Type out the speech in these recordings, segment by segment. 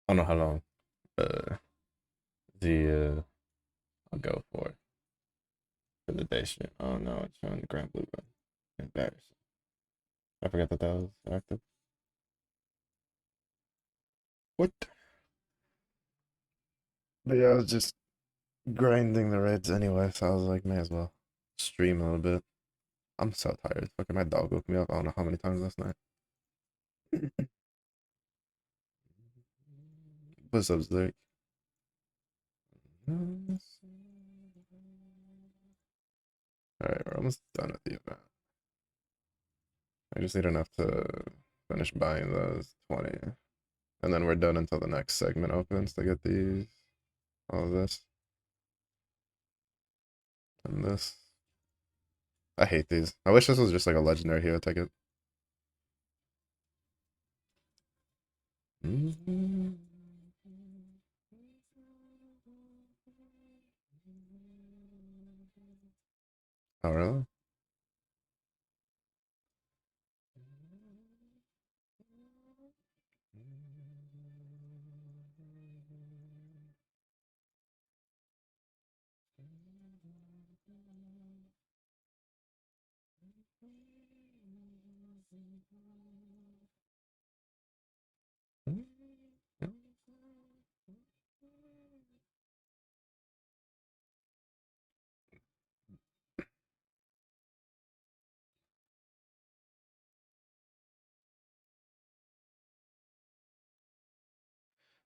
I don't know how long the I'll go for the day stream. Oh no, it's showing the Grand Blue button. Embarrassing. I forgot that was active. What? But yeah, I was just grinding the raids anyway, so I was like, may as well stream a little bit. I'm so tired. Fucking my dog woke me up. I don't know how many times last night. What's up, Zach? Alright, we're almost done at the event. I just need enough to finish buying those 20. And then we're done until the next segment opens to get these, all of this, and this. I hate these. I wish this was just like a legendary hero ticket. Oh, really?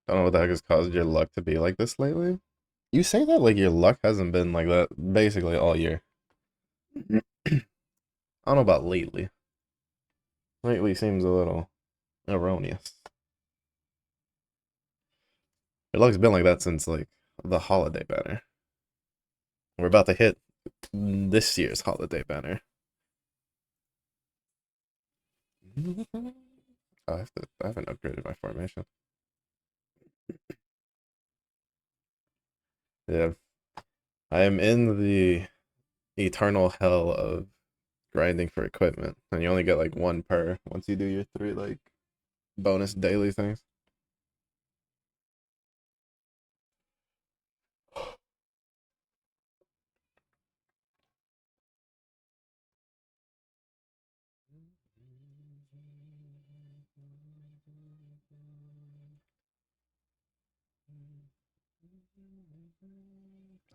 Don't know what the heck has caused your luck to be like this lately. You say that like your luck hasn't been like that basically all year. I don't know about lately. Lately seems a little erroneous. Your luck's been like that since like the holiday banner. We're about to hit this year's holiday banner. I haven't upgraded my formation. Yeah. I am in the eternal hell of grinding for equipment. And you only get like one per once you do your three like bonus daily things.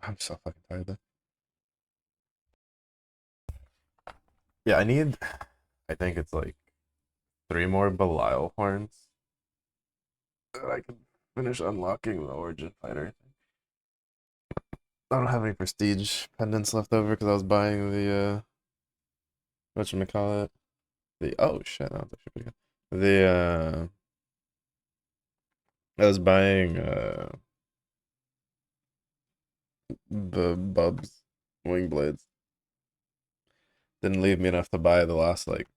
I'm so fucking tired though. Yeah, I think it's like three more Belial horns. And I can finish unlocking the Origin Fighter. I don't have any prestige pendants left over because I was buying the whatchamacallit? The oh shit, that was actually pretty good. I was buying the Bubs wing blades. Didn't leave me enough to buy the last like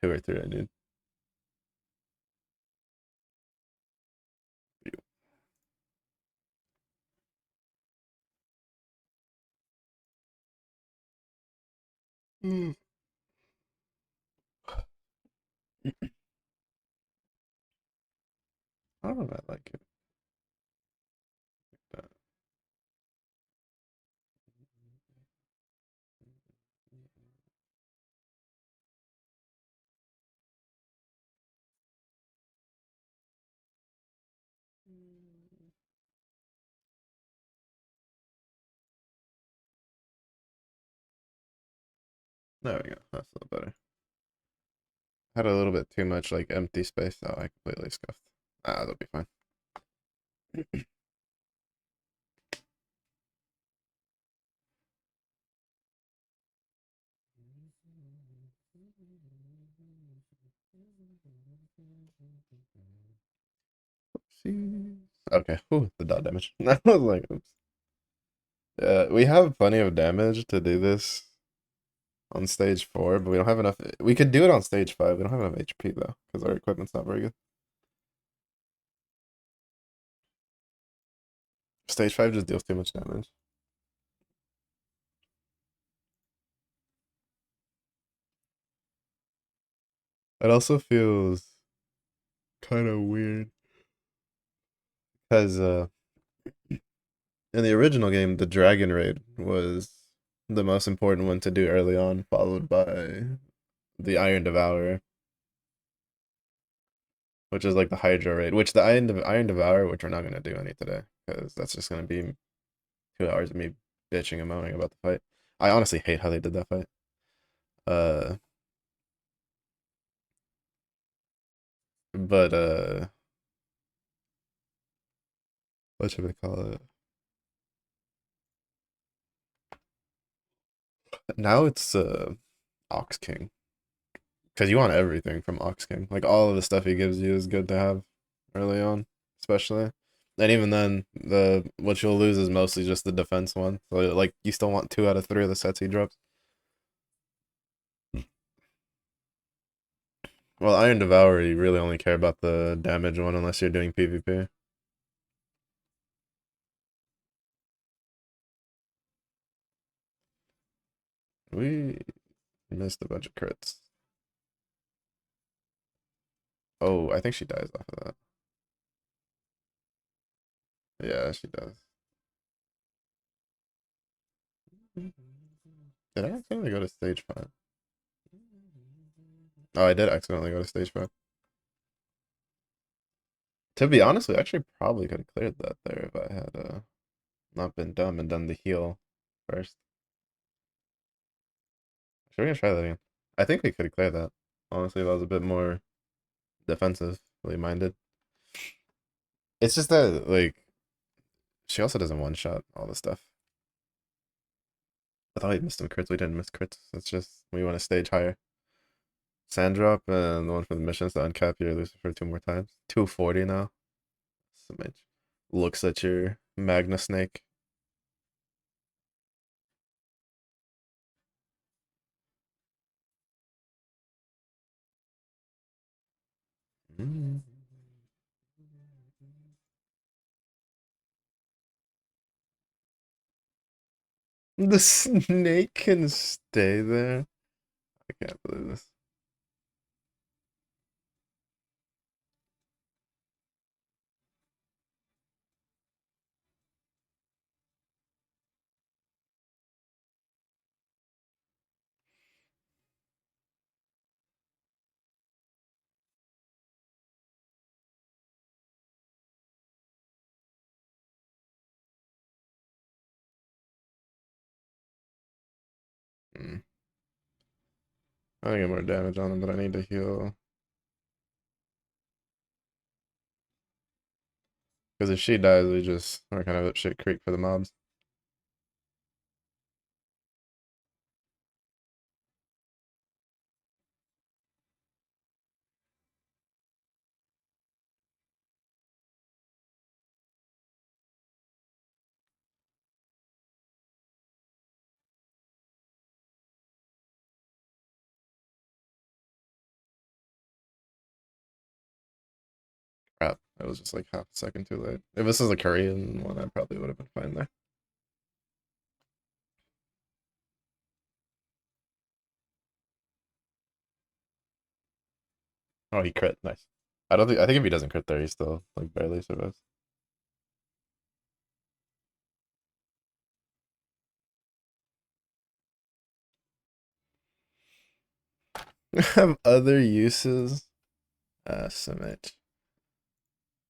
two or three I need. Mm. I don't know if I like it. But there we go. That's a little better. Had a little bit too much like empty space, so I completely scuffed. Ah, that'll be fine. Oopsies. Okay, ooh, the dot damage. I was like, oops. Yeah, we have plenty of damage to do this on stage 4, but we don't have enough. We could do it on stage 5. We don't have enough HP though, because our equipment's not very good. Stage 5 just deals too much damage. It also feels kind of weird Because in the original game, the Dragon Raid was the most important one to do early on, followed by the Iron Devourer, which is like the Hydra Raid, which the Iron Devourer, which we're not gonna do any today, because that's just gonna be 2 hours of me bitching and moaning about the fight. I honestly hate how they did that fight. Uh, but what should we call it? Now it's Ox King, because you want everything from Ox King. Like all of the stuff he gives you is good to have early on, especially. And even then, the what you'll lose is mostly just the defense one. So like you still want 2 out of 3 of the sets he drops. Well, Iron Devourer, you really only care about the damage one unless you're doing PvP. We missed a bunch of crits. Oh, I think she dies off of that. Yeah, she does. Did I accidentally go to stage 5? Oh, I did accidentally go to stage 5. To be honest, we actually probably could have cleared that there if I had not been dumb and done the heal first. Should we gonna try that again? I think we could have cleared that. Honestly, that was a bit more defensively minded. It's just that like she also doesn't one shot all the stuff. I thought we missed some crits. We didn't miss crits. It's just we want to stage higher. Sand drop and the one for the missions to uncap your Lucifer 2 more times. 240 now. Smidge. Looks at your Magna Snake. Mm. The snake can stay there. I can't believe this. Mm. I get more damage on him, but I need to heal. Because if she dies, we just are kind of at shit creek for the mobs. Crap. It was just like half a second too late. If this is a Korean one, I probably would have been fine there. Oh, he crit. Nice. I think if he doesn't crit there, he still like barely survives. Have other uses. Summit.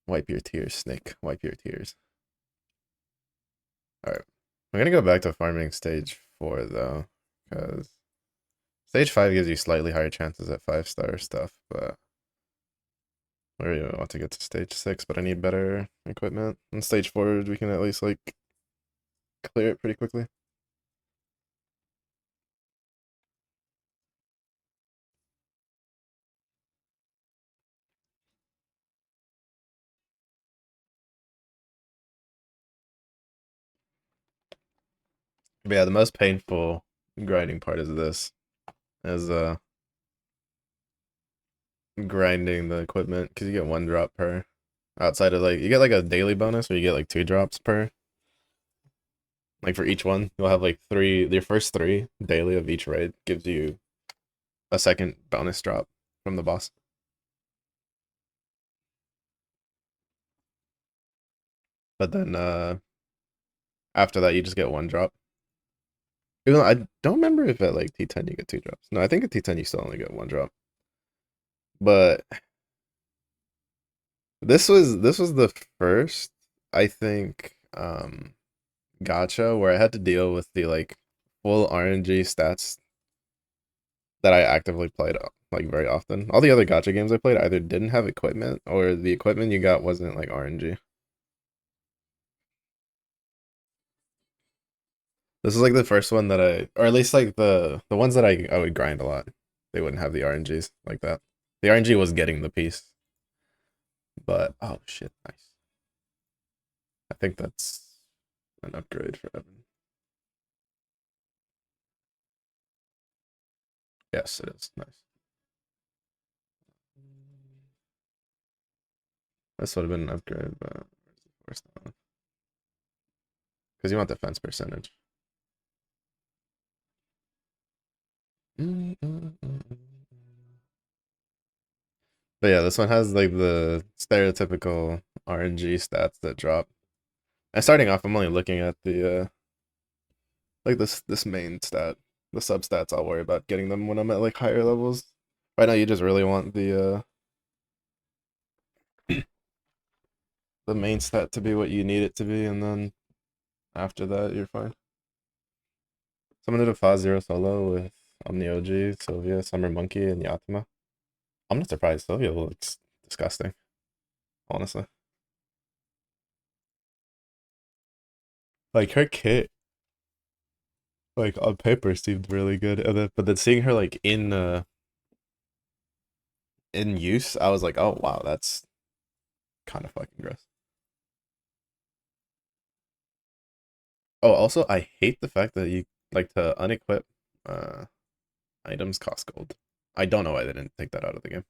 Wipe your tears, Snake. Wipe your tears. Alright. I'm gonna go back to farming stage 4 though. Because stage 5 gives you slightly higher chances at 5-star stuff, but I really want to get to stage 6, but I need better equipment. In stage 4 we can at least like clear it pretty quickly. But yeah, the most painful grinding part is this. Is grinding the equipment because you get 1 drop per. Outside of like you get like a daily bonus where you get like 2 drops per. Like for each one, you'll have like 3. Your first 3 daily of each raid gives you a second bonus drop from the boss. but then after that you just get one drop. Even though I don't remember if at like T10 you get two drops. No, I think at T10 you still only get one drop. But this was the first, I think, gotcha where I had to deal with the like full RNG stats that I actively played like very often. All the other gotcha games I played either didn't have equipment or the equipment you got wasn't like RNG. This is like the first one that or at least like the ones that I would grind a lot. They wouldn't have the RNGs like that. The RNG was getting the piece, but oh shit, nice. I think that's an upgrade for Evan. Yes, it is nice. This would have been an upgrade, but where's the one? Because you want defense percentage. But yeah, this one has like the stereotypical RNG stats that drop. And starting off, I'm only looking at the like this main stat. The substats I'll worry about getting them when I'm at like higher levels. Right now you just really want the main stat to be what you need it to be, and then after that you're fine. Someone did a Faz Zero solo with Omni OG, Sylvia, Summer Monkey, and Yatima. I'm not surprised. Sylvia looks disgusting, honestly. Like her kit, like on paper, seemed really good, and then, but then seeing her like in use, I was like, oh wow, that's kind of fucking gross. Oh, also, I hate the fact that you like to unequip uh items cost gold. I don't know why they didn't take that out of the game.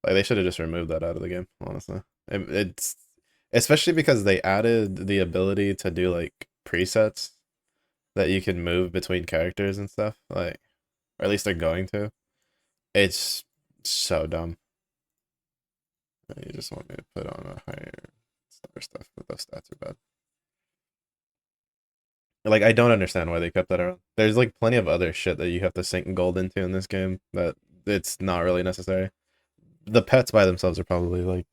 Like they should have just removed that out of the game, honestly. It's especially because they added the ability to do like presets that you can move between characters and stuff, like, or at least they're going to. It's so dumb. You just want me to put on a higher star stuff, but those stats are bad. Like I don't understand why they kept that around. There's like plenty of other shit that you have to sink gold into in this game that it's not really necessary. The pets by themselves are probably like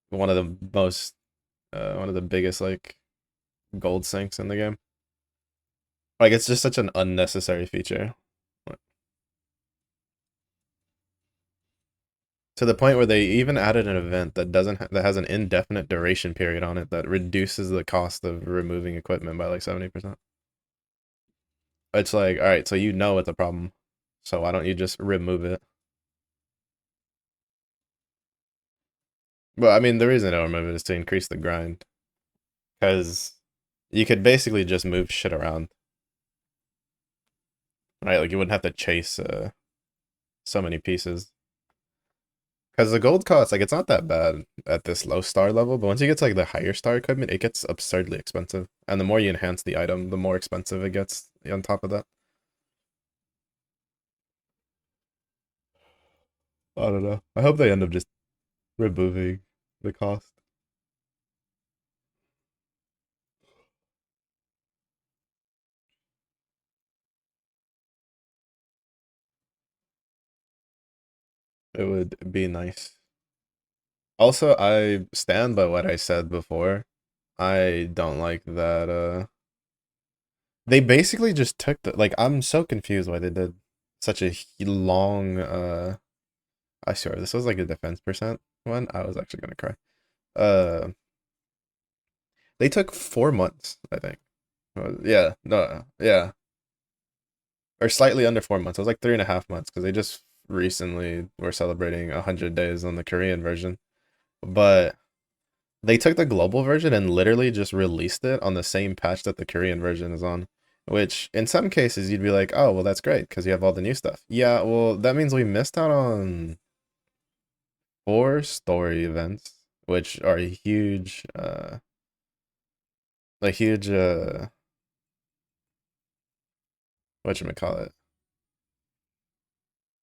one of the most one of the biggest like gold sinks in the game. Like it's just such an unnecessary feature. To the point where they even added an event that doesn't that has an indefinite duration period on it that reduces the cost of removing equipment by like 70%. It's like, all right, so you know it's a problem. So why don't you just remove it? Well, I mean, the reason I don't remove it is to increase the grind. Because you could basically just move shit around. Right? Like you wouldn't have to chase so many pieces. Because the gold cost, like, it's not that bad at this low star level, but once you get to like the higher star equipment, it gets absurdly expensive. And the more you enhance the item, the more expensive it gets on top of that. I don't know. I hope they end up just removing the cost. It would be nice. Also, I stand by what I said before. I don't like that they basically just took the like I'm so confused why they did such a long I swear this was like a defense percent one. I was actually gonna cry. Uh they took 4 months, I think. Yeah, no, yeah. Or slightly under 4 months. It was like 3.5 months because they just recently were celebrating 100 days on the Korean version. But they took the global version and literally just released it on the same patch that the Korean version is on. Which in some cases you'd be like, oh well that's great because you have all the new stuff. Yeah, well that means we missed out on 4 story events, which are a huge whatchamacallit.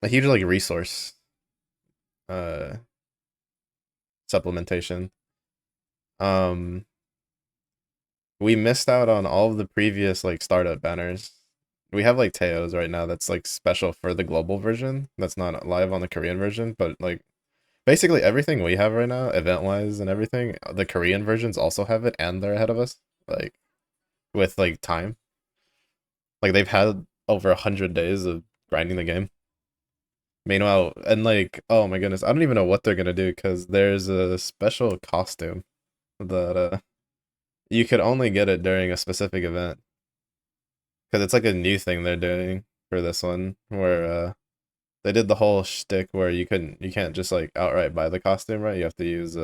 A huge like resource uh supplementation. we missed out on all of the previous like startup banners. We have like Teo's right now that's like special for the global version. That's not live on the Korean version, but like basically everything we have right now, event wise and everything, the Korean versions also have it and they're ahead of us. Like with like time. Like they've had over 100 days of grinding the game. Meanwhile, and like, oh my goodness, I don't even know what they're gonna do because there's a special costume that you could only get it during a specific event because it's like a new thing they're doing for this one where they did the whole shtick where you can't just like outright buy the costume, right? You have to use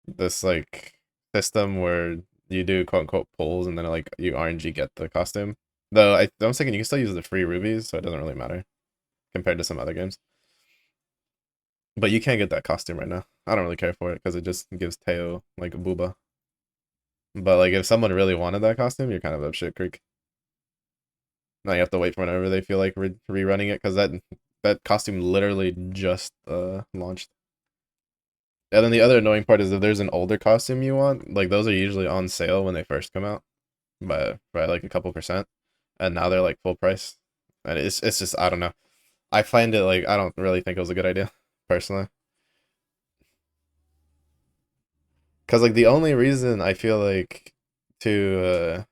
this like system where you do quote unquote pulls and then like you RNG get the costume. Though I'm thinking you can still use the free rubies, so it doesn't really matter compared to some other games. But you can't get that costume right now. I don't really care for it because it just gives Teo like a booba. But like if someone really wanted that costume, you're kind of up shit creek. Now you have to wait for whenever they feel like rerunning it because that costume literally just launched. And then the other annoying part is if there's an older costume you want, like those are usually on sale when they first come out by like a couple percent, and now they're like full price. And it's just I don't know. I find it like I don't really think it was a good idea personally. Cause like the only reason I feel like to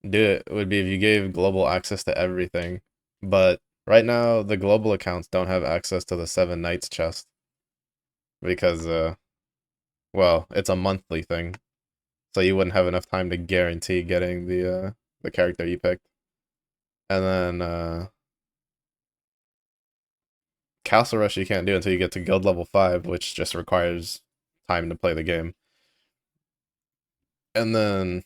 do it would be if you gave global access to everything. But right now the global accounts don't have access to the Seven Knights chest because well, it's a monthly thing. So you wouldn't have enough time to guarantee getting the character you picked. And then Castle Rush you can't do until you get to guild level 5, which just requires time to play the game. And then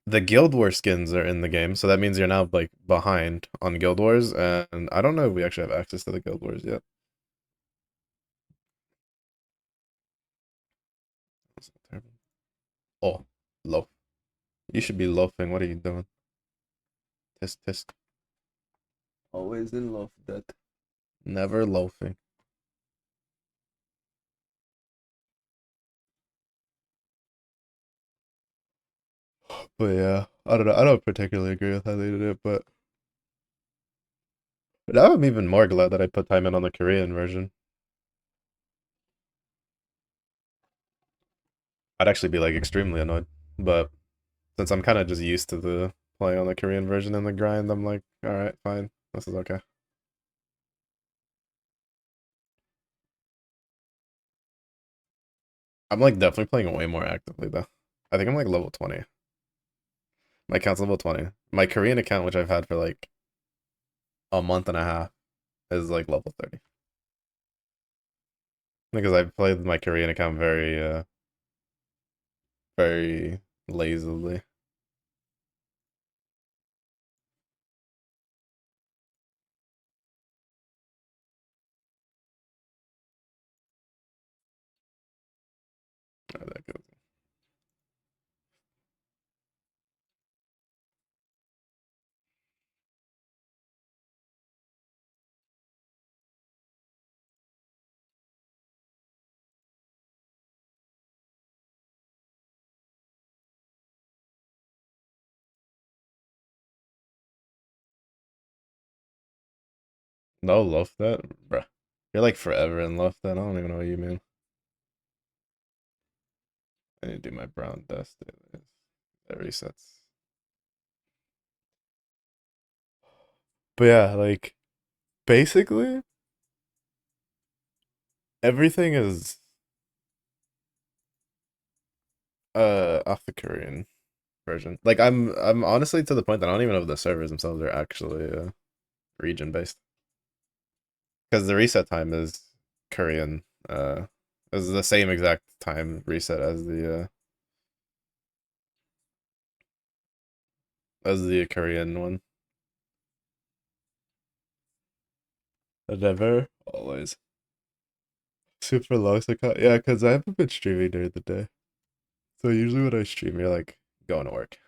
the Guild War skins are in the game, so that means you're now like behind on Guild Wars, and I don't know if we actually have access to the Guild Wars yet. Oh, loaf. You should be loafing. What are you doing? Tisk tisk. Always in loaf debt. Never loafing. But yeah, I don't know. I don't particularly agree with how they did it, but now I'm even more glad that I put time in on the Korean version. I'd actually be like extremely annoyed, but since I'm kind of just used to the playing on the Korean version and the grind, I'm like, all right, fine, this is okay. I'm like definitely playing way more actively though. I think I'm like level 20. My account's level 20. My Korean account, which I've had for like a month and a half, is like level 30. Because I've played my Korean account very lazily. How that goes. No, love that, bruh. You're like forever in love that. I don't even know what you mean. I need to do my brown dust. That resets. But yeah, like basically everything is off the Korean version. Like I'm honestly to the point that I don't even know if the servers themselves are actually region based. Because the reset time is Korean. Is the same exact time reset as the Korean one. Never, always. Super low account. Yeah, because I haven't been streaming during the day. So usually when I stream, you're like going to work.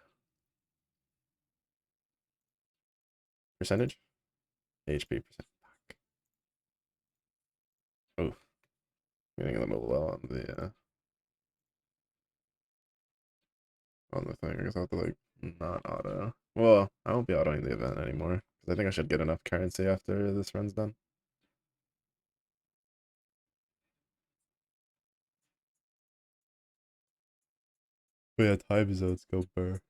Percentage? HP percent. Oh, getting a little low on the on the thing. I guess I'll have to like not auto. Well, I won't be autoing the event anymore. 'Cause I think I should get enough currency after this run's done. But yeah, time zones go burr.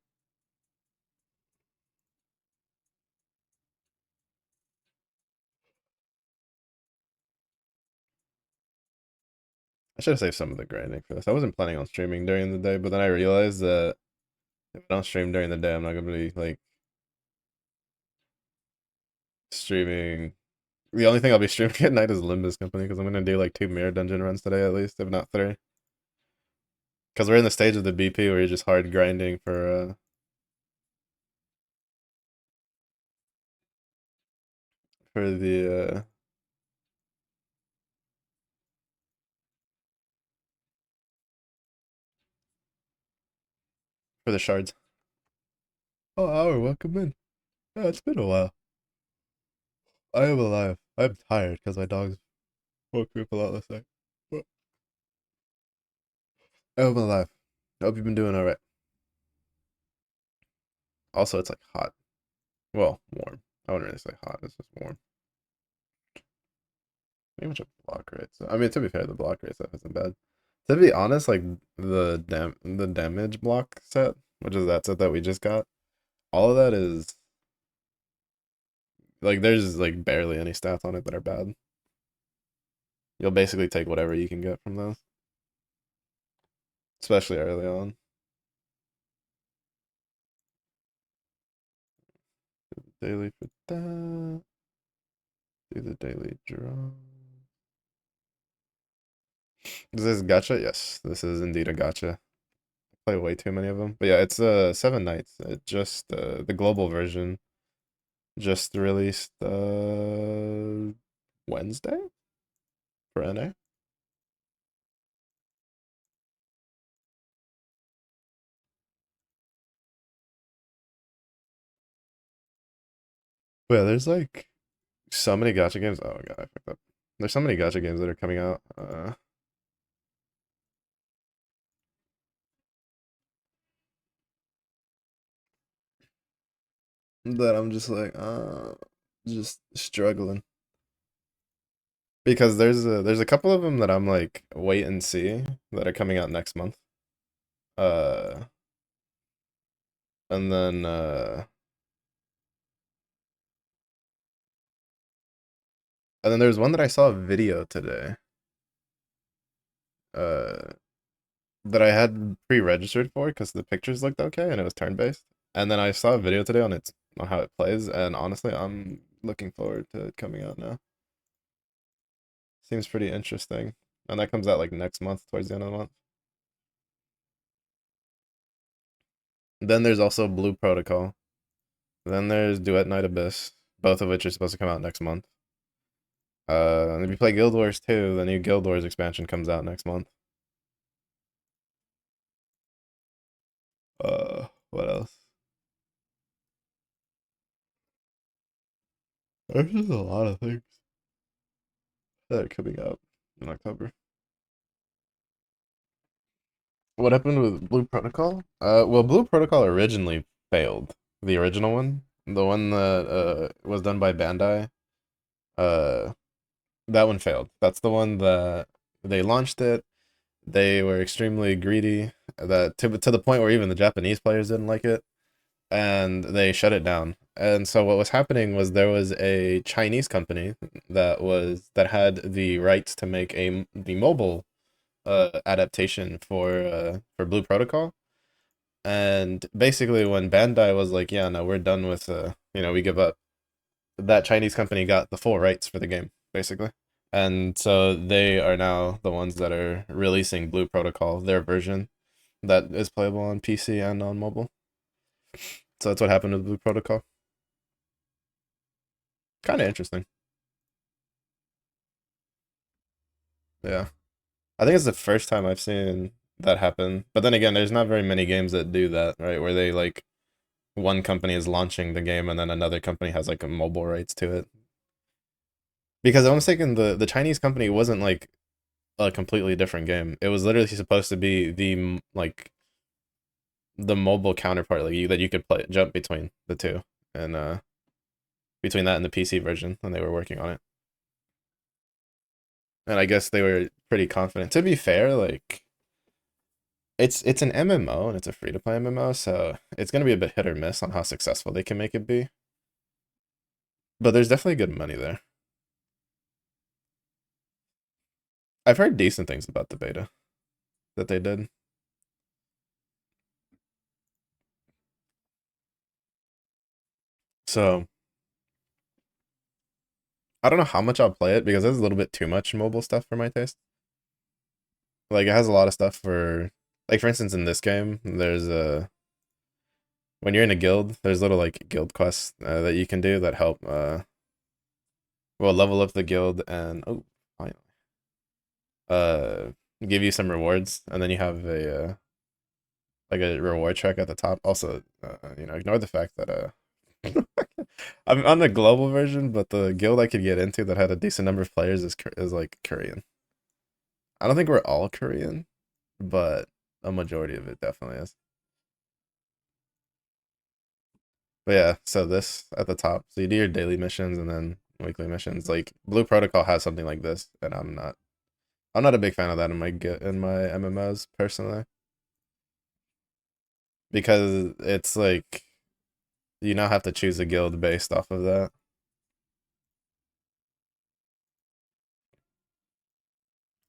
I should have saved some of the grinding for this. I wasn't planning on streaming during the day, but then I realized that if I don't stream during the day, I'm not gonna be like streaming. The only thing I'll be streaming at night is Limbus Company because I'm gonna do like 2 mirror dungeon runs today at least, if not 3. Because we're in the stage of the BP where you're just hard grinding for the shards. Oh, hour, welcome in. Yeah, it's been a while. I am alive. I'm tired because my dogs woke me up a lot last night. But I am alive. I hope you've been doing alright. Also, it's like hot. Well, warm. I wouldn't really say hot. It's just warm. Pretty much a block rate. So, I mean, to be fair, the block rate stuff isn't bad. To be honest, like the damage block set, which is that set that we just got, all of that is like there's like barely any stats on it that are bad. You'll basically take whatever you can get from those, especially early on. Daily for that. Do the daily draw. Is this gacha? Yes, this is indeed a gacha. I play way too many of them, but yeah, it's 7 nights. It just the global version just released Wednesday for NA. But yeah, there's like so many gacha games. Oh god, I fucked up. There's so many gacha games that are coming out. That I'm just like just struggling because there's a couple of them that I'm like wait and see that are coming out next month. Uh, and then there's one that I saw a video today. Uh, that I had pre-registered for because the pictures looked okay and it was turn-based. And then I saw a video today on how it plays, and honestly, I'm looking forward to it coming out now. Seems pretty interesting. And that comes out like next month, towards the end of the month. Then there's also Blue Protocol. Then there's Duet Night Abyss, both of which are supposed to come out next month. And if you play Guild Wars 2, the new Guild Wars expansion comes out next month. What else? There's just a lot of things that are coming out in October. What happened with Blue Protocol? Well, Blue Protocol originally failed. The original one, the one that was done by Bandai, uh, that one failed. That's the one that they launched it. They were extremely greedy, that to the point where even the Japanese players didn't like it, and they shut it down. And so what was happening was there was a Chinese company that had the rights to make the mobile adaptation for Blue Protocol. And basically, when Bandai was like, "Yeah, no, we're done with we give up," that Chinese company got the full rights for the game, basically. And so they are now the ones that are releasing Blue Protocol, their version that is playable on PC and on mobile. So that's what happened with Blue Protocol. Kind of interesting. Yeah. I think it's the first time I've seen that happen. But then again, there's not very many games that do that, right? Where they like one company is launching the game and then another company has like a mobile rights to it. Because I'm thinking the Chinese company wasn't like a completely different game. It was literally supposed to be the like the mobile counterpart, like you that you could play jump between the two, and between that and the PC version when they were working on it. And I guess they were pretty confident. To be fair, like it's an MMO and it's a free to play MMO, so it's gonna be a bit hit or miss on how successful they can make it be. But there's definitely good money there. I've heard decent things about the beta that they did. So I don't know how much I'll play it because there's a little bit too much mobile stuff for my taste. Like it has a lot of stuff for, like for instance in this game, there's a when you're in a guild, there's little like guild quests that you can do that help well level up the guild and oh finally uh give you some rewards, and then you have a like a reward track at the top. Also, ignore the fact that I'm on the global version, but the guild I could get into that had a decent number of players is like Korean. I don't think we're all Korean, but a majority of it definitely is. But yeah, so this at the top. So you do your daily missions and then weekly missions. Like Blue Protocol has something like this, and I'm not a big fan of that in my MMOs personally, because it's like you now have to choose a guild based off of that,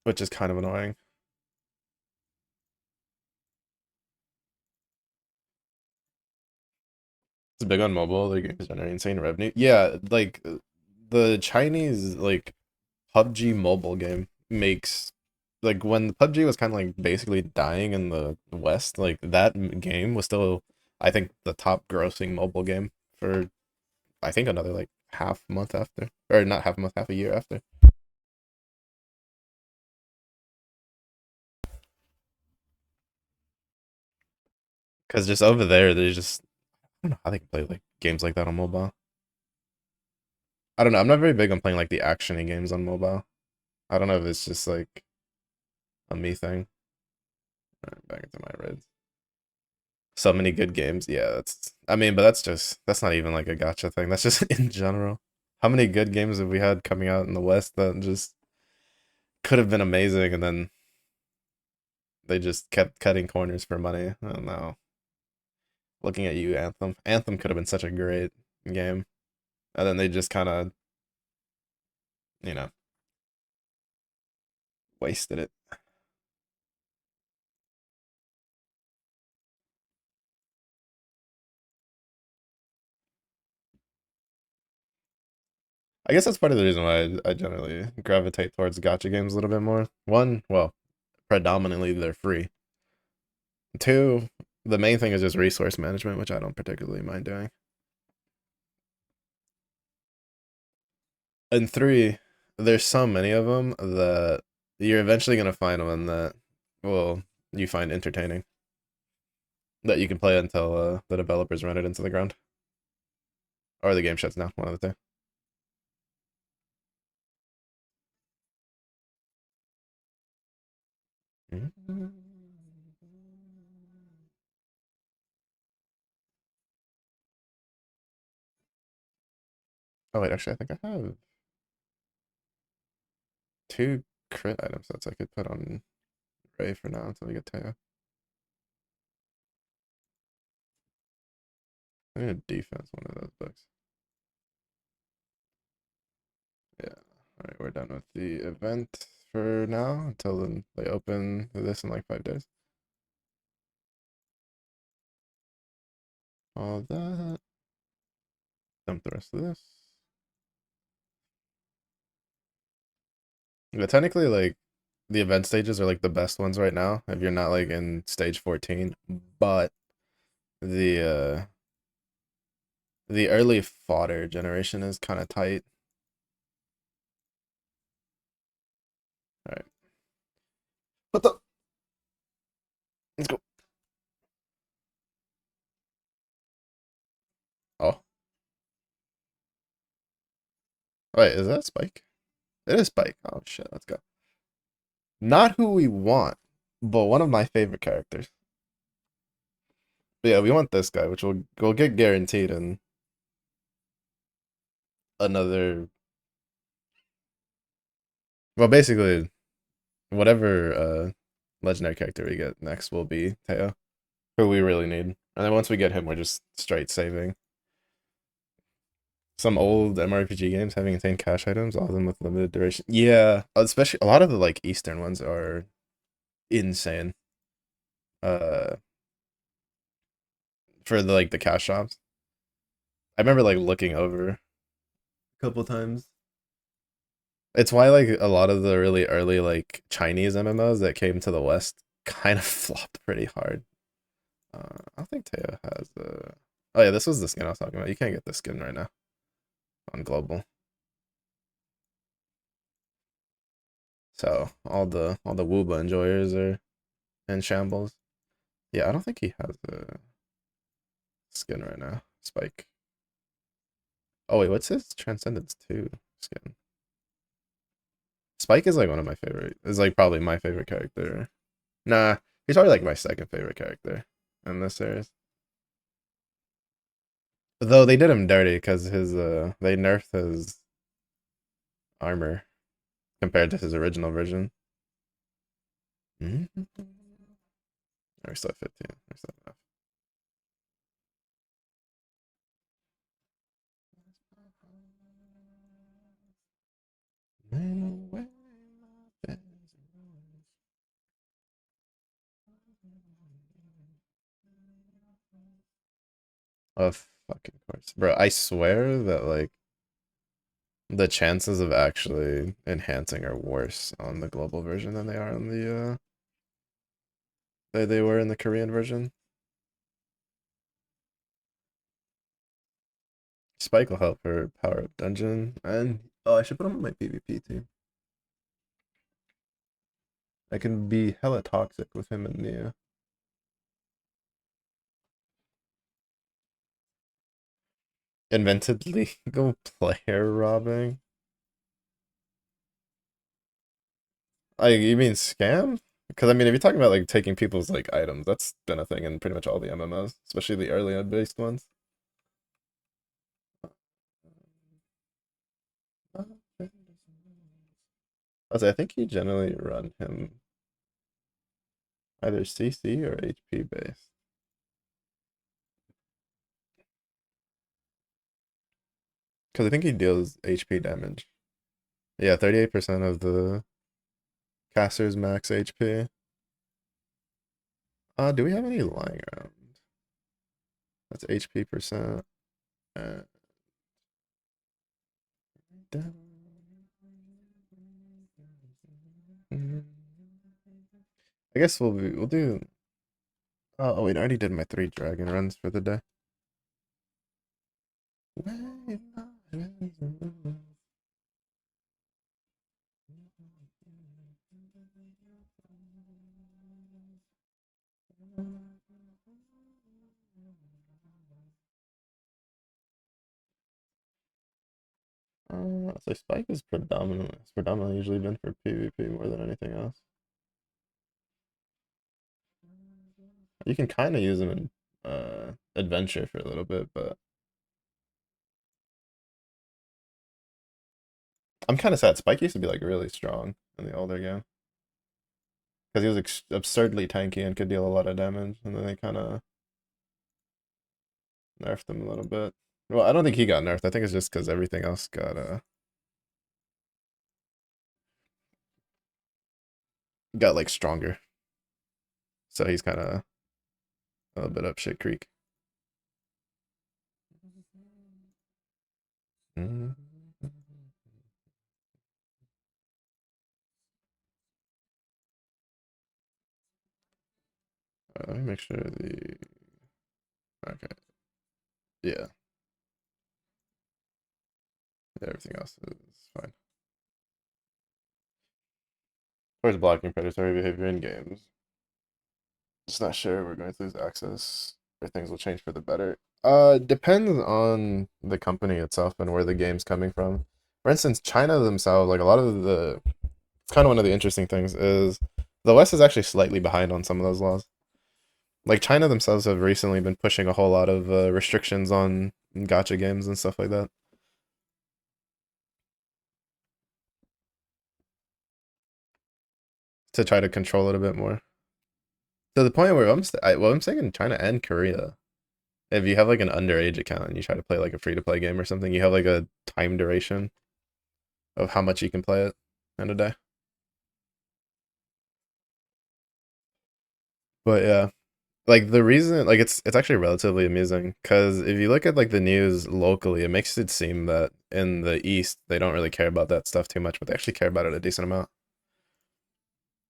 which is kind of annoying. It's big on mobile. The games generate insane revenue. Yeah, like the Chinese like PUBG mobile game makes, like when PUBG was kind of like basically dying in the West, like that game was still, I think, the top grossing mobile game for I think another like half month after, or not half a month, half a year after. Because just over there, there's just I don't know how they can play like games like that on mobile. I don't know. I'm not very big on playing like the actiony games on mobile. I don't know if it's just like a me thing. All right, back into my raids. So many good games. Yeah, that's. I mean, but that's not even like a gotcha thing. That's just in general. How many good games have we had coming out in the West that just could have been amazing, and then they just kept cutting corners for money? I don't know. Looking at you, Anthem. Anthem could have been such a great game, and then they just kind of, you know, wasted it. I guess that's part of the reason why I generally gravitate towards gotcha games a little bit more. One, well, predominantly they're free. Two, the main thing is just resource management, which I don't particularly mind doing. And three, there's so many of them that you're eventually gonna find one that, well, you find entertaining, that you can play until the developers run it into the ground or the game shuts down. One of the two. Oh wait, actually, I think I have two crit items that I could put on Ray for now until we get Teo. I need a defense one of those books. Yeah. All right, we're done with the event for now until then they open this in like 5 days. All that. Dump the rest of this. But technically, like the event stages are like the best ones right now if you're not like in stage 14. But the the early fodder generation is kind of tight. All right. What the? Let's go. Oh, wait, is that Spike? It is Spike. Oh shit, let's go. Not who we want, but one of my favorite characters. But yeah, we want this guy, which we'll get guaranteed in another. Well, basically, whatever legendary character we get next will be Teo, who we really need. And then once we get him, we're just straight saving. Some old MMORPG games having insane cash items, all of them with limited duration. Yeah, especially a lot of the like Eastern ones are insane. Uh, for the like the cash shops. I remember like looking over a couple times. It's why like a lot of the really early like Chinese MMOs that came to the West kind of flopped pretty hard. I don't think Teo has oh yeah, this was the skin I was talking about. You can't get this skin right now on global. So all the Wooba enjoyers are in shambles. Yeah, I don't think he has a skin right now. Spike. Oh wait, what's his Transcendence 2 skin? Spike is like one of my favorite. Is like probably my favorite character. Nah, he's probably like my second favorite character in this series. Though they did him dirty because his they nerfed his armor compared to his original version. Mm-hmm. We're still at 15. We're still enough. Of fucking course, bro. I swear that like the chances of actually enhancing are worse on the global version than they are on the they were in the Korean version. Spike will help her power up dungeon, and oh, I should put him on my PvP team. I can be hella toxic with him and Nia. Invented legal player robbing. You mean scam? Because I mean, if you're talking about like taking people's like items, that's been a thing in pretty much all the MMOs, especially the early based ones. I think you generally run him either CC or HP based. Because I think he deals HP damage. Yeah, 38% of the caster's max HP. Do we have any lying around? That's HP percent. Uh, I guess we'll do. Oh wait, I already did my 3 dragon runs for the day. So Spike is predominantly usually been for PvP more than anything else. You can kind of use him in adventure for a little bit, but I'm kind of sad. Spike used to be like really strong in the older game because he was absurdly tanky and could deal a lot of damage, and then they kind of nerfed him a little bit. Well, I don't think he got nerfed. I think it's just because everything else got like stronger. So he's kind of a little bit up shit creek. Mm-hmm. Let me make sure the okay. Yeah, everything else is fine. Where's blocking predatory behavior in games? Just not sure. We're going to lose access, or things will change for the better. Depends on the company itself and where the game's coming from. For instance, China themselves, like a lot of the, it's kind of one of the interesting things is the West is actually slightly behind on some of those laws. Like China themselves have recently been pushing a whole lot of restrictions on gacha games and stuff like that to try to control it a bit more. To the point where well, I'm saying in China and Korea, if you have like an underage account and you try to play like a free to play game or something, you have like a time duration of how much you can play it in a day. But yeah, like the reason, like it's actually relatively amusing because if you look at like the news locally, it makes it seem that in the East they don't really care about that stuff too much, but they actually care about it a decent amount.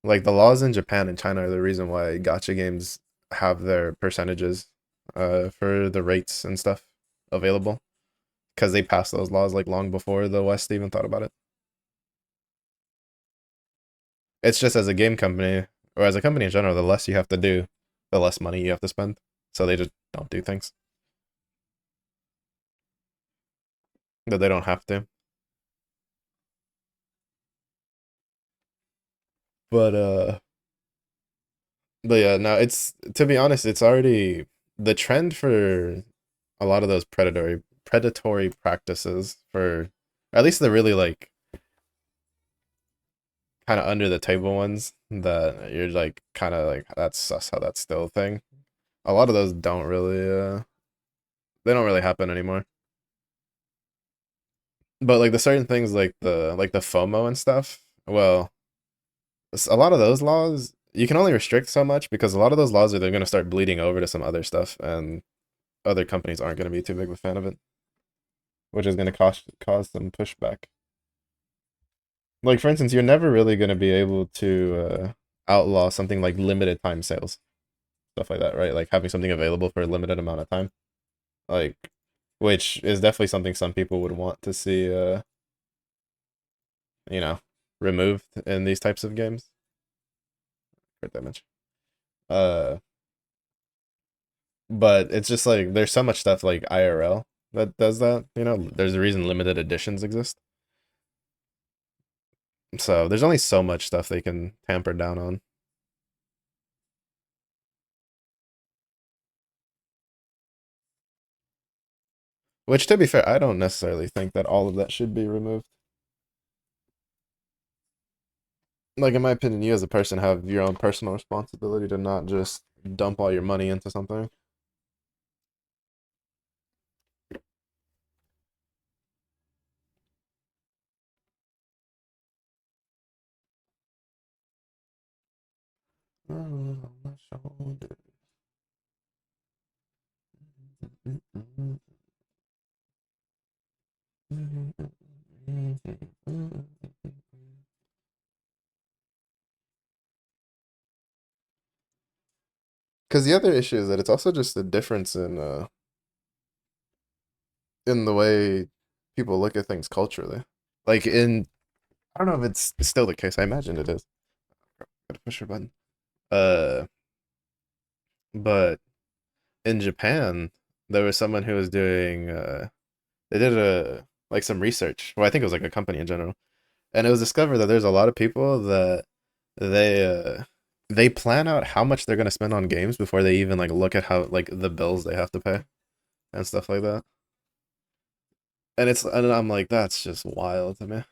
Like the laws in Japan and China are the reason why gacha games have their percentages for the rates and stuff available because they passed those laws like long before the West even thought about it. It's just as a game company or as a company in general, the less you have to do, the less money you have to spend. So they just don't do things that they don't have to. But yeah, no, it's to be honest, it's already the trend for a lot of those predatory practices for at least the really like kind of under the table ones that you're like kind of like that's sus how that's still a thing. A lot of those don't really they don't really happen anymore. But like the certain things like the FOMO and stuff, well, a lot of those laws you can only restrict so much because a lot of those laws are they're going to start bleeding over to some other stuff and other companies aren't going to be too big of a fan of it, which is going to cause some pushback. Like for instance, you're never really going to be able to outlaw something like limited time sales, stuff like that, right? Like having something available for a limited amount of time, like which is definitely something some people would want to see, you know, removed in these types of games. Great damage. Uh, but it's just like there's so much stuff like IRL that does that. You know, there's a reason limited editions exist. So there's only so much stuff they can tamper down on. Which, to be fair, I don't necessarily think that all of that should be removed. Like, in my opinion, you as a person have your own personal responsibility to not just dump all your money into something. Because the other issue is that it's also just a difference in the way people look at things culturally. Like in I don't know if it's still the case. I imagine it is. Gotta push your button. Uh, but in Japan, there was someone who was doing they did a like some research. Well, I think it was like a company in general, and it was discovered that there's a lot of people that they uh they plan out how much they're gonna spend on games before they even like look at how like the bills they have to pay and stuff like that. And I'm like, that's just wild to me.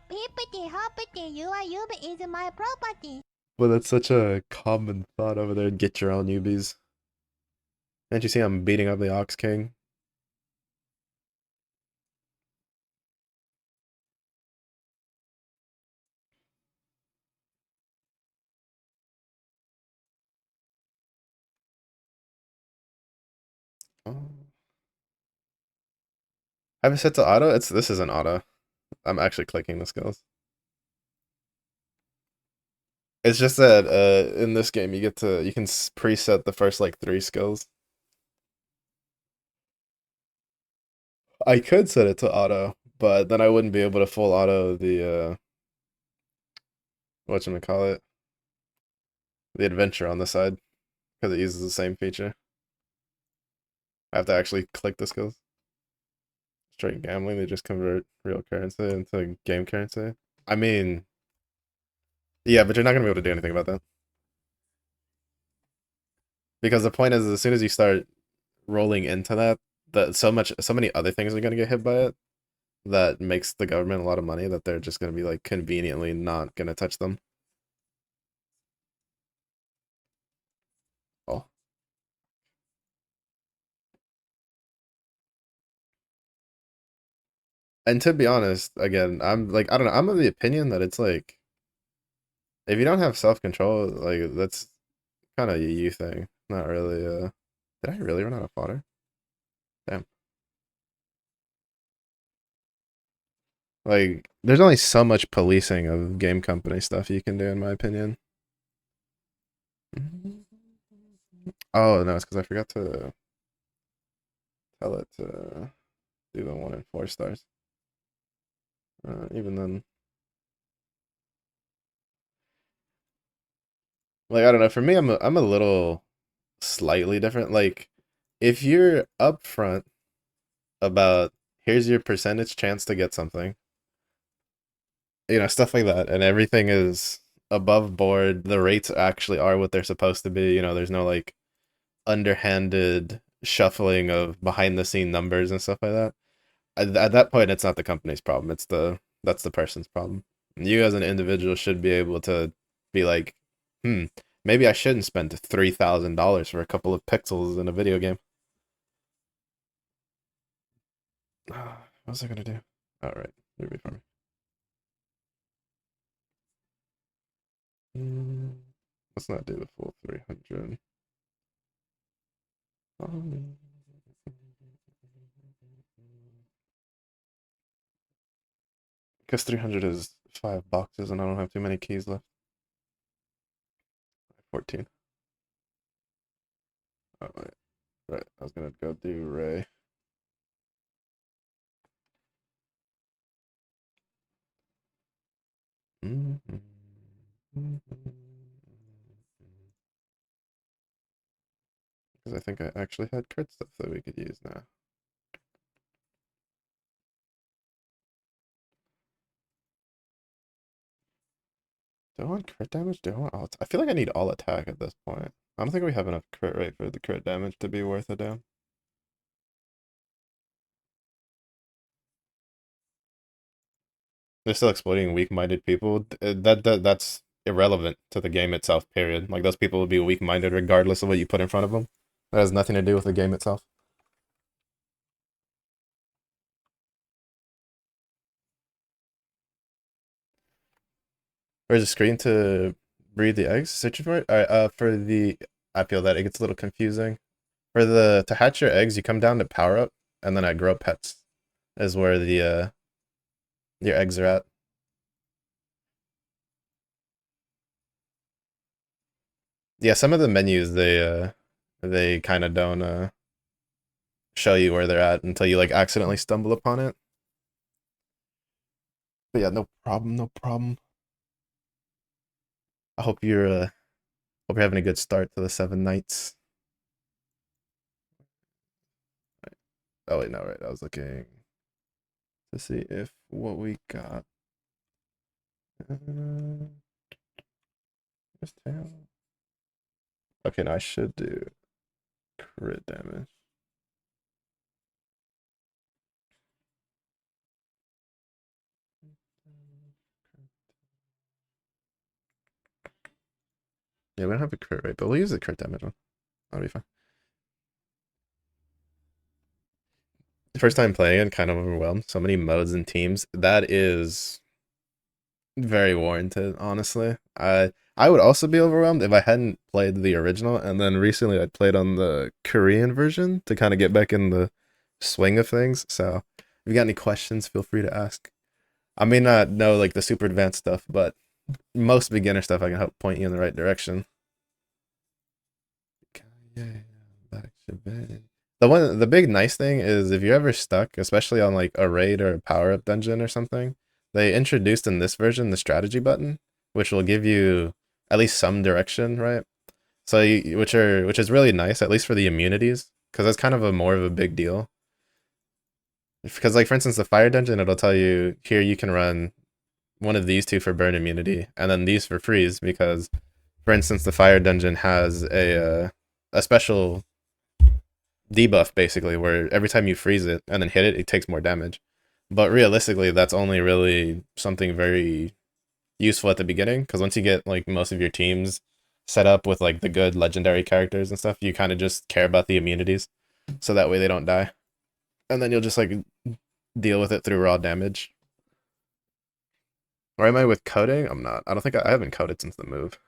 Hippity hoppity, your Yubi is my property. But that's such a common thought over there. Get your own newbies. Can't you see I'm beating up the Ox King? Oh. Have it set to auto? This is an auto. I'm actually clicking the skills. It's just that in this game you can preset the first like three skills. I could set it to auto, but then I wouldn't be able to full auto the whatchamacallit, the adventure on the side because it uses the same feature. I have to actually click the skills. Straight gambling, they just convert real currency into game currency. I mean, yeah, but you're not gonna be able to do anything about that. Because the point is, as soon as you start rolling into that, so many other things are gonna get hit by it that makes the government a lot of money that they're just gonna be like conveniently not gonna touch them. Oh. And to be honest, again, I'm like I don't know, I'm of the opinion that it's like if you don't have self control, like that's kind of a you thing. Not really. Did I really run out of fodder? Damn. Like, there's only so much policing of game company stuff you can do, in my opinion. Oh no, it's because I forgot to tell it to do the 1 and 4 stars. Even then, like I don't know. For me, I'm a little slightly different. Like, if you're upfront about here's your percentage chance to get something, stuff like that, and everything is above board. The rates actually are what they're supposed to be. There's no like underhanded shuffling of behind the scene numbers and stuff like that. At that point, it's not the company's problem. That's the person's problem. You as an individual should be able to be like, hmm, maybe I shouldn't spend $3,000 for a couple of pixels in a video game. What was I gonna do? All right, maybe for me. Let's not do the full 300. Because 300 is 5 boxes, and I don't have too many keys left. 14. Oh, wait. Right. I was gonna go do Ray. Because I think I actually had crit stuff that we could use now. Do I want crit damage? Do I want all? I feel like I need all attack at this point. I don't think we have enough crit rate for the crit damage to be worth a damn. They're still exploiting weak-minded people. That's irrelevant to the game itself. Period. Like those people will be weak-minded regardless of what you put in front of them. That has nothing to do with the game itself. Where's the screen to breed the eggs? Searching for it. All right. For the, I feel that it gets a little confusing. For the to hatch your eggs, you come down to power up, and then at grow pets is where the your eggs are at. Yeah, some of the menus they kind of don't show you where they're at until you like accidentally stumble upon it. But yeah, no problem, no problem. I hope you're having a good start to the 7 nights. Oh wait, no, right. I was looking to see if what we got. Uh, just tail. Okay, now I should do crit damage. Yeah, we don't have a crit rate, but we'll use the crit damage one. That'll be fine. First time playing it, kind of overwhelmed. So many modes and teams. That is very warranted, honestly. I would also be overwhelmed if I hadn't played the original, and then recently I played on the Korean version to kind of get back in the swing of things. So if you got any questions, feel free to ask. I may not know like the super advanced stuff, but most beginner stuff I can help point you in the right direction. The big nice thing is if you're ever stuck, especially on like a raid or a power up dungeon or something, they introduced in this version the strategy button, which will give you at least some direction, right? So which is really nice, at least for the immunities, because that's kind of a more of a big deal. Because like for instance, the fire dungeon, it'll tell you here you can run one of these two for burn immunity, and then these for freeze, because for instance, the fire dungeon has a a special debuff basically, where every time you freeze it and then hit it, it takes more damage. But realistically, that's only really something very useful at the beginning, because once you get like most of your teams set up with like the good legendary characters and stuff, you kind of just care about the immunities, so that way they don't die, and then you'll just like deal with it through raw damage. Or am I with coding? I'm not. I don't think I haven't coded since the move.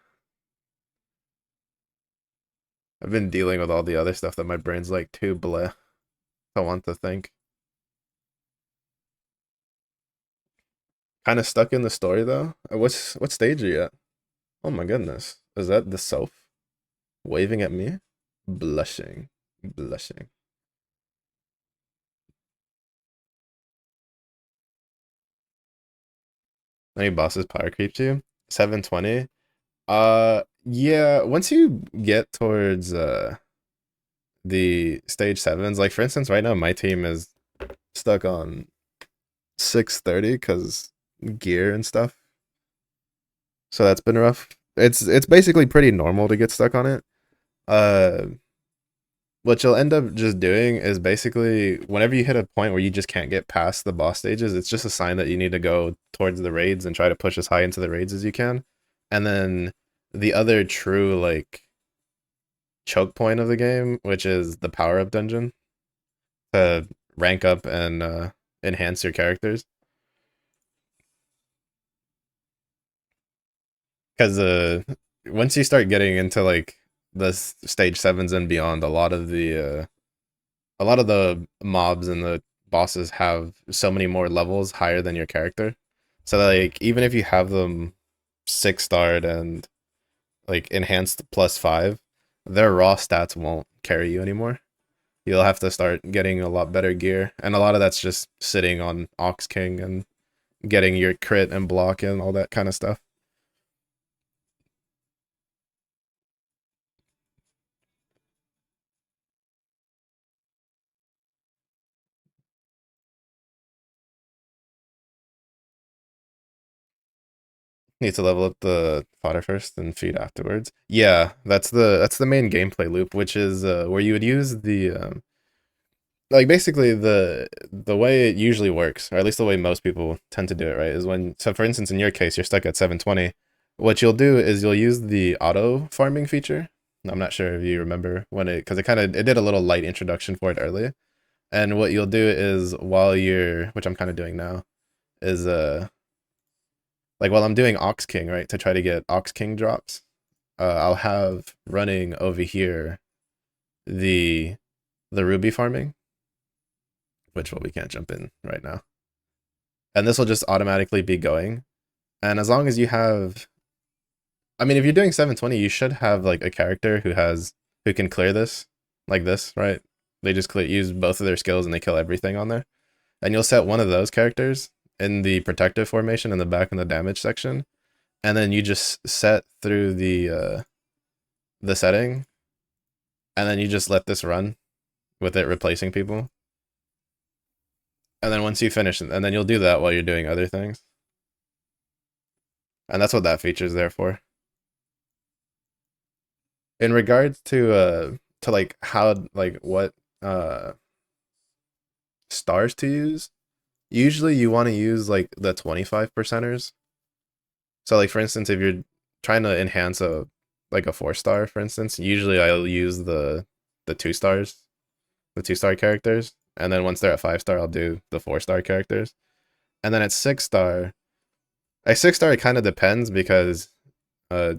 I've been dealing with all the other stuff that my brain's like too bleh. I want to think. Kind of stuck in the story though. What stage are you at? Oh my goodness. Is that the self waving at me? Blushing. Blushing. Any bosses power creep you? 720? Yeah, once you get towards the stage sevens, like for instance, right now my team is stuck on 630 because gear and stuff. So that's been rough. It's basically pretty normal to get stuck on it. Uh what you'll end up just doing is basically whenever you hit a point where you just can't get past the boss stages, it's just a sign that you need to go towards the raids and try to push as high into the raids as you can. And then the other true like choke point of the game, which is the power up dungeon to rank up and enhance your characters. Because once you start getting into like the stage sevens and beyond, a lot of the mobs and the bosses have so many more levels higher than your character. So like even if you have them 6 starred and like enhanced +5, their raw stats won't carry you anymore. You'll have to start getting a lot better gear, and a lot of that's just sitting on Ox King and getting your crit and block and all that kind of stuff. Need to level up the fodder first and feed afterwards. Yeah, that's the main gameplay loop, which is where you would use the like basically the way it usually works, or at least the way most people tend to do it, right, is when, so for instance in your case you're stuck at 720. What you'll do is you'll use the auto farming feature. I'm not sure if you remember when it, because it did a little light introduction for it earlier. And what you'll do is while you're, which I'm kind of doing now, is like while I'm doing Ox King, right, to try to get Ox King drops, I'll have running over here the ruby farming, which, well, we can't jump in right now. And this will just automatically be going. And as long as you have, I mean, if you're doing 720, you should have like a character who can clear this like this, right? They just use both of their skills and they kill everything on there. And you'll set one of those characters in the protective formation in the back in the damage section, and then you just set through the setting, and then you just let this run with it replacing people. And then once you finish, and then you'll do that while you're doing other things. And that's what that feature is there for. In regards to like how, like what stars to use, usually you want to use like the 25 percenters. So like for instance, if you're trying to enhance a like a 4 star, for instance, usually I'll use the 2 stars, the 2 star characters, and then once they're at 5 star, I'll do the 4 star characters. And then at 6 star, at 6 star it kind of depends because uh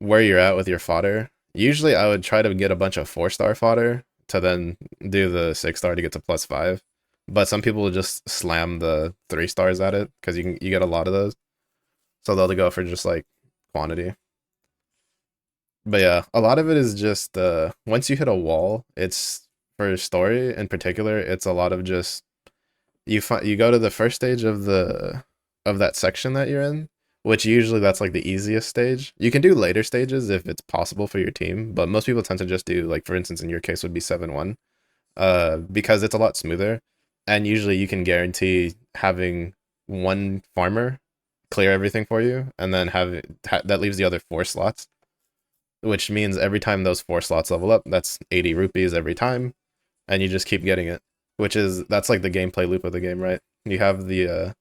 where you're at with your fodder. Usually I would try to get a bunch of 4 star fodder to then do the 6 star to get to +5. But some people will just slam the 3 stars at it because you get a lot of those. So they'll go for just like quantity. But yeah, a lot of it is just once you hit a wall, it's, for story in particular, it's a lot of just you go to the first stage of the of that section that you're in, which usually that's like the easiest stage. You can do later stages if it's possible for your team, but most people tend to just do, like for instance in your case would be 7-1, because it's a lot smoother, and usually you can guarantee having one farmer clear everything for you, and then that leaves the other 4 slots. which means every time those 4 slots level up, that's 80 rupees every time, and you just keep getting it. That's like the gameplay loop of the game, right? You have the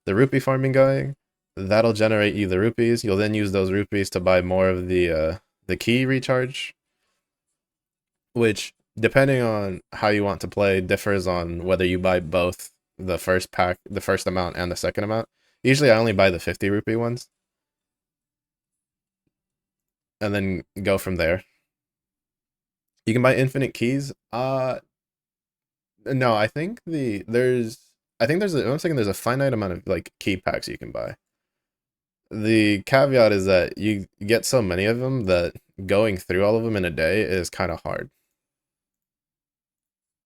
rupee farming going. That'll generate you the rupees. You'll then use those rupees to buy more of the key recharge, which depending on how you want to play differs on whether you buy both the first pack, the first amount, and the second amount. Usually, I only buy the 50 rupee ones, and then go from there. You can buy infinite keys. No, I think I'm thinking there's a finite amount of like key packs you can buy. The caveat is that you get so many of them that going through all of them in a day is kind of hard.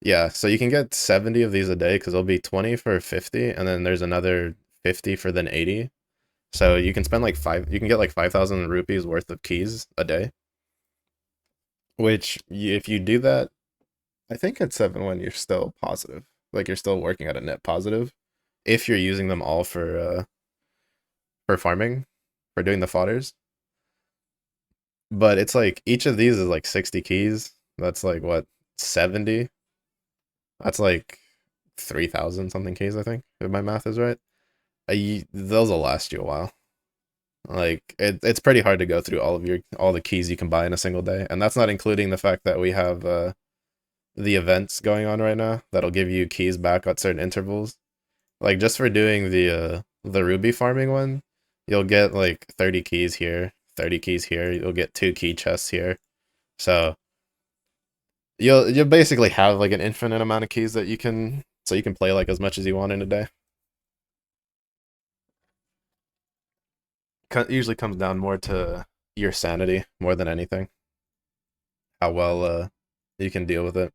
Yeah, so you can get 70 of these a day because there'll be 20 for 50, and then there's another 50 for then 80. So you can spend like you can get like 5,000 rupees worth of keys a day, which if you do that, I think at 7-1 you're still positive. Like you're still working at a net positive if you're using them all for farming, for doing the fodders. But it's like each of these is like 60 keys. That's like what, 70? That's like 3,000 something keys, I think, if my math is right. Those will last you a while. Like it's pretty hard to go through all the keys you can buy in a single day, and that's not including the fact that we have the events going on right now that'll give you keys back at certain intervals. Like just for doing the ruby farming one, you'll get like 30 keys here, 30 keys here. You'll get 2 key chests here. So you'll basically have like an infinite amount of keys that you can play like as much as you want in a day. Usually comes down more to your sanity more than anything. How well you can deal with it.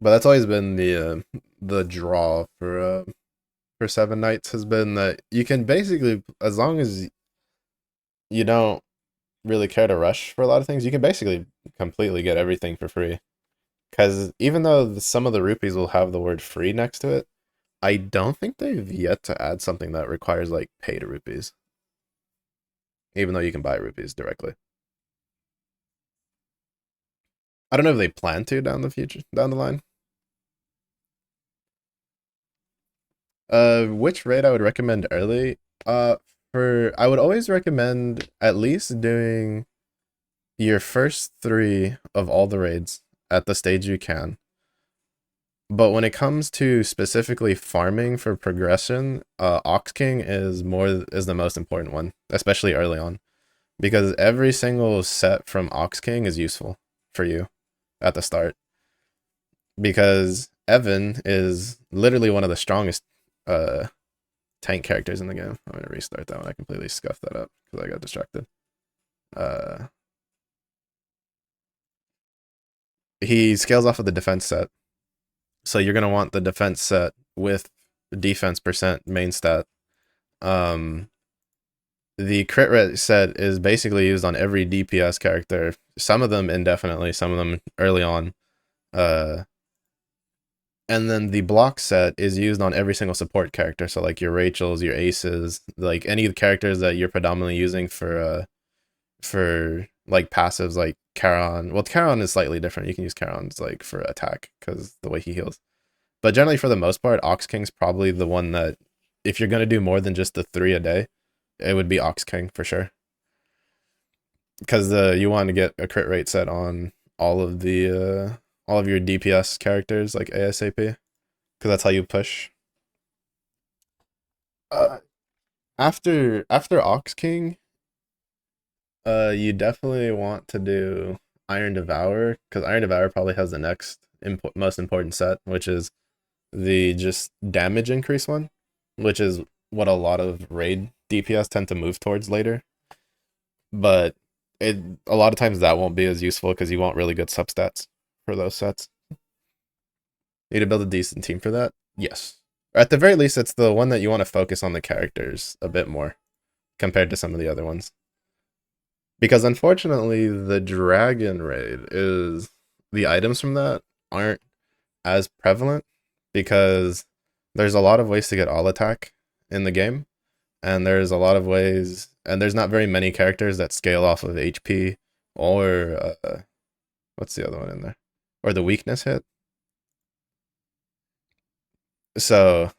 But that's always been the draw for 7 nights has been that you can basically, as long as you don't really care to rush for a lot of things, you can basically completely get everything for free. Because even though some of the rupees will have the word free next to it, I don't think they've yet to add something that requires like pay to rupees. Even though you can buy rupees directly. I don't know if they plan to down the line. Which raid I would recommend early? I would always recommend at least doing your first 3 of all the raids at the stage you can. But when it comes to specifically farming for progression, Ox King is the most important one, especially early on, because every single set from Ox King is useful for you at the start. Because Evan is literally one of the strongest tank characters in the game. I'm gonna restart that one. I completely scuffed that up because I got distracted. Uh, he scales off of the defense set, so you're gonna want the defense set with defense percent main stat. The crit rate set is basically used on every DPS character. Some of them indefinitely, some of them early on. And then the block set is used on every single support character. So like your Rachels, your Aces, like any of the characters that you're predominantly using for like passives like Charon. Well, Charon is slightly different. You can use Charon's like for attack because the way he heals. But generally for the most part, Ox King's probably the one that if you're gonna do more than just the 3 a day, it would be Ox King for sure. Because you want to get a crit rate set on all of your DPS characters like ASAP, because that's how you push. Uh, after Ox King, you definitely want to do Iron Devourer, because Iron Devourer probably has the next most important set, which is the just damage increase one, which is what a lot of raid DPS tend to move towards later. But a lot of times that won't be as useful because you want really good substats for those sets. Need to build a decent team for that? Yes. Or at the very least, it's the one that you want to focus on the characters a bit more compared to some of the other ones. Because unfortunately, the Dragon Raid the items from that aren't as prevalent because there's a lot of ways to get all attack in the game. And there's a lot of ways, and there's not very many characters that scale off of HP or what's the other one in there? Or the weakness hit. So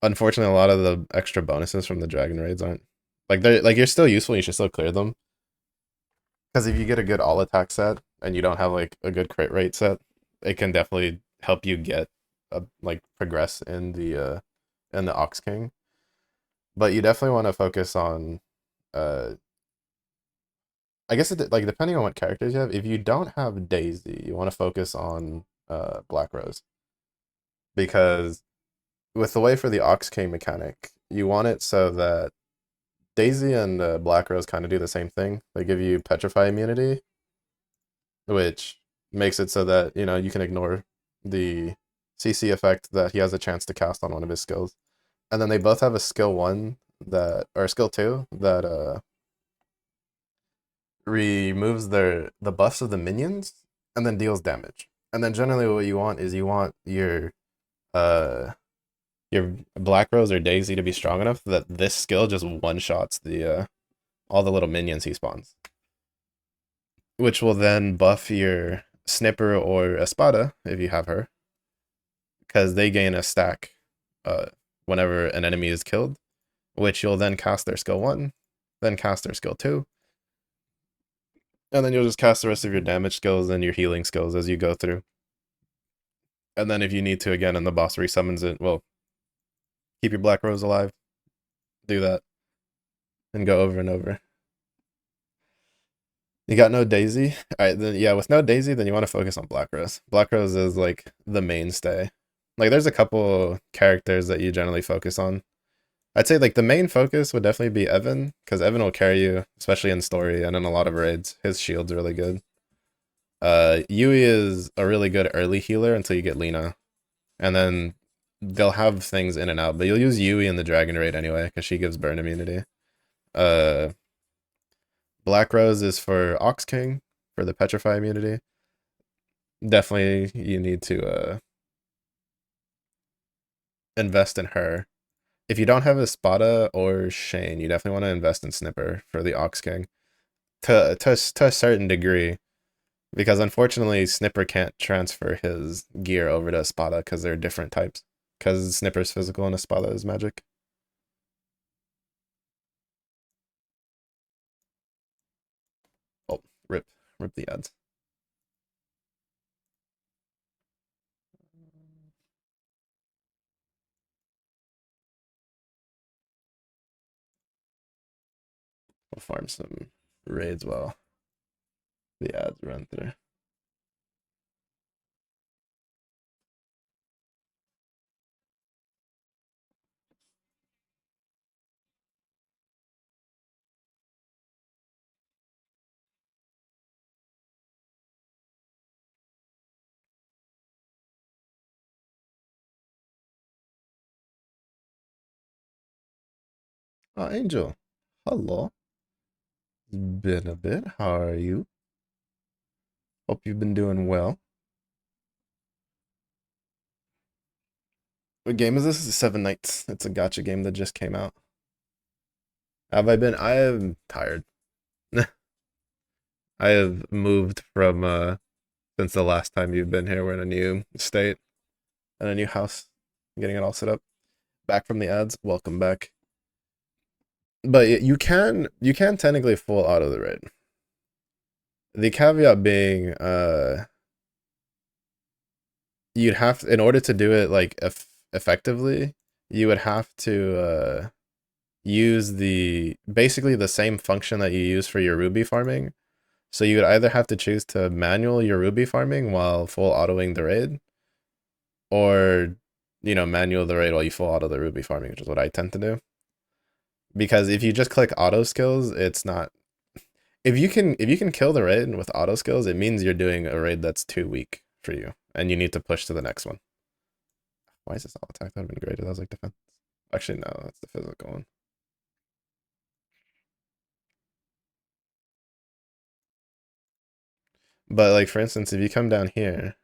unfortunately, a lot of the extra bonuses from the dragon raids aren't like they're like you're still useful. You should still clear them because if you get a good all attack set and you don't have like a good crit rate set, it can definitely help you get like progress in the Ox King. But you definitely want to focus on uh I guess like depending on what characters you have. If you don't have Daisy, you want to focus on Black Rose because with the way for the Ox King mechanic, you want it so that Daisy and Black Rose kind of do the same thing. They give you Petrify immunity, which makes it so that you can ignore the CC effect that he has a chance to cast on one of his skills. And then they both have a skill one that or skill two that removes the buffs of the minions and then deals damage. And then generally what you want is you want uh your Black Rose or Daisy to be strong enough that this skill just one shots the all the little minions he spawns, which will then buff your Snipper or Espada if you have her, because they gain a stack whenever an enemy is killed, which you'll then cast their skill one, then cast their skill two, and then you'll just cast the rest of your damage skills and your healing skills as you go through. And then if you need to again and the boss resummons it, well, keep your Black Rose alive, do that, and go over and over. You got no Daisy? Alright, then yeah, with no Daisy, then you want to focus on Black Rose. Black Rose is like the mainstay. Like there's a couple characters that you generally focus on. I'd say like the main focus would definitely be Evan, because Evan will carry you, especially in story and in a lot of raids. His shield's really good. Yui is a really good early healer until you get Lina. And then they'll have things in and out, but you'll use Yui in the Dragon Raid anyway, because she gives burn immunity. Uh Black Rose is for Ox King for the Petrify immunity. Definitely you need to invest in her. If you don't have Espada or Shane, you definitely want to invest in Snipper for the Ox King to a certain degree, because unfortunately Snipper can't transfer his gear over to Espada because they're different types. Because Snipper's physical and Espada is magic. Oh, rip the ads. We'll farm some raids while the ads run through. Oh, Angel. Hello. It's been a bit. How are you? Hope you've been doing well. What game is this? This is Seven Nights. It's a gacha game that just came out. Have I been? I am tired. I have moved from since the last time you've been here. We're in a new state and a new house, getting it all set up. Back from the ads. Welcome back. But you can technically full out of the raid. The caveat being, you'd have in order to do it like effectively, you would have to use the basically the same function that you use for your ruby farming. So you would either have to choose to manual your ruby farming while full autoing the raid, or manual the raid while you full auto the ruby farming, which is what I tend to do. Because if you just click auto skills, it's not. If you can kill the raid with auto skills, it means you're doing a raid that's too weak for you, and you need to push to the next one. Why is this all attack? That would have been great if that was like defense. Actually, no, that's the physical one. But like for instance, if you come down here,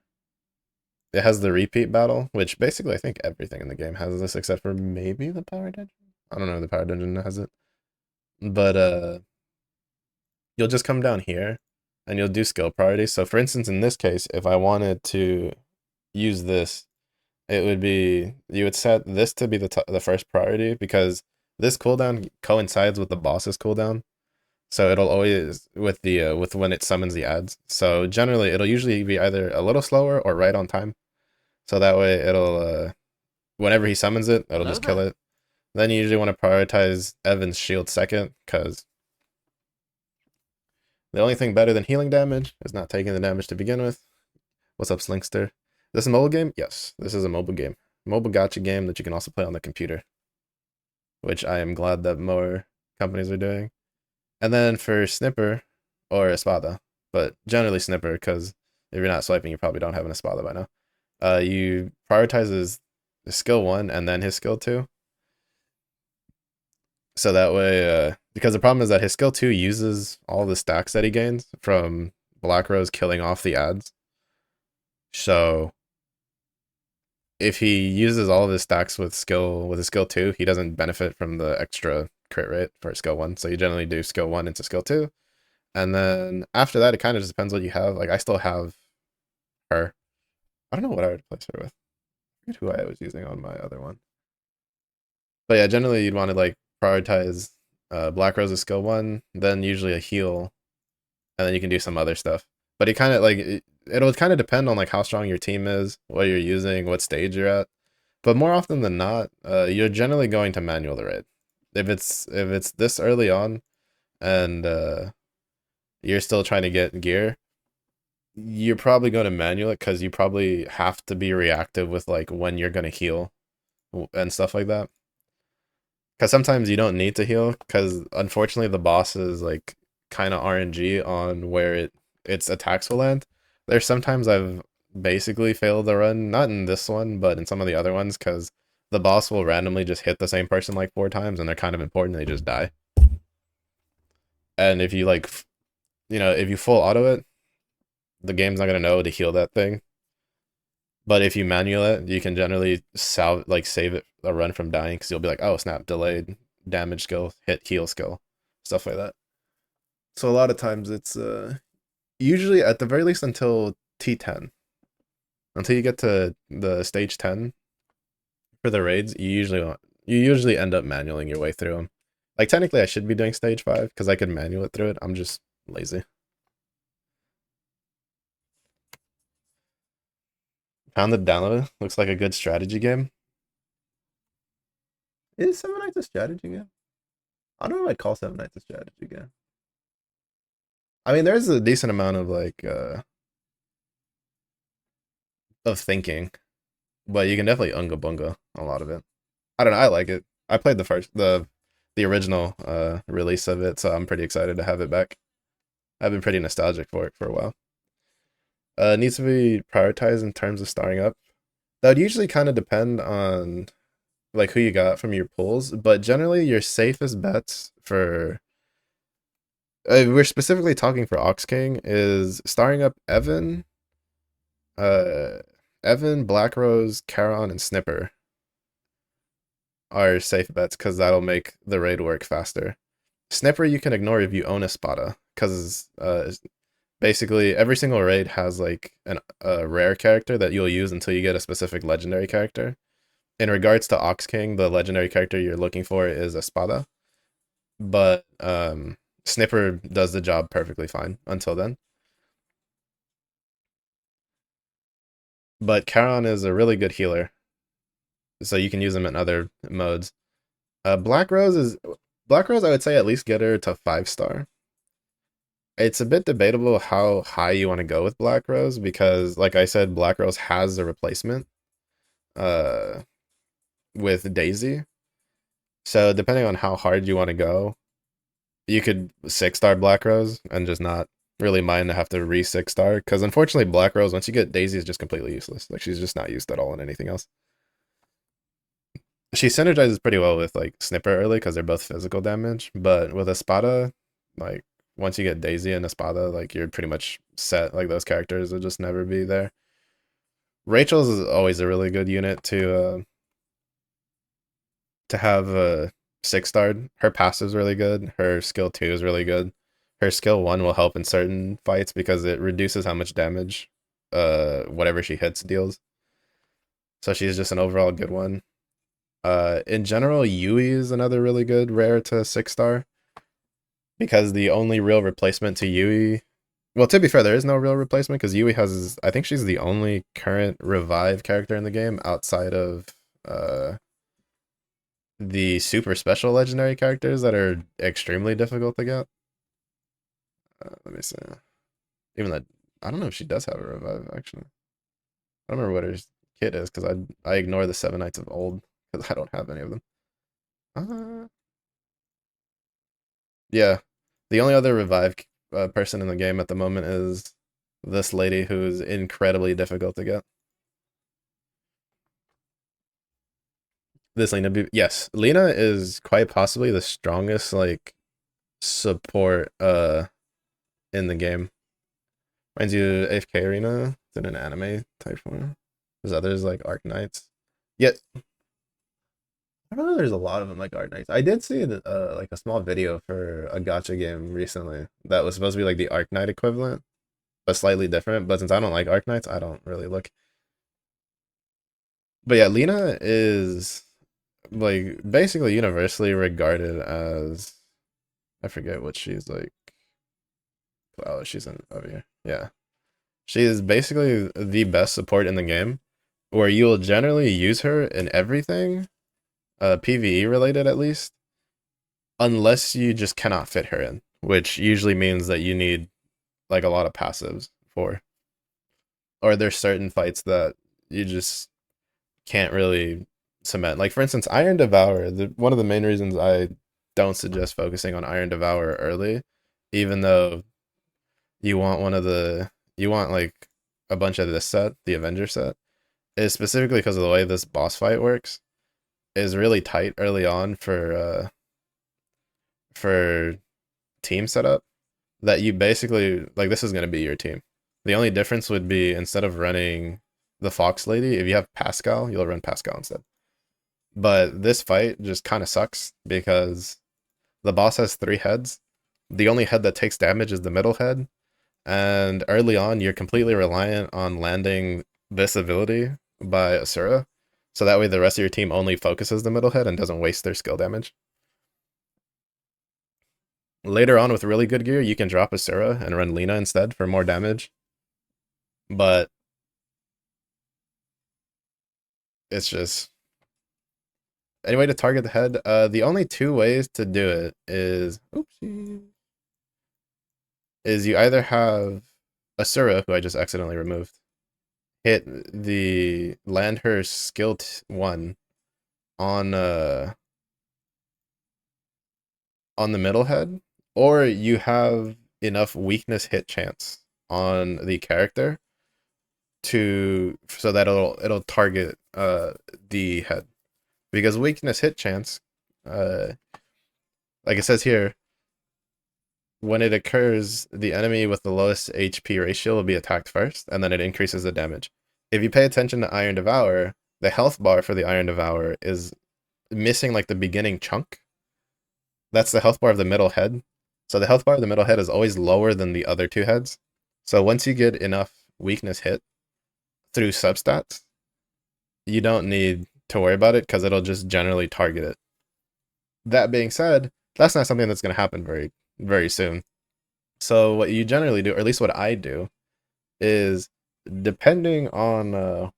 it has the repeat battle, which basically I think everything in the game has this except for maybe the power dungeon. I don't know if the power dungeon has it. But you'll just come down here and you'll do skill priority. So for instance, in this case, if I wanted to use this, it would be you would set this to be the first priority because this cooldown coincides with the boss's cooldown. So it'll always with the with when it summons the ads. So generally it'll usually be either a little slower or right on time. So that way it'll whenever he summons it, it'll Hello just kill there. it. Then you usually want to prioritize Evan's shield second because the only thing better than healing damage is not taking the damage to begin with. What's up, Slinkster? This is a mobile game? Yes, this is a mobile game. Mobile gacha game that you can also play on the computer, which I am glad that more companies are doing. And then for Snipper or Espada, but generally Snipper because if you're not swiping, you probably don't have an Espada by now. You prioritize his skill 1 and then his skill 2. So that way, because the problem is that his skill 2 uses all the stacks that he gains from Black Rose killing off the ads. So if he uses all of his stacks with his skill 2, he doesn't benefit from the extra crit rate for skill 1. So you generally do skill 1 into skill 2. And then after that, it kind of just depends what you have. Like I still have her. I don't know what I would replace her with. I forget who I was using on my other one. But yeah, generally you'd want to like prioritize Black Rose's skill 1, then usually a heal, and then you can do some other stuff. But it kind of like it'll kind of depend on like how strong your team is, what you're using, what stage you're at. But more often than not, you're generally going to manual the raid. If it's this early on, and you're still trying to get gear, you're probably going to manual it because you probably have to be reactive with like when you're going to heal and stuff like that. Because sometimes you don't need to heal because unfortunately the boss is like kind of RNG on where its attacks will land. There's sometimes I've basically failed the run, not in this one, but in some of the other ones because the boss will randomly just hit the same person like 4 times and they're kind of important, they just die. And if you like, if you full auto it, the game's not gonna know to heal that thing. But if you manual it, you can generally save it a run from dying because you'll be like, oh snap, delayed damage skill, hit heal skill, stuff like that. So a lot of times it's usually at the very least until T10, until you get to the stage 10 for the raids, you usually end up manualing your way through them. Like technically, I should be doing stage 5 because I could manual it through it. I'm just lazy. Found the download. Looks like a good strategy game. Is Seven Nights a strategy game? I don't know if I'd call Seven Nights a strategy game. I mean, there's a decent amount of like of thinking, but you can definitely unga bunga a lot of it. I don't know. I like it. I played the original release of it, so I'm pretty excited to have it back. I've been pretty nostalgic for it for a while. It needs to be prioritized in terms of starting up. That would usually kind of depend on like who you got from your pools, but generally your safest bets for we're specifically talking for Ox King is starting up uh, Evan, Black Rose, Charon, and Snipper are safe bets because that'll make the raid work faster. Snipper you can ignore if you own a Spada because basically every single raid has like a rare character that you'll use until you get a specific legendary character. In regards to Ox King, the legendary character you're looking for is a Spada, but Snipper does the job perfectly fine until then. But Charon is a really good healer, so you can use him in other modes. Black Rose. I would say at least get her to 5-star. It's a bit debatable how high you want to go with Black Rose because, like I said, Black Rose has a replacement uh, with Daisy. So depending on how hard you want to go, you could 6-star Black Rose and just not really mind to have to re 6-star. Because unfortunately, Black Rose, once you get Daisy, is just completely useless. Like she's just not used at all in anything else. She synergizes pretty well with like Snipper early because they're both physical damage, but with Espada, like once you get Daisy and Espada, like you're pretty much set. Like those characters will just never be there. Rachel's is always a really good unit to have 6-starred. Her passive's really good. Her skill 2 is really good. her skill 1 will help in certain fights because it reduces how much damage whatever she hits deals. So she's just an overall good one. In general, Yui is another really good rare to 6-star because the only real replacement to Yui. Well, to be fair, there is no real replacement because Yui has. I think she's the only current revive character in the game outside of uh, the super special legendary characters that are extremely difficult to get. Let me see. Even that, I don't know if she does have a revive actually. I don't remember what her kit is because I ignore the 7 Knights of Old because I don't have any of them. Uh, yeah, the only other revive person in the game at the moment is this lady who's incredibly difficult to get. This Lena, yes, Lena is quite possibly the strongest like support in the game. Reminds you of AFK Arena in an anime type form. There's others like Arc Knights. Yet I don't know. There's a lot of them like Arc Knights. I did see like a small video for a gacha game recently that was supposed to be like the Arc Knight equivalent, but slightly different. But since I don't like Arc Knights, I don't really look. But yeah, Lena is like basically universally regarded as, I forget what she's like. Oh, she's in over here. Yeah. She is basically the best support in the game, where you will generally use her in everything, PvE related at least, unless you just cannot fit her in, which usually means that you need like a lot of passives for, or there's certain fights that you just can't really cement. Like for instance, Iron Devour. One of the main reasons I don't suggest focusing on Iron Devour early, even though you want you want like a bunch of this set, the Avenger set, is specifically because of the way this boss fight works, is really tight early on for team setup, that you basically like this is gonna be your team. The only difference would be instead of running the Fox Lady, if you have Pascal, you'll run Pascal instead. But this fight just kind of sucks because the boss has 3 heads. The only head that takes damage is the middle head, and early on you're completely reliant on landing this ability by Asura, so that way the rest of your team only focuses the middle head and doesn't waste their skill damage. Later on with really good gear, you can drop Asura and run Lina instead for more damage, but it's just any way to target the head. The only 2 ways to do it is oopsie, is you either have Asura, who I just accidentally removed, hit the land her skill 1 on the middle head, or you have enough weakness hit chance on the character to so that it'll target the head, because weakness hit chance, uh like it says here, when it occurs, the enemy with the lowest HP ratio will be attacked first, and then it increases the damage. If you pay attention to Iron Devour, the health bar for the Iron Devour is missing like the beginning chunk. That's the health bar of the middle head. So the health bar of the middle head is always lower than the other 2 heads. So once you get enough weakness hit through substats, you don't need to worry about it because it'll just generally target it. That being said, that's not something that's going to happen very, very soon. So what you generally do, or at least what I do, is depending on how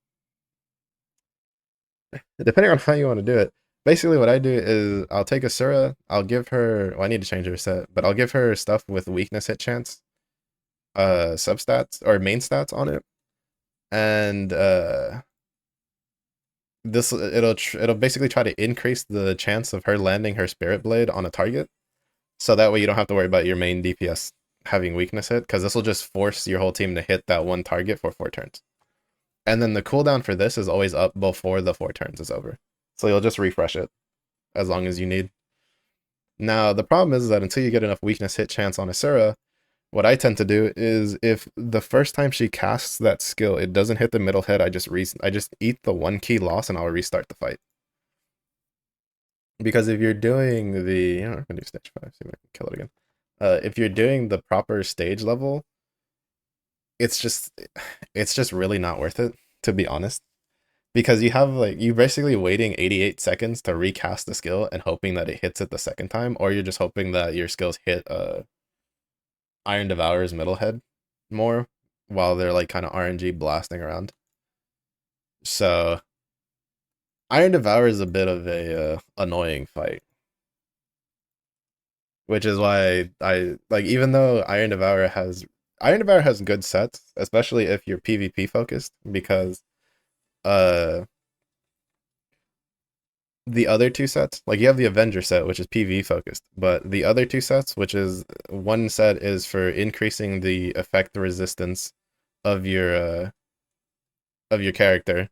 you want to do it. Basically, what I do is I'll take Asura, I'll give her. Well, I need to change her set, but I'll give her stuff with weakness hit chance, substats or main stats on it, and this it'll basically try to increase the chance of her landing her Spirit Blade on a target, so that way you don't have to worry about your main DPS having weakness hit, because this will just force your whole team to hit that one target for 4 turns. And then the cooldown for this is always up before the 4 turns is over. So you'll just refresh it as long as you need. Now, the problem is that until you get enough weakness hit chance on Asura, what I tend to do is if the first time she casts that skill, it doesn't hit the middle head, I just eat the 1 key loss and I'll restart the fight. Because if you're doing the, I'm gonna do stage 5, see if I can kill it again. if you're doing the proper stage level, it's just it's just really not worth it, to be honest. Because you have like you basically waiting 88 seconds to recast the skill and hoping that it hits it the second time, or you're just hoping that your skills hit Iron Devourer's middle head more while they're like kind of RNG blasting around. So Iron Devourer is a bit of a annoying fight, which is why I like even though Iron Devourer has good sets, especially if you're PvP focused, because uh the other two sets, like you have the Avenger set, which is PvE focused, but the other two sets, which is one set is for increasing the effect resistance of your character,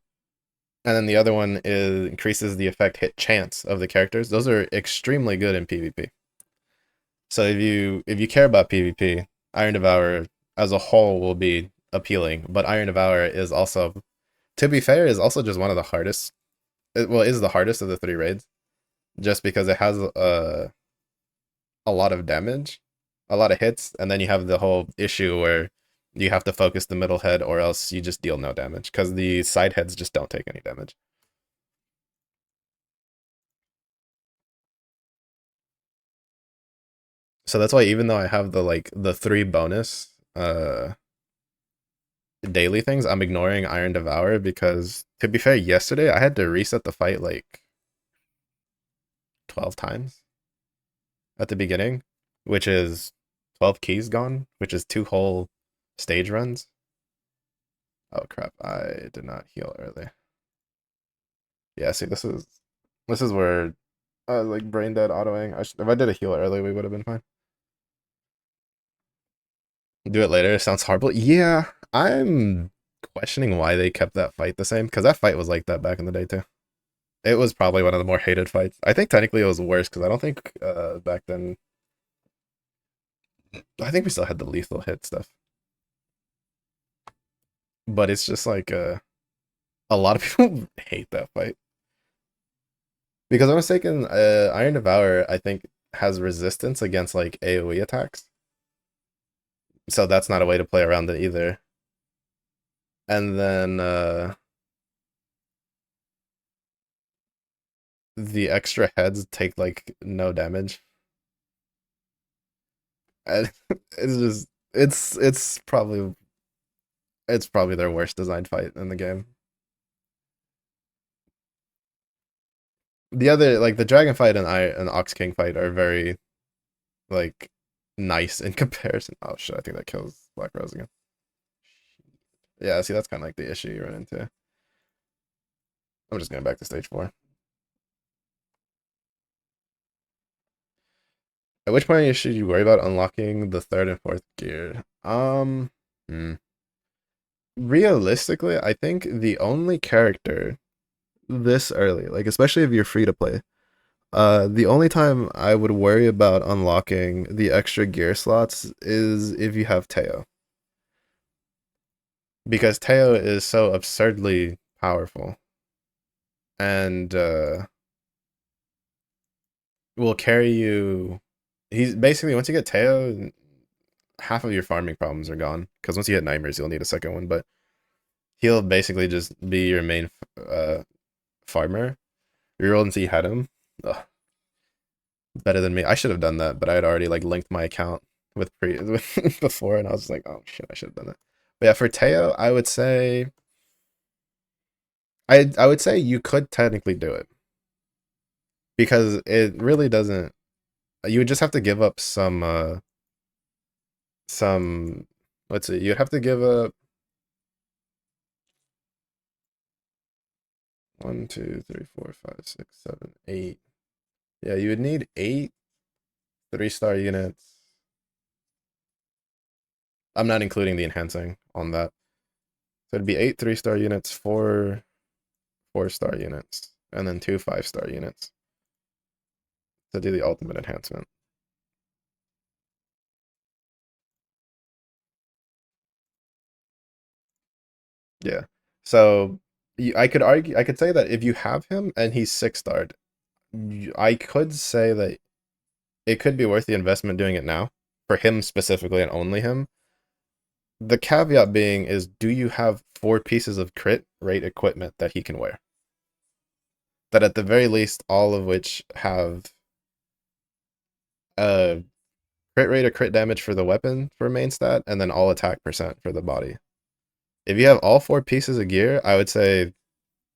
and then the other one is increases the effect hit chance of the characters. Those are extremely good in PvP. So if you care about PvP, Iron Devourer as a whole will be appealing, but Iron Devourer is also, to be fair, is also just one of the hardest. Well, is the hardest of the three raids, just because it has a lot of damage, a lot of hits, and then you have the whole issue where you have to focus the middle head or else you just deal no damage because the side heads just don't take any damage. So that's why even though I have the three bonus daily things, I'm ignoring Iron Devour because to be fair, yesterday I had to reset the fight like 12 times at the beginning, which is 12 keys gone, which is two whole stage runs. Oh crap, I did not heal early. Yeah, see this is where like brain dead autoing. If I did a heal early, we would have been fine. Do it later. It sounds horrible. Yeah, I'm questioning why they kept that fight the same because that fight was like that back in the day too. It was probably one of the more hated fights. I think technically it was worse because I don't think back then. I think we still had the lethal hit stuff, but it's just like a lot of people hate that fight because I'm mistaken. Iron Devourer I think has resistance against like AOE attacks, so that's not a way to play around it either. And then the extra heads take like no damage. And it's just it's probably their worst designed fight in the game. The other like the dragon fight and Ox King fight are very like nice in comparison. Oh shit, I think that kills Black Rose again. Yeah, see that's kind of like the issue you run into. I'm just going back to stage 4. At which point should you worry about unlocking the third and fourth gear? Hmm. Realistically, I think the only character this early, like especially if you're free to play, the only time I would worry about unlocking the extra gear slots is if you have Teo. Because Teo is so absurdly powerful and will carry you. He's basically once you get Teo, half of your farming problems are gone. Because once you hit nightmares, you'll need a second one. But he'll basically just be your main farmer. Reroll until you had him. Ugh, better than me. I should have done that, but I had already like linked my account with before, and I was like, oh shit, I should have done that. But yeah, for Teo, I would say you could technically do it because it really doesn't. You would just have to give up some. Let's see, you'd have to give up 1, 2, 3, 4, 5, 6, 7, 8. Yeah, you would need 8 3-star units. I'm not including the enhancing on that. So it'd be 8 3-star units, 4 4-star units, and then 2 5-star units to do the ultimate enhancement. Yeah. So I could say that if you have him and he's 6-starred, I could say that it could be worth the investment doing it now for him specifically and only him. The caveat being is, do you have 4 pieces of crit rate equipment that he can wear? That at the very least, all of which have a crit rate or crit damage for the weapon for main stat, and then all attack percent for the body. If you have all 4 pieces of gear, I would say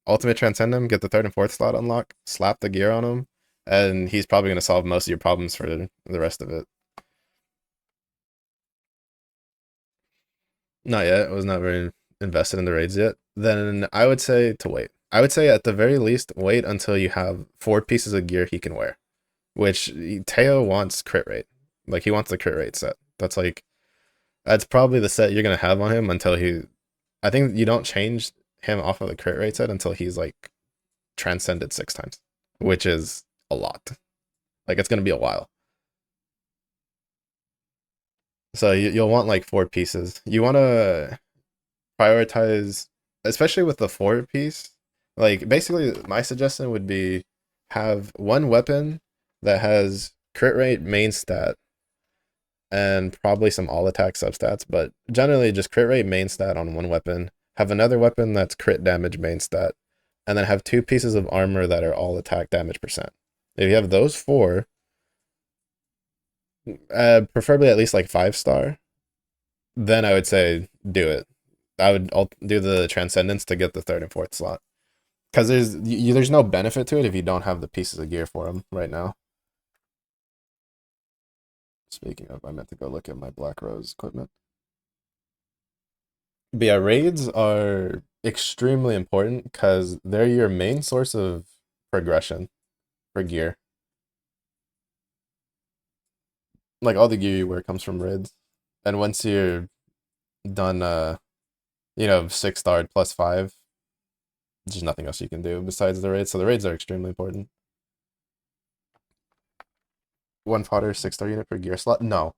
Ultimate Transcend him, get the third and fourth slot unlock, slap the gear on him, and he's probably going to solve most of your problems for the rest of it. Not yet. I was not very invested in the raids yet. Then I would say to wait. I would say at the very least, wait until you have 4 pieces of gear he can wear, which Teo wants crit rate. Like, he wants the crit rate set. That's probably the set you're going to have on him until he. I think you don't change him off of the crit rate set until he's like transcended 6 times, which is a lot. Like, it's going to be a while. So you'll want like 4 pieces. You want to prioritize, especially with the 4 piece. Like, basically, my suggestion would be have one weapon that has crit rate main stat and probably some all attack substats, but generally just crit rate main stat on one weapon. Have another weapon that's crit damage main stat, and then have 2 pieces of armor that are all attack damage percent. If you have those 4, preferably at least like 5-star, then I would say do it. I would do the transcendence to get the third and fourth slot, because there's no benefit to it if you don't have the pieces of gear for them right now. Speaking of, I meant to go look at my Black Rose equipment. But yeah, raids are extremely important because they're your main source of progression for gear. Like, all the gear you wear comes from raids, and once you're done, 6-starred plus 5, there's nothing else you can do besides the raids. So the raids are extremely important. One fodder 6-star unit per gear slot. No,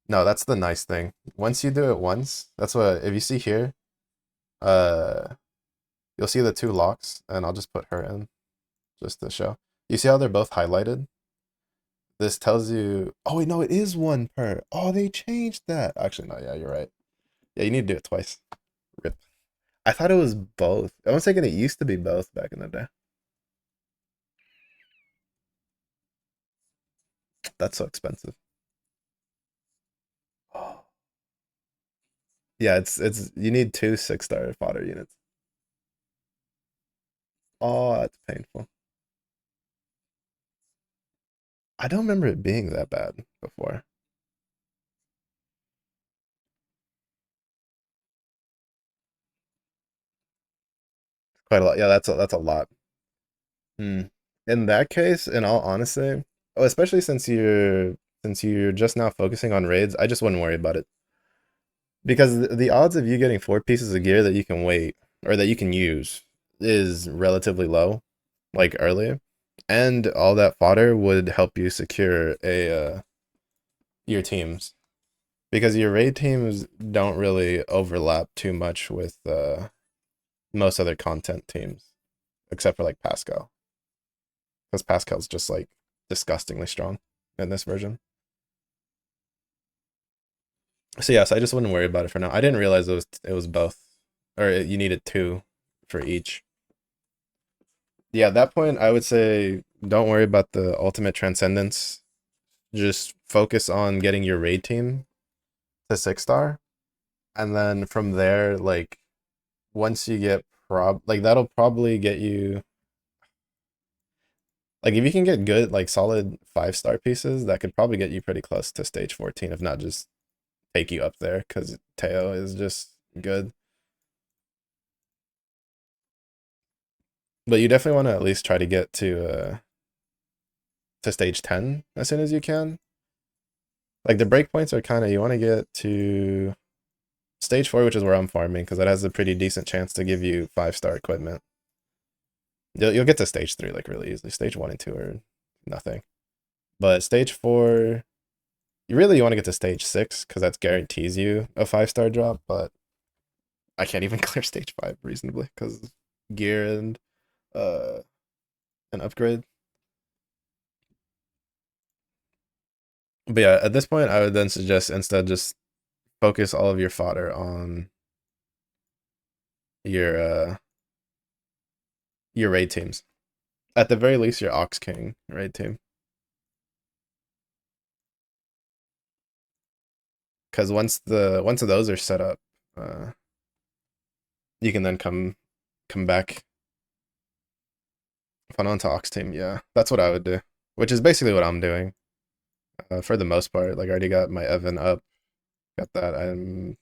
that's the nice thing. Once you do it once, that's what, if you see here, uh, you'll see the 2 locks, and I'll just put her in just to show. You see how they're both highlighted? This tells you, oh wait, no, it is 1 per. Oh, they changed that. Actually, no, yeah, you're right. Yeah, you need to do it twice. Rip. I thought it was both. I was thinking it used to be both back in the day. That's so expensive. Oh. Yeah, it's you need 2 6-star fodder units. Oh, that's painful. I don't remember it being that bad before. Quite a lot. Yeah, that's a lot. Hmm. In that case, in all honesty, oh, especially since you're just now focusing on raids, I just wouldn't worry about it. Because the odds of you getting 4 pieces of gear that you can wait or that you can use is relatively low, like earlier. And all that fodder would help you secure your teams. Because your raid teams don't really overlap too much with most other content teams, except for like Pascal. Because Pascal's just like disgustingly strong in this version. So yes, I just wouldn't worry about it for now. I didn't realize it was both, or you needed 2 for each. Yeah, at that point, I would say don't worry about the ultimate transcendence. Just focus on getting your raid team to 6-star, and then from there, like, once you get that'll probably get you, like, if you can get good, like, solid 5-star pieces, that could probably get you pretty close to stage 14, if not just take you up there, because Teo is just good. But you definitely want to at least try to get to stage 10 as soon as you can. Like, the breakpoints are kind of, you want to get to stage 4, which is where I'm farming, because that has a pretty decent chance to give you 5-star equipment. You'll get to stage 3 like really easily. Stage 1 and 2 are nothing. But stage 4, you want to get to stage 6, because that guarantees you a 5-star drop, but I can't even clear stage 5 reasonably, because gear and uh an upgrade. But yeah, at this point, I would then suggest instead just focus all of your fodder on your your raid teams. At the very least, your Ox King raid team. Because once those are set up, uh, you can then come back fun onto Ox team. Yeah, that's what I would do. Which is basically what I'm doing for the most part. Like I already got my Evan up, got that. I'm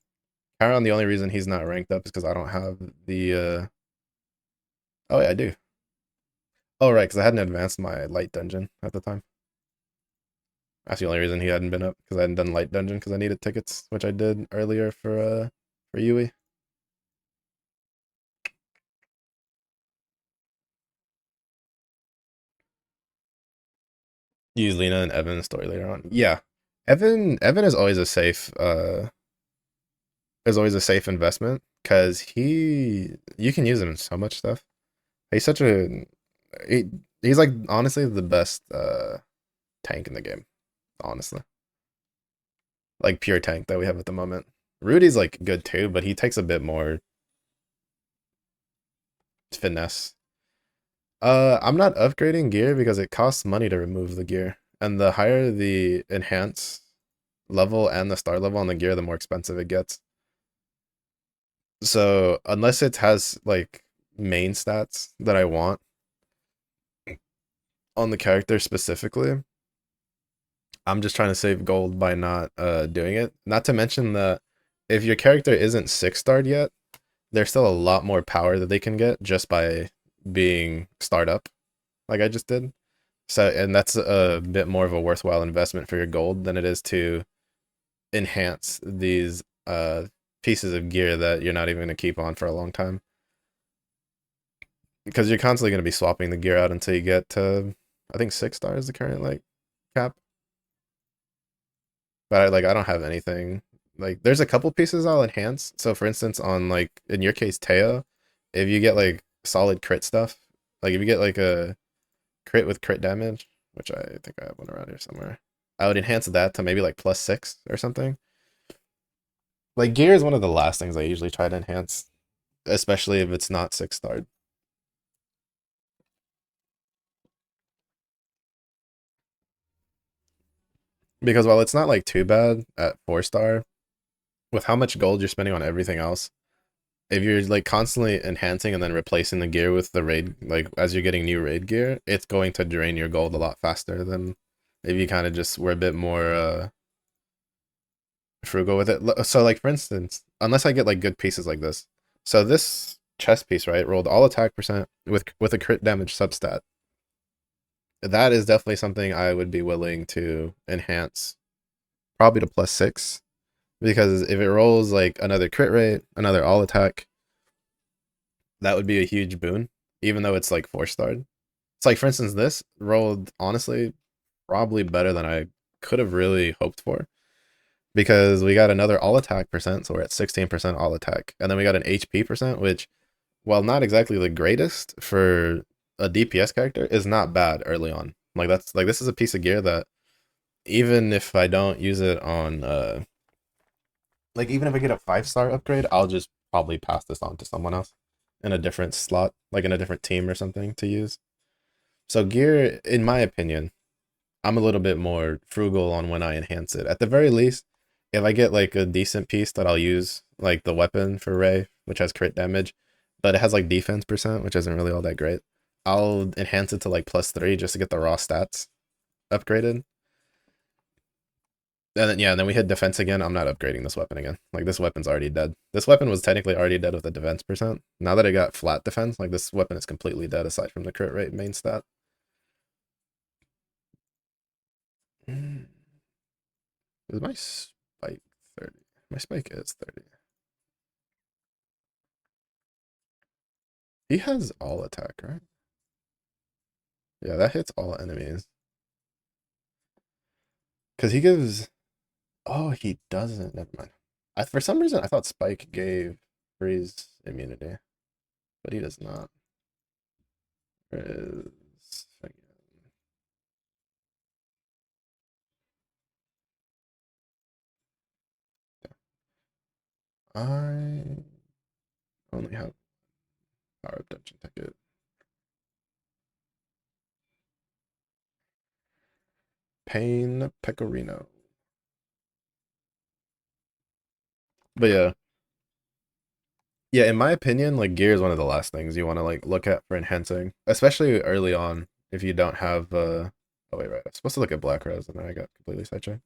Chiron. The only reason he's not ranked up is because I don't have the. Oh yeah, I do. Oh right, because I hadn't advanced my light dungeon at the time. That's the only reason he hadn't been up because I hadn't done light dungeon because I needed tickets, which I did earlier for Yui. Use Lena and Evan's story later on. Yeah, Evan is always a safe investment because you can use him in so much stuff. He's such a he, he's like honestly the best tank in the game. Honestly, like pure tank that we have at the moment. Rudy's like good too, but he takes a bit more finesse. I'm not upgrading gear because it costs money to remove the gear, and the higher the enhance level and the star level on the gear, the more expensive it gets. So unless it has like main stats that I want on the character specifically, I'm just trying to save gold by not doing it. Not to mention that if your character isn't 6-starred yet, there's still a lot more power that they can get just by being starred up, like I just did. So, and that's a bit more of a worthwhile investment for your gold than it is to enhance these pieces of gear that you're not even going to keep on for a long time. Because you're constantly going to be swapping the gear out until you get to, I think 6 stars the current like cap. But I don't have anything. Like there's a couple pieces I'll enhance. So for instance, on like in your case Teo, if you get like solid crit stuff, like if you get like a crit with crit damage, which I think I have one around here somewhere, I would enhance that to maybe like +6 or something. Like gear is one of the last things I usually try to enhance, especially if it's not 6-starred. Because while it's not like too bad at 4-star, with how much gold you're spending on everything else, if you're like constantly enhancing and then replacing the gear with the raid, like as you're getting new raid gear, it's going to drain your gold a lot faster than if you kind of just were a bit more frugal with it. So like for instance, unless I get like good pieces like this. So this chest piece, right, rolled all attack percent with a crit damage substat. That is definitely something I would be willing to enhance, probably to +6, because if it rolls like another crit rate, another all attack, that would be a huge boon, even though it's like 4-starred. It's like, for instance, this rolled honestly probably better than I could have really hoped for because we got another all attack percent, so we're at 16% all attack, and then we got an HP percent, which, while not exactly the greatest for a DPS character, is not bad early on. Like that's like this is a piece of gear that even if I don't use it on like even if I get a 5-star upgrade, I'll just probably pass this on to someone else in a different slot, like in a different team or something to use. So gear, in my opinion, I'm a little bit more frugal on when I enhance it. At the very least, if I get like a decent piece that I'll use, like the weapon for Ray, which has crit damage, but it has like defense percent, which isn't really all that great, I'll enhance it to like +3 just to get the raw stats upgraded. And then, yeah, and then we hit defense again. I'm not upgrading this weapon again. Like this weapon's already dead. This weapon was technically already dead with a defense percent. Now that it got flat defense, like this weapon is completely dead aside from the crit rate main stat. Is my spike 30? My spike is 30. He has all attack, right? Yeah, that hits all enemies. Because he gives. Oh, he doesn't. Never mind. For some reason, I thought Spike gave freeze immunity, but he does not. Where is I only have power obtention ticket. Pain Pecorino. But yeah. Yeah, in my opinion, like gear is one of the last things you want to like look at for enhancing, especially early on if you don't have oh wait, right. I'm supposed to look at black res and then I got completely sidetracked.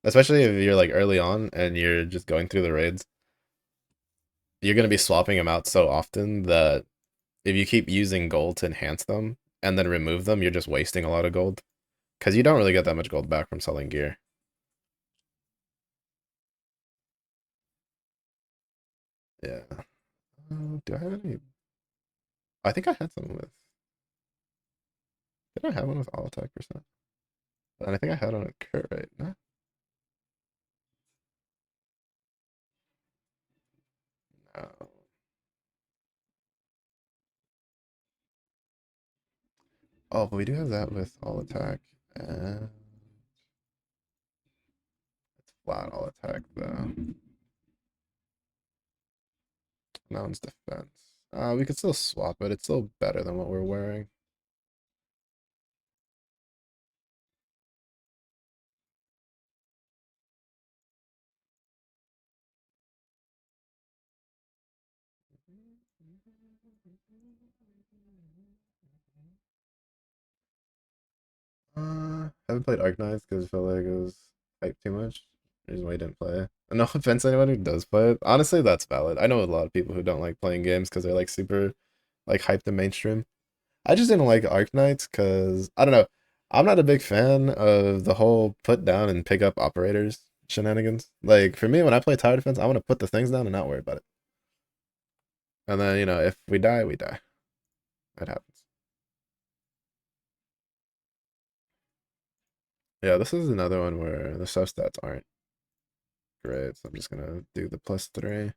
Especially if you're like early on and you're just going through the raids, you're gonna be swapping them out so often that if you keep using gold to enhance them and then remove them, you're just wasting a lot of gold. Because you don't really get that much gold back from selling gear. Yeah. Do I have any? I think I had some with. Did I have one with all attack percent? And I think I had one with crit rate. No? No. Oh, but we do have that with all attack. And it's flat all attack though. That one's defense. We could still swap it. It's still better than what we're wearing. Haven't played Arknights because I felt like it was hyped too much. Reason why I didn't play it. And no offense to anyone who does play it. Honestly, that's valid. I know a lot of people who don't like playing games because they're like super like hyped and mainstream. I just didn't like Arknights because I don't know. I'm not a big fan of the whole put down and pick up operators shenanigans. Like for me, when I play tower defense, I want to put the things down and not worry about it. And then if we die, we die. It happens. Yeah, this is another one where the sub stats aren't great, so I'm just gonna do the +3.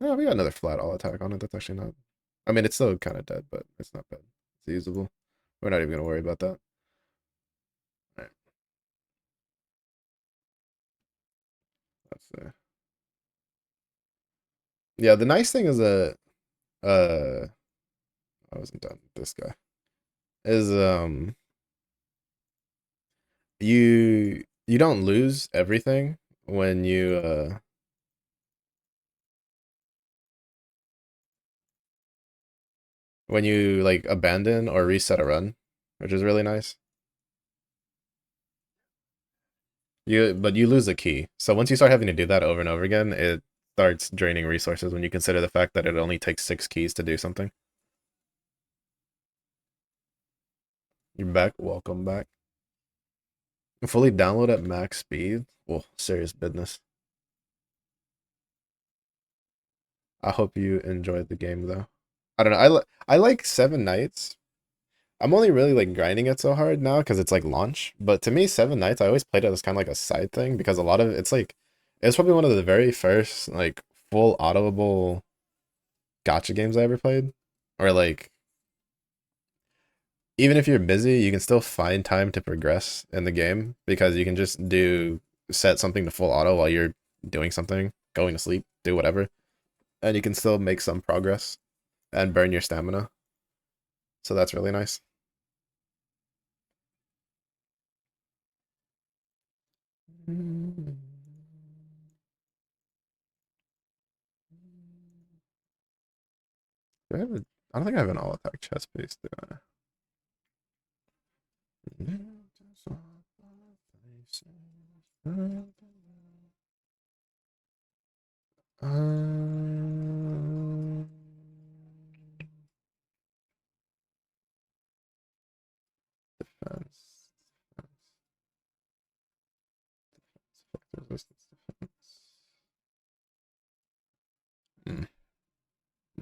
Oh, we got another flat all attack on it. That's actually not. I mean, it's still kind of dead, but it's not bad. It's usable. We're not even gonna worry about that. All right, let's see. Yeah, the nice thing is that I wasn't done with this guy. Is you don't lose everything when you like abandon or reset a run, which is really nice. But you lose a key. So once you start having to do that over and over again, it starts draining resources when you consider the fact that it only takes 6 keys to do something. You're back. Welcome back. Fully download at max speed. Well, serious business. I hope you enjoyed the game though. I don't know. I like Seven Nights. I'm only really like grinding it so hard now because it's like launch. But to me, Seven Nights, I always played it as kind of like a side thing because a lot of it's like it's probably one of the very first like full auditable gotcha games I ever played. Or like even if you're busy, you can still find time to progress in the game because you can just set something to full auto while you're doing something, going to sleep, do whatever, and you can still make some progress and burn your stamina. So that's really nice. Do I have a, I don't think I have an all attack chest piece, do I? Defense, resistance, defense.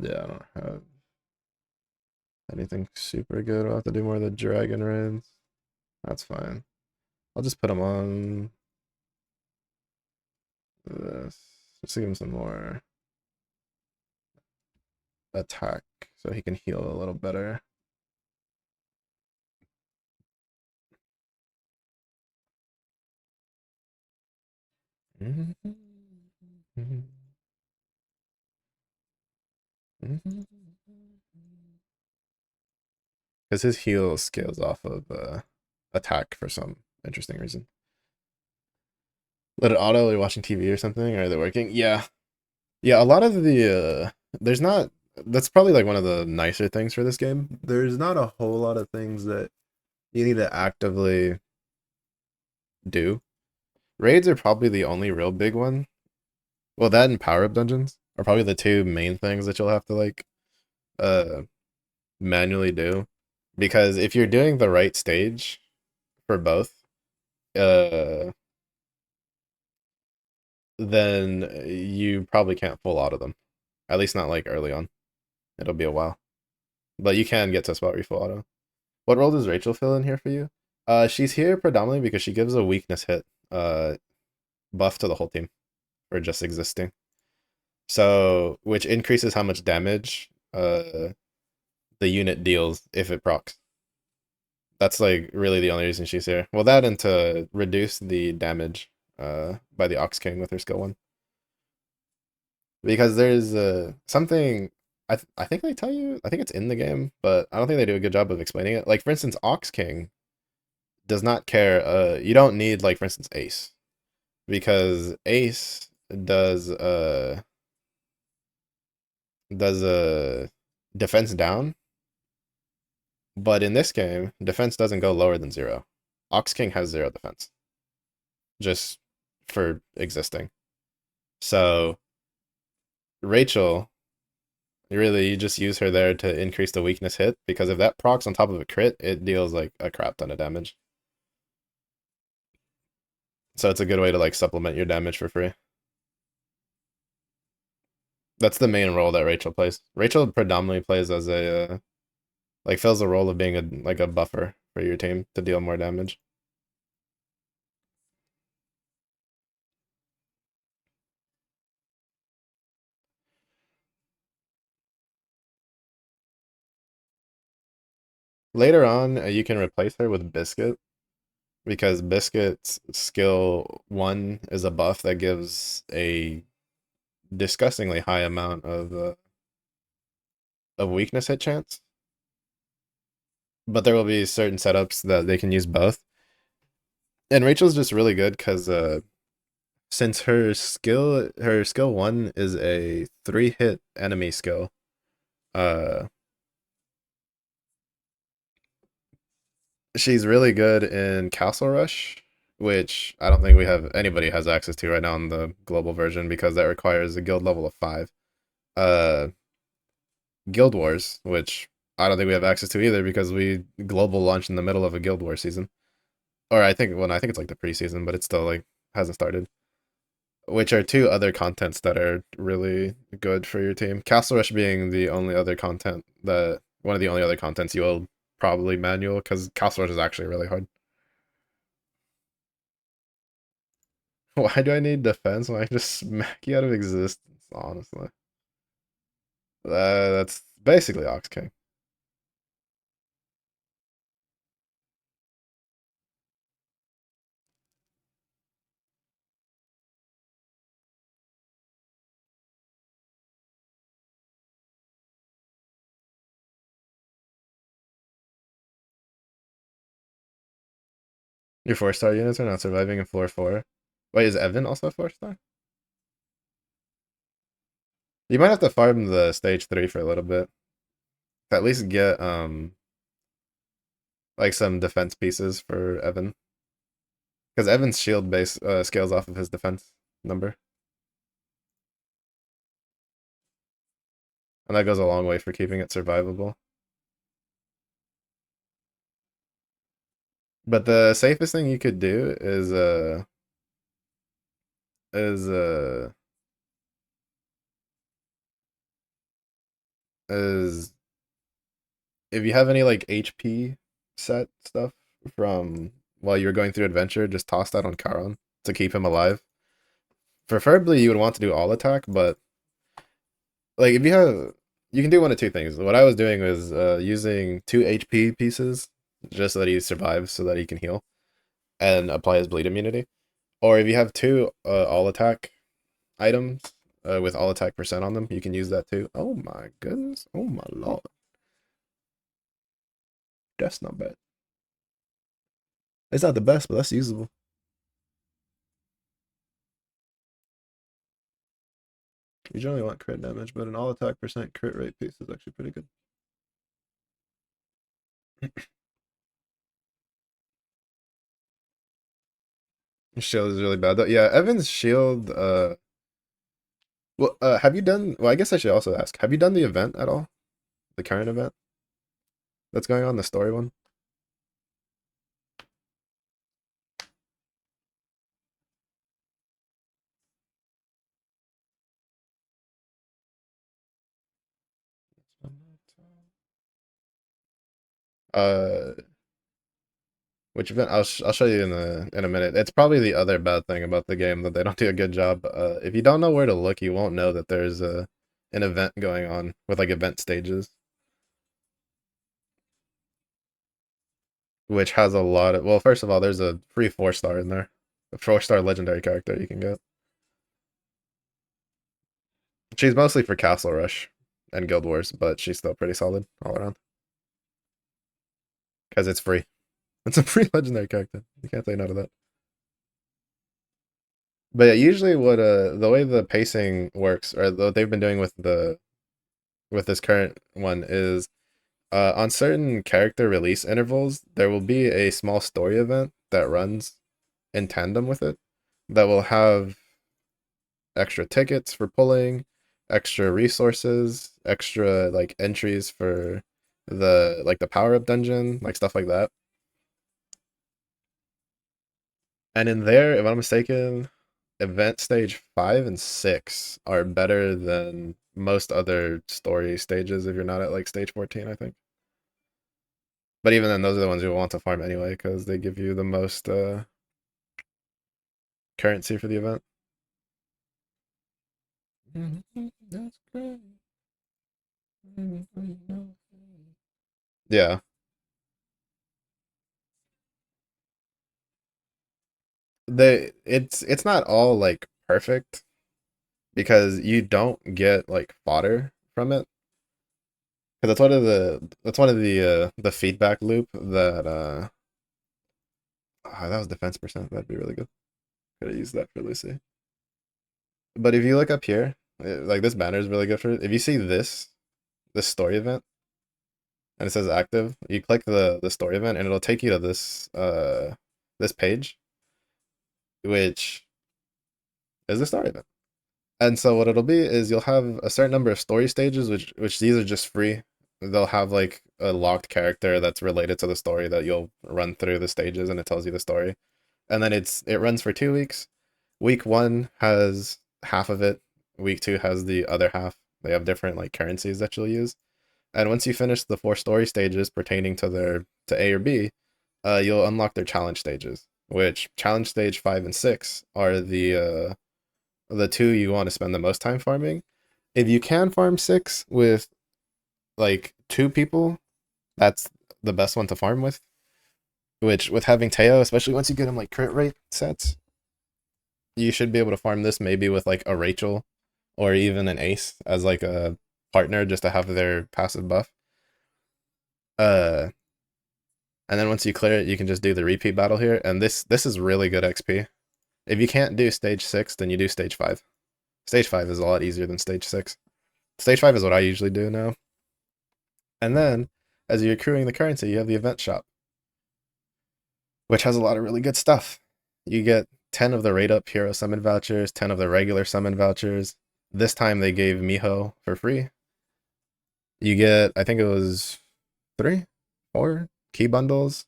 Yeah, I don't have anything super good. I'll have to do more of the dragon raids. That's fine. I'll just put him on this. Just to give him some more attack so he can heal a little better. Because his heal scales off of attack for some interesting reason. Let it auto while you're watching TV or something, or are they working? Yeah. Yeah, a lot of the there's not that's probably like one of the nicer things for this game. There's not a whole lot of things that you need to actively do. Raids are probably the only real big one. Well, that and power up dungeons are probably the two main things that you'll have to like uh manually do. Because if you're doing the right stage for both, uh then you probably can't full out of them. At least not like early on. It'll be a while. But you can get to a spot where you full auto. What role does Rachel fill in here for you? She's here predominantly because she gives a weakness hit buff to the whole team for just existing. So, which increases how much damage the unit deals if it procs. That's like really the only reason she's here. Well, that and to reduce the damage by the Ox King with her skill 1. Because there's something I think they tell you, I think it's in the game, but I don't think they do a good job of explaining it. Like for instance, Ox King does not care. You don't need like for instance Ace, because Ace does defense down, but in this game defense doesn't go lower than 0. Ox King has 0 defense just for existing. So Rachel, really you just use her there to increase the weakness hit, because if that procs on top of a crit, it deals like a crap ton of damage. So it's a good way to like supplement your damage for free. That's the main role that Rachel plays. Rachel predominantly plays as a like fills the role of being a like a buffer for your team to deal more damage. Later on, you can replace her with Biscuit, because Biscuit's skill 1 is a buff that gives a disgustingly high amount of weakness hit chance. But there will be certain setups that they can use both. And Rachel's just really good because since her skill 1 is a 3-hit enemy skill, uh she's really good in Castle Rush, which I don't think we have anybody has access to right now in the global version, because that requires a guild level of 5. Uh Guild Wars, which I don't think we have access to either, because we global launched in the middle of a Guild War season. Or I think it's like the preseason, but it's still like hasn't started. Which are two other contents that are really good for your team. Castle Rush being the only other content that one of the only other contents you will probably manual, because Castle Rush is actually really hard. Why do I need defense when I can just smack you out of existence? Honestly, that's basically Ox King. Your 4-star units are not surviving in floor 4. Wait, is Evan also a 4-star? You might have to farm the stage 3 for a little bit. To at least get like some defense pieces for Evan. Because Evan's shield base scales off of his defense number. And that goes a long way for keeping it survivable. But the safest thing you could do is uh is if you have any like HP set stuff from while you were going through adventure, just toss that on Charon to keep him alive. Preferably you would want to do all attack, but like if you have, you can do one of two things. What I was doing was using 2 HP pieces just so that he survives, so that he can heal and apply his bleed immunity. Or if you have two all attack items with all attack percent on them, you can use that too. Oh my goodness. Oh my lord. That's not bad. It's not the best, but that's usable. You generally want crit damage, but an all attack percent crit rate piece is actually pretty good. Shield is really bad though. Yeah, Evan's shield. Well, have you done? Well, I guess I should also ask. Have you done the event at all? The current event that's going on, the story one. Uh, which event? I'll show you in a minute. It's probably the other bad thing about the game that they don't do a good job. If you don't know where to look, you won't know that there's an event going on with like event stages, which has a lot of. Well, first of all, there's a free 4-star in there, a 4-star legendary character you can get. She's mostly for Castle Rush and Guild Wars, but she's still pretty solid all around because it's free. It's a free legendary character. You can't say no to that. But yeah, usually what the way the pacing works, or what they've been doing with this current one is on certain character release intervals, there will be a small story event that runs in tandem with it that will have extra tickets for pulling, extra resources, extra like entries for the power up dungeon, like stuff like that. And in there, if I'm not mistaken, event stage 5 and 6 are better than most other story stages if you're not at like stage 14, I think. But even then, those are the ones you want to farm anyway because they give you the most currency for the event. That's great. Yeah, it's not all like perfect because you don't get like fodder from it. Because that's one of the feedback loop that that was defense percent. That'd be really good. Could have used that for Lucy. But if you look up here, like this banner is really good for it. If you see this story event and it says active, you click the story event and it'll take you to this page, which is the story event. And so what it'll be is you'll have a certain number of story stages, which these are just free. They'll have like a locked character that's related to the story that you'll run through the stages and it tells you the story. And then it runs for 2 weeks. Week one has half of it. Week two has the other half. They have different like currencies that you'll use. And once you finish the 4 story stages pertaining to to A or B, you'll unlock their challenge stages. Which challenge stage 5 and 6 are the two you want to spend the most time farming. If you can farm 6 with like 2 people, that's the best one to farm with. Which with having Teo, especially once you get him like crit rate sets, you should be able to farm this maybe with like a Rachel or even an Ace as like a partner just to have their passive buff. Uh and then once you clear it, you can just do the repeat battle here. And this is really good XP. If you can't do stage 6, then you do stage 5. Stage 5 is a lot easier than stage 6. Stage 5 is what I usually do now. And then, as you're accruing the currency, you have the event shop, which has a lot of really good stuff. You get 10 of the rate up hero summon vouchers, 10 of the regular summon vouchers. This time they gave Miho for free. You get, I think it was 3, 4 key bundles.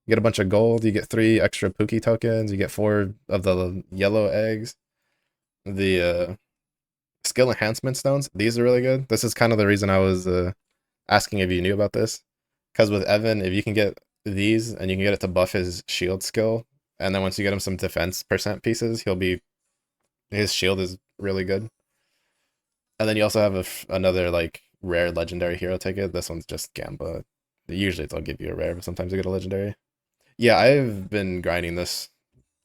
You get a bunch of gold. You get 3 extra Pookie tokens. You get 4 of the yellow eggs. The skill enhancement stones. These are really good. This is kind of the reason I was asking if you knew about this. Because with Evan, if you can get these and you can get it to buff his shield skill, and then once you get him some defense percent pieces, his shield is really good. And then you also have another like rare legendary hero ticket. This one's just Gamba. Usually they'll give you a rare, but sometimes you get a legendary. Yeah, I've been grinding this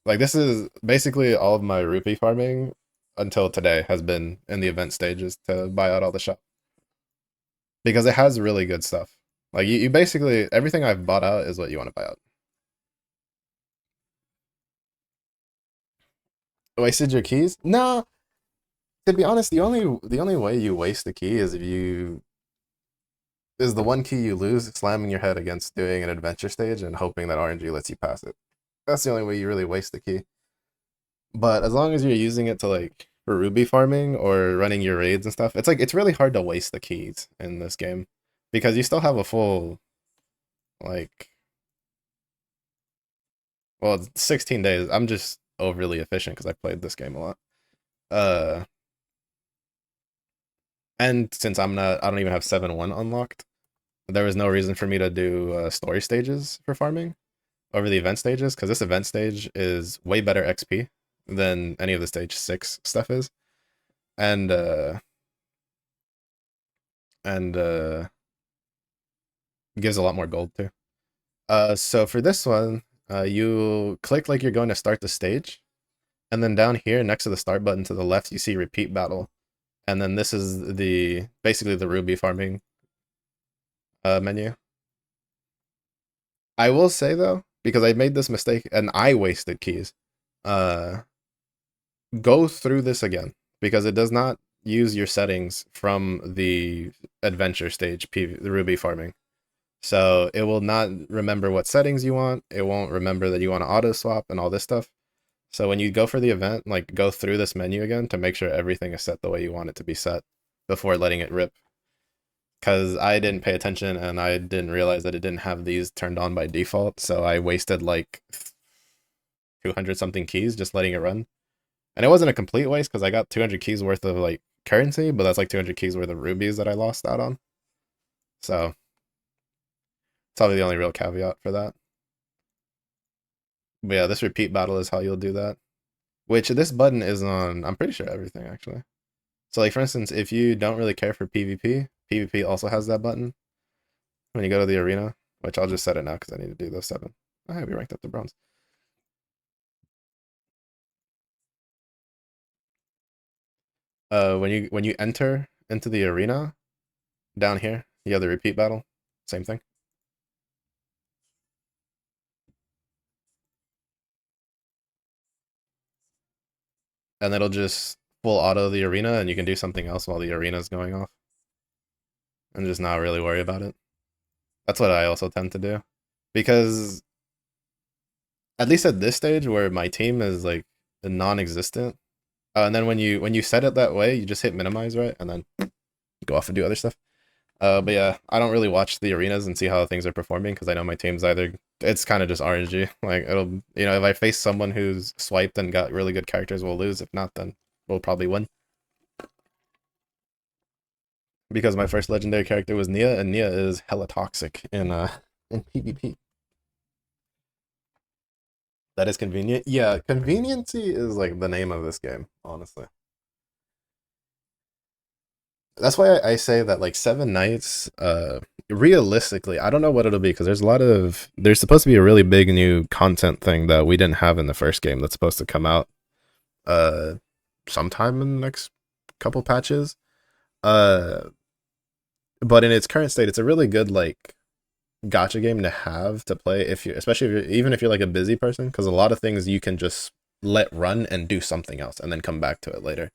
Like this is basically all of my rupee farming until today has been in the event stages to buy out all the shop because it has really good stuff. Like you basically everything I've bought out is what you want to buy out. Wasted your keys? No, to be honest, the only way you waste a key is if you is the one key you lose slamming your head against doing an adventure stage and hoping that RNG lets you pass it. That's the only way you really waste the key. But as long as you're using it to like for ruby farming or running your raids and stuff, it's like it's really hard to waste the keys in this game because you still have a full like well, it's 16 days. I'm just overly efficient because I played this game a lot. Uh and since I don't even have 7-1 unlocked, there was no reason for me to do story stages for farming over the event stages because this event stage is way better XP than any of the stage 6 stuff is. And and gives a lot more gold too. So for this one, you click like you're going to start the stage, and then down here next to the start button to the left, you see repeat battle, and then this is the basically the ruby farming menu. I will say though, because I made this mistake and I wasted keys, uh, go through this again because it does not use your settings from the adventure stage, the ruby farming. So it will not remember what settings you want. It won't remember that you want to auto swap and all this stuff. So when you go for the event, like go through this menu again to make sure everything is set the way you want it to be set before letting it rip. Because I didn't pay attention and I didn't realize that it didn't have these turned on by default. So I wasted like 200 something keys just letting it run. And it wasn't a complete waste because I got 200 keys worth of like currency, but that's like 200 keys worth of rubies that I lost out on. So it's probably the only real caveat for that. But yeah, this repeat battle is how you'll do that. Which this button is on, I'm pretty sure everything actually. So like for instance, if you don't really care for PvP, PvP also has that button when you go to the arena, which I'll just set it now because I need to do those 7. I have you ranked up to bronze. When you enter into the arena, down here, you have the repeat battle. Same thing. And it'll just full auto the arena and you can do something else while the arena is going off. And just not really worry about it. That's what I also tend to do. Because at least at this stage where my team is like non-existent, and then when you set it that way, you just hit minimize, right? And then go off and do other stuff. But yeah, I don't really watch the arenas and see how things are performing because I know my team's either it's kind of just RNG. Like it'll if I face someone who's swiped and got really good characters, we'll lose. If not, then we'll probably win. Because my first legendary character was Nia, and Nia is hella toxic in PvP. That is convenient. Yeah, conveniency is like the name of this game, honestly. That's why I say that like 7 nights, realistically, I don't know what it'll be because there's supposed to be a really big new content thing that we didn't have in the first game that's supposed to come out uh sometime in the next couple patches. Uh but in its current state, it's a really good like gotcha game to have to play if you especially if you're even if you're like a busy person because a lot of things you can just let run and do something else and then come back to it later.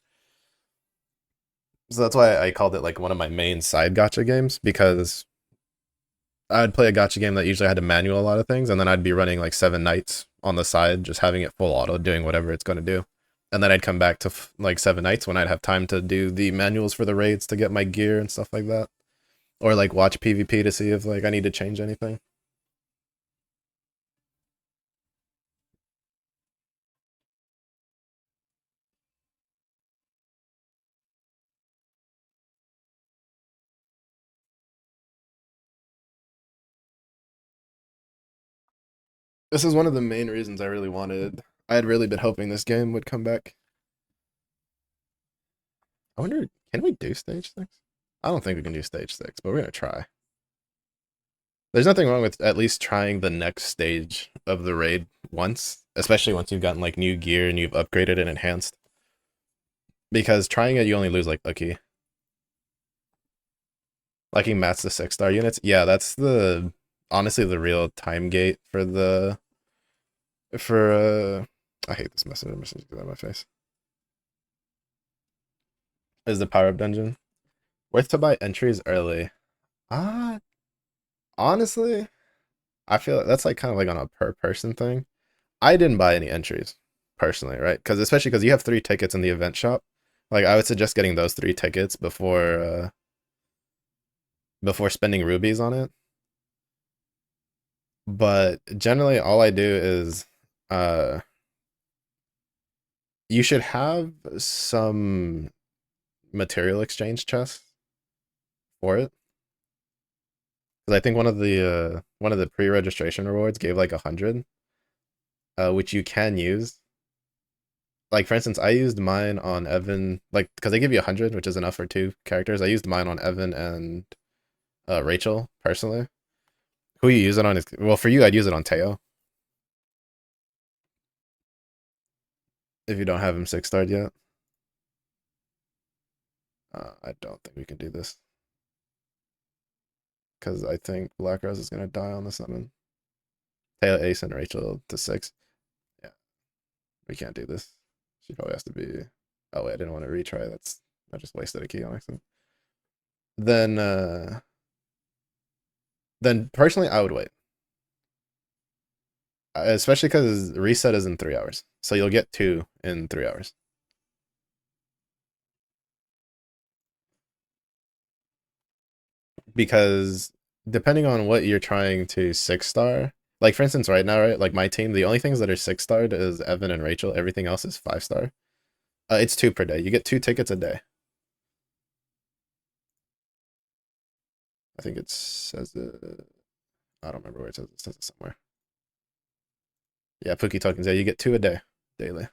So that's why I called it like one of my main side gotcha games because I'd play a gotcha game that usually had to manual a lot of things and then I'd be running like 7 nights on the side just having it full auto doing whatever it's going to do. And then I'd come back to like 7 nights when I'd have time to do the manuals for the raids to get my gear and stuff like that. Or like watch PvP to see if like I need to change anything. This is one of the main reasons I really wanted. I had really been hoping this game would come back. I wonder, can we do stage 6? I don't think we can do stage 6, but we're gonna try. There's nothing wrong with at least trying the next stage of the raid once especially once you've gotten like new gear and you've upgraded and enhanced. Because trying it, you only lose like a key. Liking mats the 6-star units, yeah, that's the honestly the real time gate for the for I hate this message get out of my face. Is the power up dungeon worth to buy entries early? Ah, honestly, I feel like that's like kind of like on a per person thing. I didn't buy any entries personally, right? Because especially because you have 3 tickets in the event shop. Like I would suggest getting those 3 tickets before spending rubies on it. But generally, all I do is uh you should have some material exchange chests for it. Because I think one of the pre-registration rewards gave like 100, which you can use. Like for instance, I used mine on Evan, like because they give you 100, which is enough for 2 characters. I used mine on Evan and Rachel personally. Who you use it on is well for you. I'd use it on Teo if you don't have him 6-starred yet. I don't think we can do this because I think Black Rose is gonna die on the summon. Teo, Ace, and Rachel to 6. Yeah, we can't do this. She probably has to be. Oh wait, I didn't want to retry. I just wasted a key on accident. Then then personally, I would wait, especially because reset is in 3 hours, so you'll get 2 in 3 hours. Because depending on what you're trying to 6-star, like for instance, right now, right, like my team, the only things that are 6-starred is Evan and Rachel. Everything else is 5-star. It's 2 per day. You get 2 tickets a day. I think it says it. I don't remember where it says. It says it somewhere. Yeah, Pookie tokens. Yeah, you get 2 a day daily.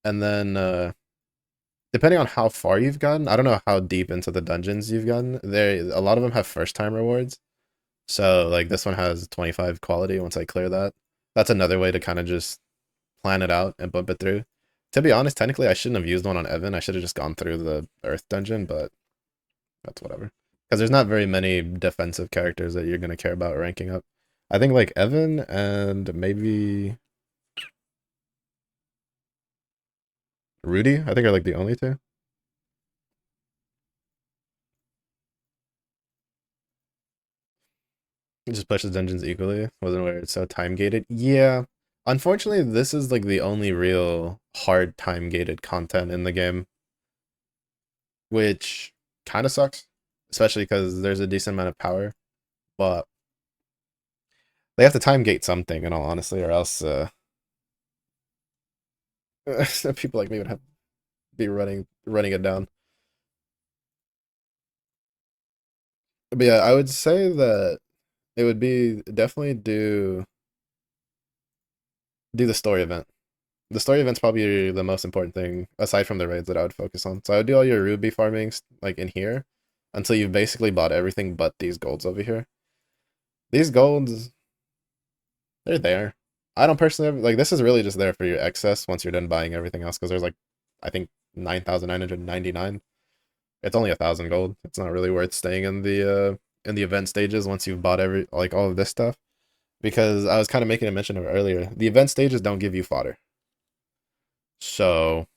And then depending on how far you've gotten, I don't know how deep into the dungeons you've gotten. There, a lot of them have first time rewards. So like this one has 25 quality. Once I clear that, that's another way to kind of just plan it out and bump it through. To be honest, technically I shouldn't have used one on Evan. I should have just gone through the Earth dungeon, but that's whatever. Because there's not very many defensive characters that you're gonna care about ranking up. I think like Evan and maybe Rudy, I think are like the only two. It just pushes dungeons equally. Wasn't where it's so time gated. Yeah. Unfortunately, this is like the only real hard time gated content in the game, which kind of sucks, especially because there's a decent amount of power. But they have to time gate something, in all honesty, or else people like me would have be running it down. But yeah, I would say that it would be definitely do the story event. The story event's probably the most important thing aside from the raids that I would focus on. So I would do all your ruby farming like in here until you've basically bought everything but these golds over here. These golds, they're there. I don't personally have, like this is really just there for your excess once you're done buying everything else because there's like I think 9,999. It's only 1,000 gold. It's not really worth staying in the event stages once you've bought every like all of this stuff. Because I was kind of making a mention of it earlier. The event stages don't give you fodder. So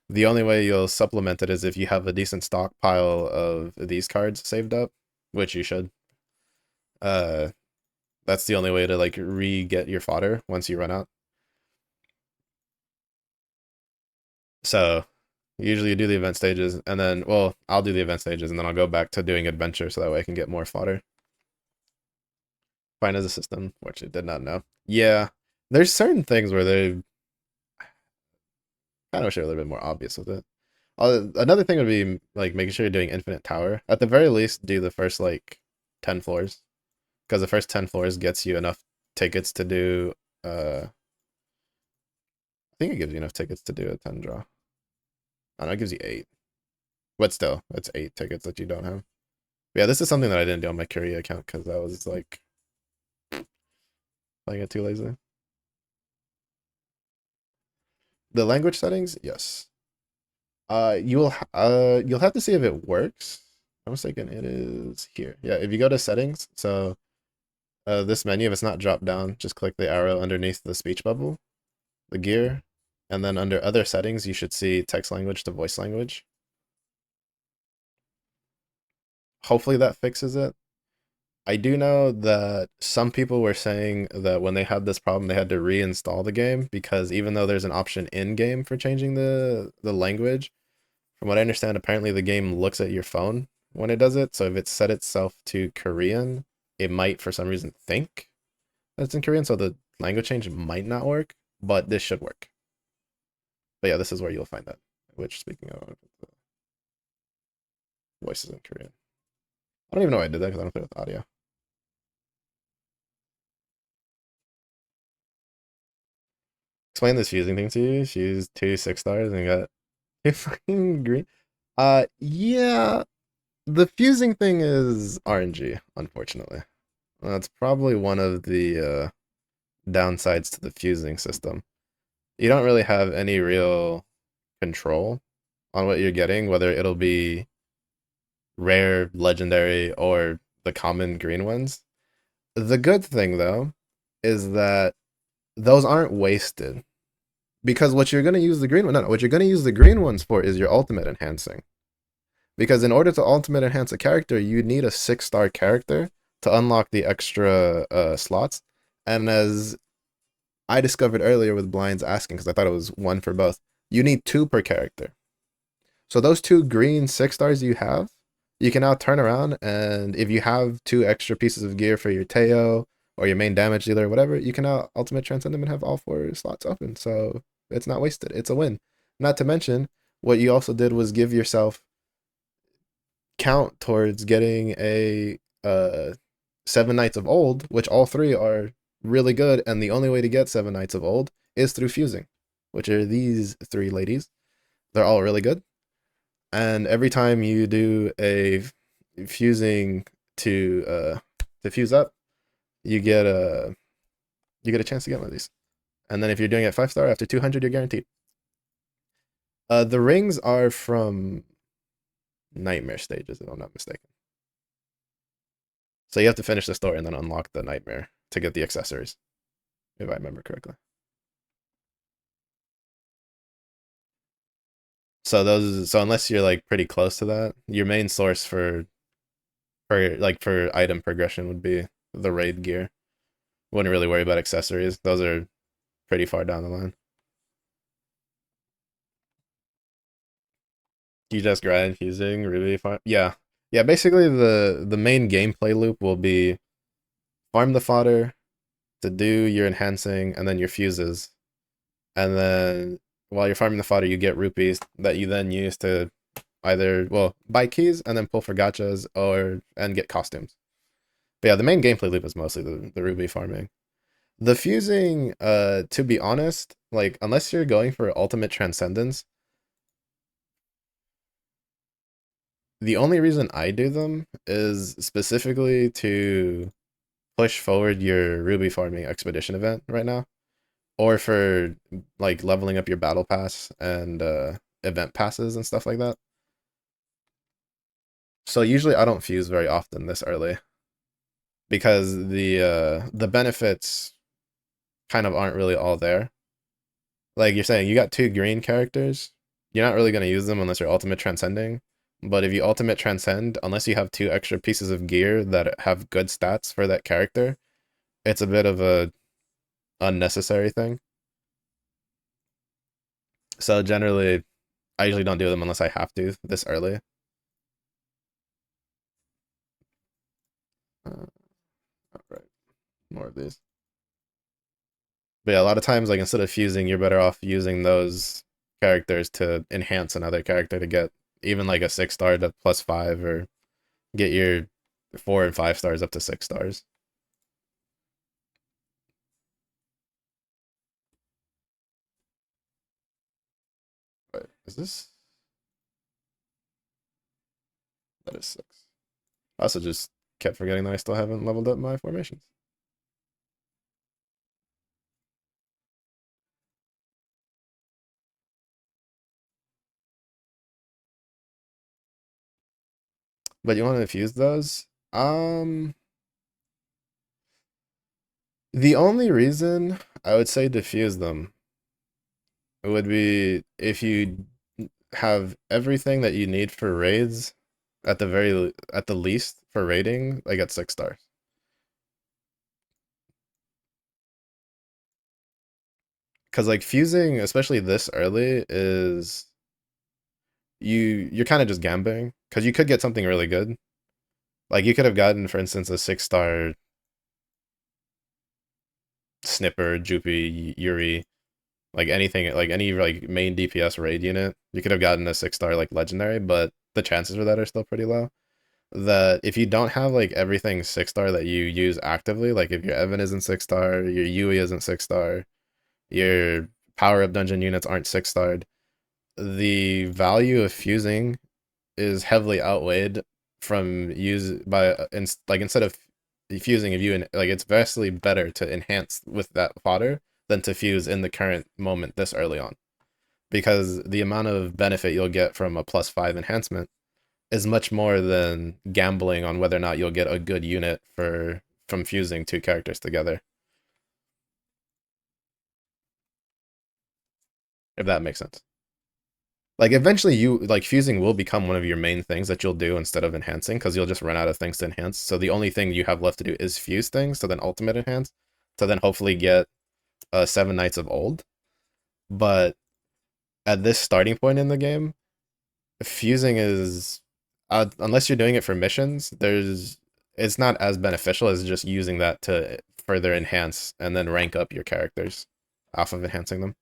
the only way you'll supplement it is if you have a decent stockpile of these cards saved up, which you should. Uh, that's the only way to like re-get your fodder once you run out. So usually you do the event stages and then, well, I'll do the event stages and then I'll go back to doing adventure so that way I can get more fodder. Fine as a system, which I did not know. Yeah, there's certain things where they kind of wish they were a little bit more obvious with it. Another thing would be like making sure you're doing infinite tower. At the very least, do the first like 10 floors because the first 10 floors gets you enough tickets to do. I think it gives you enough tickets to do a 10 draw. I know it gives you 8, but still, that's 8 tickets that you don't have. But yeah, this is something that I didn't do on my Korea account because I was like, if I get too lazy. The language settings, yes. You'll have to see if it works. I'm mistaken, it is here. Yeah, if you go to settings, so this menu, if it's not dropped down, just click the arrow underneath the speech bubble, the gear, and then under other settings, you should see text language to voice language. Hopefully that fixes it. I do know that some people were saying that when they had this problem, they had to reinstall the game because even though there's an option in game for changing the language, from what I understand, apparently the game looks at your phone when it does it. So if it set itself to Korean, it might for some reason think that's in Korean. So the language change might not work, but this should work. But yeah, this is where you'll find that. Which, speaking of, voices in Korean. I don't even know why I did that because I don't play with audio. Explain this fusing thing to you. She used 2 6 stars and got two fucking green. Yeah, the fusing thing is RNG, unfortunately. That's probably one of the downsides to the fusing system. You don't really have any real control on what you're getting, whether it'll be rare, legendary, or the common green ones. The good thing, though, is that those aren't wasted. Because what you're gonna use the green one, no, what you're gonna use the green ones for is your ultimate enhancing. Because in order to ultimate enhance a character, you need a 6 star character to unlock the extra slots. And as I discovered earlier with blinds asking, because I thought it was one for both, you need 2 per character. So those 2 green 6 stars you have, you can now turn around and if you have 2 extra pieces of gear for your Teo or your main damage dealer or whatever, you can now ultimate transcend them and have all 4 slots open. So it's not wasted. It's a win. Not to mention, what you also did was give yourself count towards getting a 7 Knights of Old, which all 3 are really good, and the only way to get 7 Knights of Old is through fusing, which are these 3 ladies. They're all really good. And every time you do a fusing to fuse up, you get a chance to get one of these. And then if you're doing it 5 star after 200, you're guaranteed. The rings are from nightmare stages, if I'm not mistaken. So you have to finish the story and then unlock the nightmare to get the accessories, if I remember correctly. So unless you're like pretty close to that, your main source for item progression would be the raid gear. Wouldn't really worry about accessories. Those are pretty far down the line. You just grind fusing, really fun. Yeah. Yeah, basically the main gameplay loop will be farm the fodder to do your enhancing and then your fuses. And then while you're farming the fodder, you get rupees that you then use to either buy keys and then pull for gachas and get costumes. But yeah, the main gameplay loop is mostly the rupee farming. The fusing, to be honest, like unless you're going for ultimate transcendence, the only reason I do them is specifically to push forward your ruby farming expedition event right now, or for like leveling up your battle pass and event passes and stuff like that. So usually I don't fuse very often this early because the benefits kind of aren't really all there. Like you're saying, you got 2 green characters. You're not really going to use them unless you're ultimate transcending. But if you ultimate transcend, unless you have 2 extra pieces of gear that have good stats for that character, it's a bit of a unnecessary thing. So generally, I usually don't do them unless I have to this early. All right, more of these. But yeah, a lot of times, like instead of fusing, you're better off using those characters to enhance another character to get even like a 6 star to +5 or get your 4 and 5 stars up to 6 stars. But is this? That is 6. I also just kept forgetting that I still haven't leveled up my formations. but you want to infuse those. The only reason I would say diffuse them would be if you have everything that you need for raids at the least for raiding, like at 6 stars. Because like fusing, especially this early, is you're kind of just gambling because you could get something really good. Like you could have gotten, for instance, a 6 star snipper, Jupi, Yuri, like anything, like any like main DPS raid unit. You could have gotten a 6 star like legendary, but the chances for that are still pretty low. That if you don't have like everything 6 star that you use actively, like if your Evan isn't 6 star, your Yui isn't 6 star, your power up dungeon units aren't 6 starred, the value of fusing is heavily outweighed from use by like instead of fusing if you like it's vastly better to enhance with that fodder than to fuse in the current moment this early on because the amount of benefit you'll get from a +5 enhancement is much more than gambling on whether or not you'll get a good unit for from fusing two characters together, if that makes sense. Like eventually you like fusing will become one of your main things that you'll do instead of enhancing because you'll just run out of things to enhance. So the only thing you have left to do is fuse things, so then ultimate enhance, to then hopefully get 7 Knights of Old. But at this starting point in the game, fusing is unless you're doing it for missions, there's it's not as beneficial as just using that to further enhance and then rank up your characters off of enhancing them.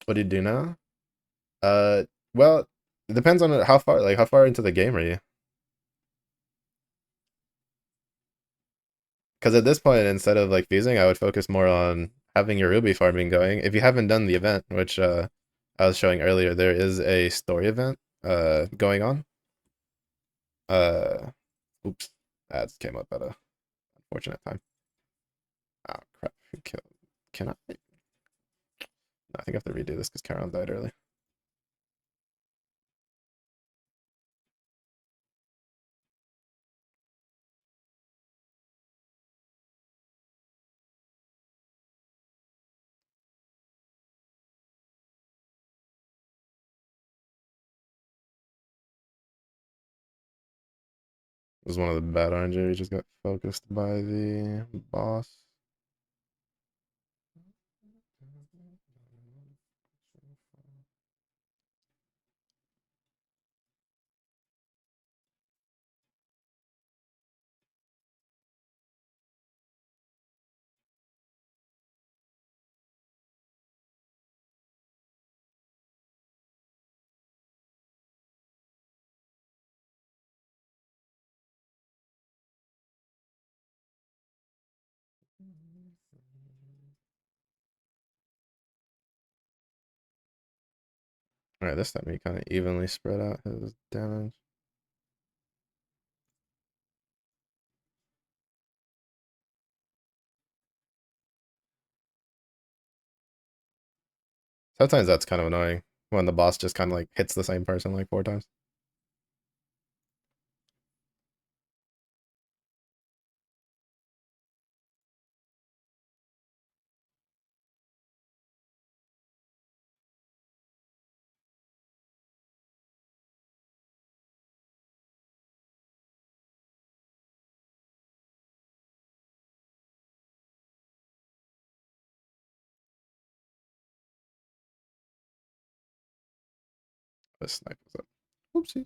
What do you do now? Uh, well, it depends on how far into the game are you? Because at this point, instead of like fusing, I would focus more on having your Ruby farming going. If you haven't done the event, which I was showing earlier, there is a story event going on. Uh, oops, ads came up at a unfortunate time. Oh crap! Who killed? Can I? No, I think I have to redo this because Charon died early. It was one of the bad RNG. We just got focused by the boss. All right, this time he kind of evenly spread out his damage. Sometimes that's kind of annoying when the boss just kind of like hits the same person like 4 times. This snipe was up. Oopsie.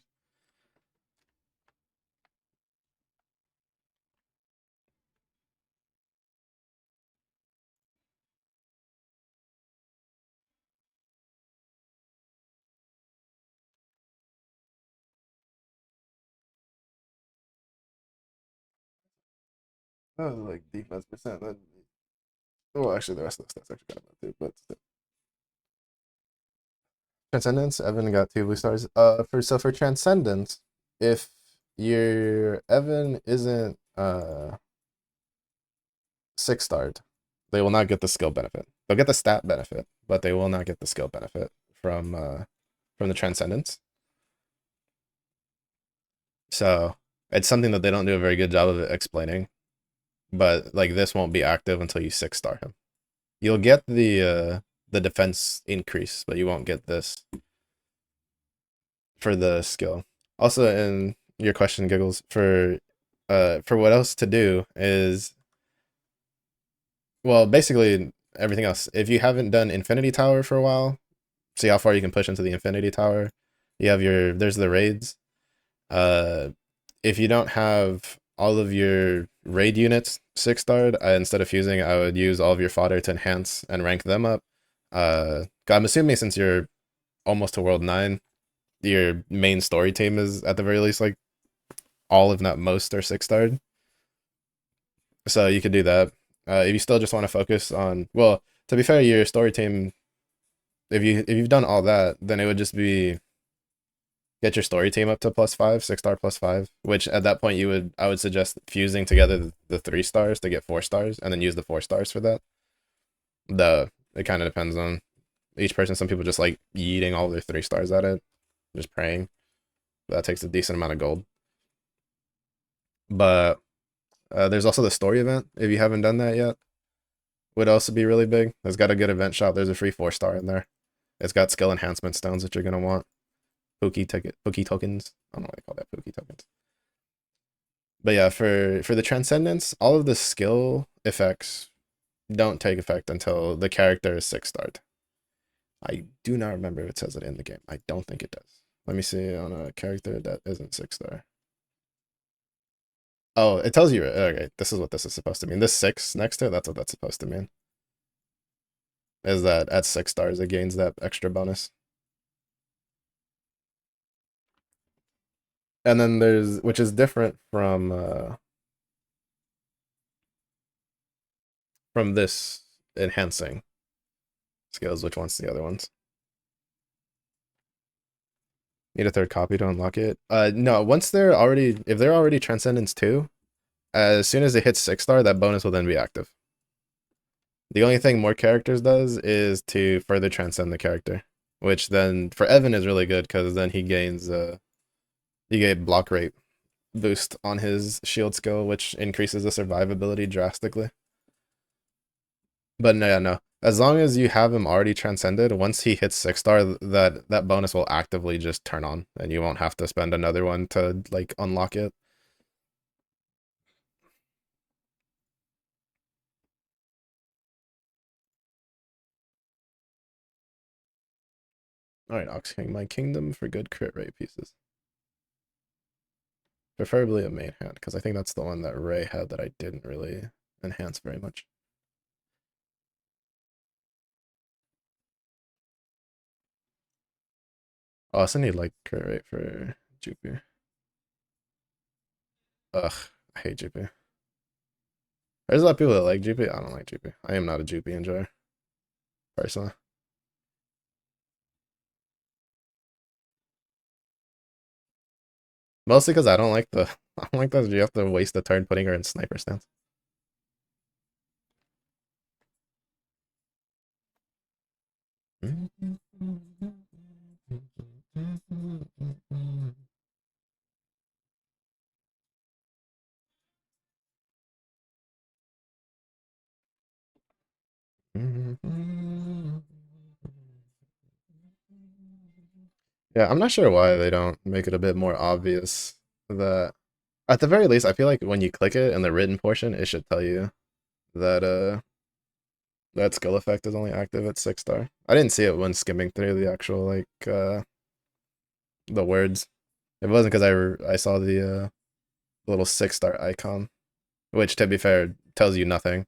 That was like defense percent. Well, actually, the rest of the stats actually kind of bad too. But still. Transcendence, Evan got 2 blue stars. For Transcendence, if your Evan isn't six starred, they will not get the skill benefit. They'll get the stat benefit, but they will not get the skill benefit from the Transcendence. So it's something that they don't do a very good job of explaining. But like this won't be active until you six star him. You'll get the defense increase, but you won't get this for the skill. Also, in your question, Giggles, for what else to do is, well, basically everything else. If you haven't done Infinity Tower for a while, see how far you can push into the Infinity Tower. You have there's the raids. Uh, if you don't have all of your raid units six starred, instead of fusing, I would use all of your fodder to enhance and rank them up. I'm assuming since you're almost to World 9, your main story team is at the very least like all, if not most, are six starred. So you could do that. If you still just want to focus on, well, to be fair, your story team, if you've done all that, then it would just be get your story team up to +5, six star +5, which at that point I would suggest fusing together the 3 stars to get 4 stars and then use the 4 stars for that. It kind of depends on each person. Some people just like yeeting all their 3 stars at it, just praying. That takes a decent amount of gold. But there's also the story event. If you haven't done that yet, would also be really big. It's got a good event shop. There's a free 4 star in there. It's got skill enhancement stones that you're gonna want. Pookie tokens. I don't know why they call that Pookie tokens. But yeah, for the Transcendence, all of the skill effects don't take effect until the character is six starred. I do not remember if it says it in the game. I don't think it does. Let me see on a character that isn't six star. Oh, it tells you. Okay, this is what this is supposed to mean. This six next to it, that's what that's supposed to mean. Is that at 6 stars it gains that extra bonus. And then there's, which is different from this enhancing skills. Which one's the other ones? Need a third copy to unlock it. No. If they're already Transcendence 2, as soon as it hits 6 star, that bonus will then be active. The only thing more characters does is to further transcend the character, which then for Evan is really good because then he gains you get block rate boost on his shield skill, which increases the survivability drastically. But no, yeah, no. As long as you have him already transcended, once he hits 6 star, that bonus will actively just turn on, and you won't have to spend another one to like unlock it. All right, Ox King, my kingdom for good crit rate pieces. Preferably a main hand, because I think that's the one that Ray had that I didn't really enhance very much. I also need like crit rate for Jupiter. Ugh, I hate Jupiter. There's a lot of people that like Jupiter. I don't like Jupiter. I am not a Jupiter enjoyer, personally. Mostly because I don't like the I don't like that you have to waste a turn putting her in sniper stance. Yeah, I'm not sure why they don't make it a bit more obvious that at the very least, I feel like when you click it in the written portion, it should tell you that that skill effect is only active at 6 star. I didn't see it when skimming through the actual like the words. It wasn't because I saw the little 6 star icon, which to be fair tells you nothing.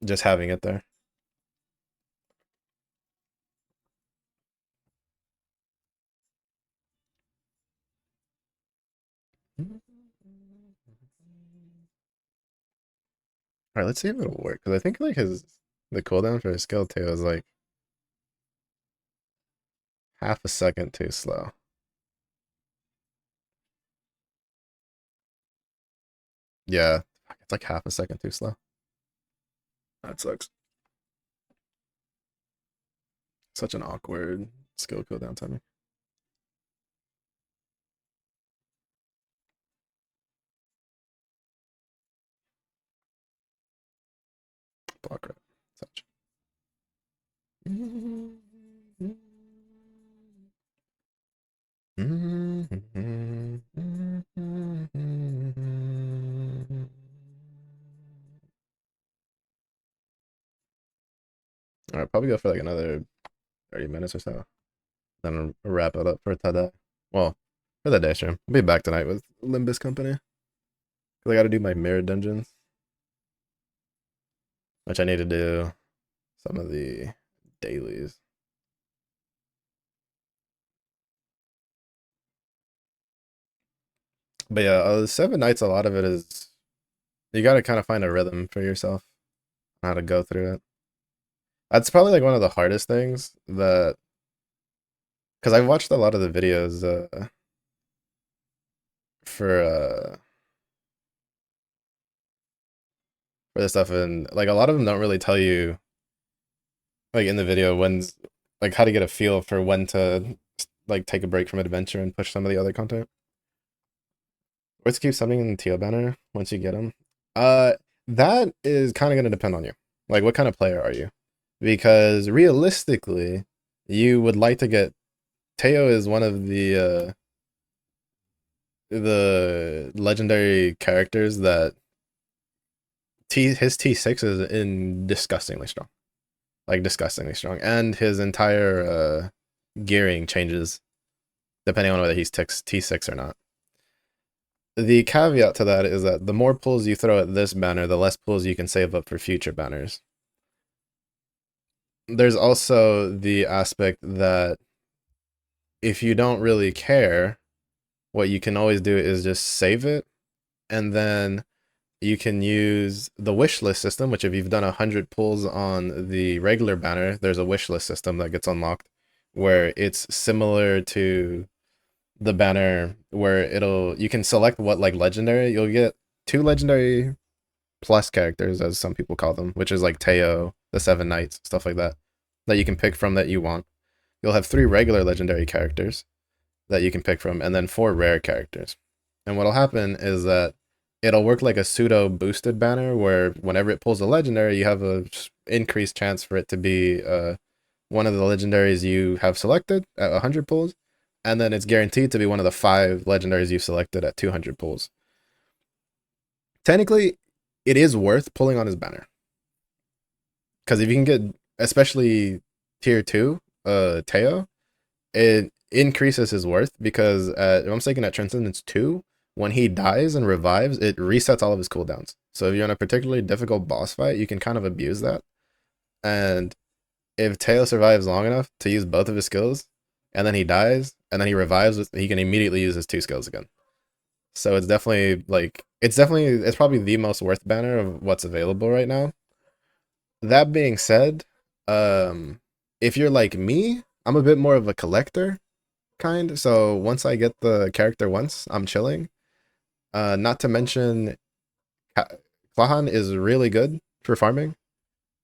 Just having it there. All right, let's see if it'll work. Because I think like the cooldown for his skill 2 is like half a second too slow. Yeah. It's like half a second too slow. That sucks. Such an awkward skill cooldown timing. Block right. Such. All right, probably go for like another 30 minutes or so. Then I'll wrap it up for today. Well, for the day stream. I'll be back tonight with Limbus Company. Because I got to do my mirror dungeons, which I need to do some of the dailies. But yeah, 7 nights, a lot of it is you got to kind of find a rhythm for yourself, how to go through it. That's probably like one of the hardest things that, because I watched a lot of the videos for uh, for this stuff, and like a lot of them don't really tell you like in the video when's like how to get a feel for when to like take a break from adventure and push some of the other content. Or to keep something in the TO banner once you get them. Uh, that is kind of gonna depend on you. Like, what kind of player are you? Because realistically, you would like to get Teo is one of the legendary characters that his T6 is in disgustingly strong. Like disgustingly strong. And his entire gearing changes depending on whether he's T6 or not. The caveat to that is that the more pulls you throw at this banner, the less pulls you can save up for future banners. There's also the aspect that if you don't really care, what you can always do is just save it, and then you can use the wish list system, which if you've done 100 pulls on the regular banner, there's a wish list system that gets unlocked where it's similar to the banner where you can select what like legendary, you'll get 2 legendary plus characters, as some people call them, which is like Teo, the 7 Knights, stuff like that you can pick from that you want. You'll have 3 regular legendary characters that you can pick from, and then 4 rare characters. And what'll happen is that it'll work like a pseudo boosted banner where whenever it pulls a legendary, you have a increased chance for it to be one of the legendaries you have selected at 100 pulls, and then it's guaranteed to be one of the 5 legendaries you selected at 200 pulls. Technically, it is worth pulling on his banner. Because if you can get, especially tier 2, Teo, it increases his worth because if I'm mistaken at Transcendence 2, when he dies and revives, it resets all of his cooldowns. So if you're in a particularly difficult boss fight, you can kind of abuse that. And if Teo survives long enough to use both of his skills, and then he dies, and then he revives, he can immediately use his 2 skills again. So it's definitely like it's probably the most worth banner of what's available right now. That being said, if you're like me, I'm a bit more of a collector kind. So once I get the character once, I'm chilling. Not to mention, Klahan is really good for farming.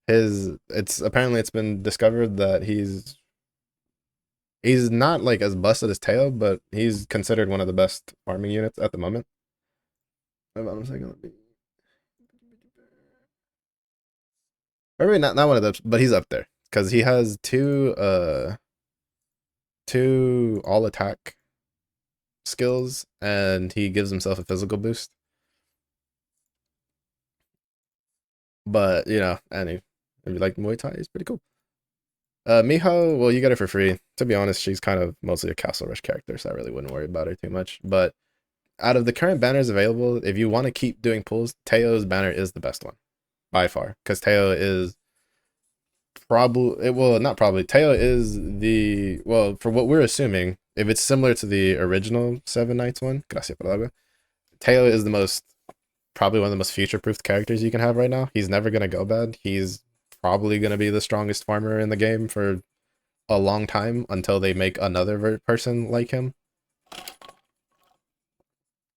It's been discovered that he's not like as busted as Teo, but he's considered one of the best farming units at the moment. Hold on a second. Maybe not one of those, but he's up there because he has two all attack skills, and he gives himself a physical boost. But and if you like Muay Thai, it's pretty cool. Miho, well, you get her for free. To be honest, she's kind of mostly a Castle Rush character, so I really wouldn't worry about her too much. But out of the current banners available, if you want to keep doing pulls, Teo's banner is the best one by far, because Teo is not probably. Teo is for what we're assuming, if it's similar to the original 7 Knights one, gracias palabra, Teo is probably one of the most future-proofed characters you can have right now. He's never gonna go bad. He's probably gonna be the strongest farmer in the game for a long time until they make another person like him.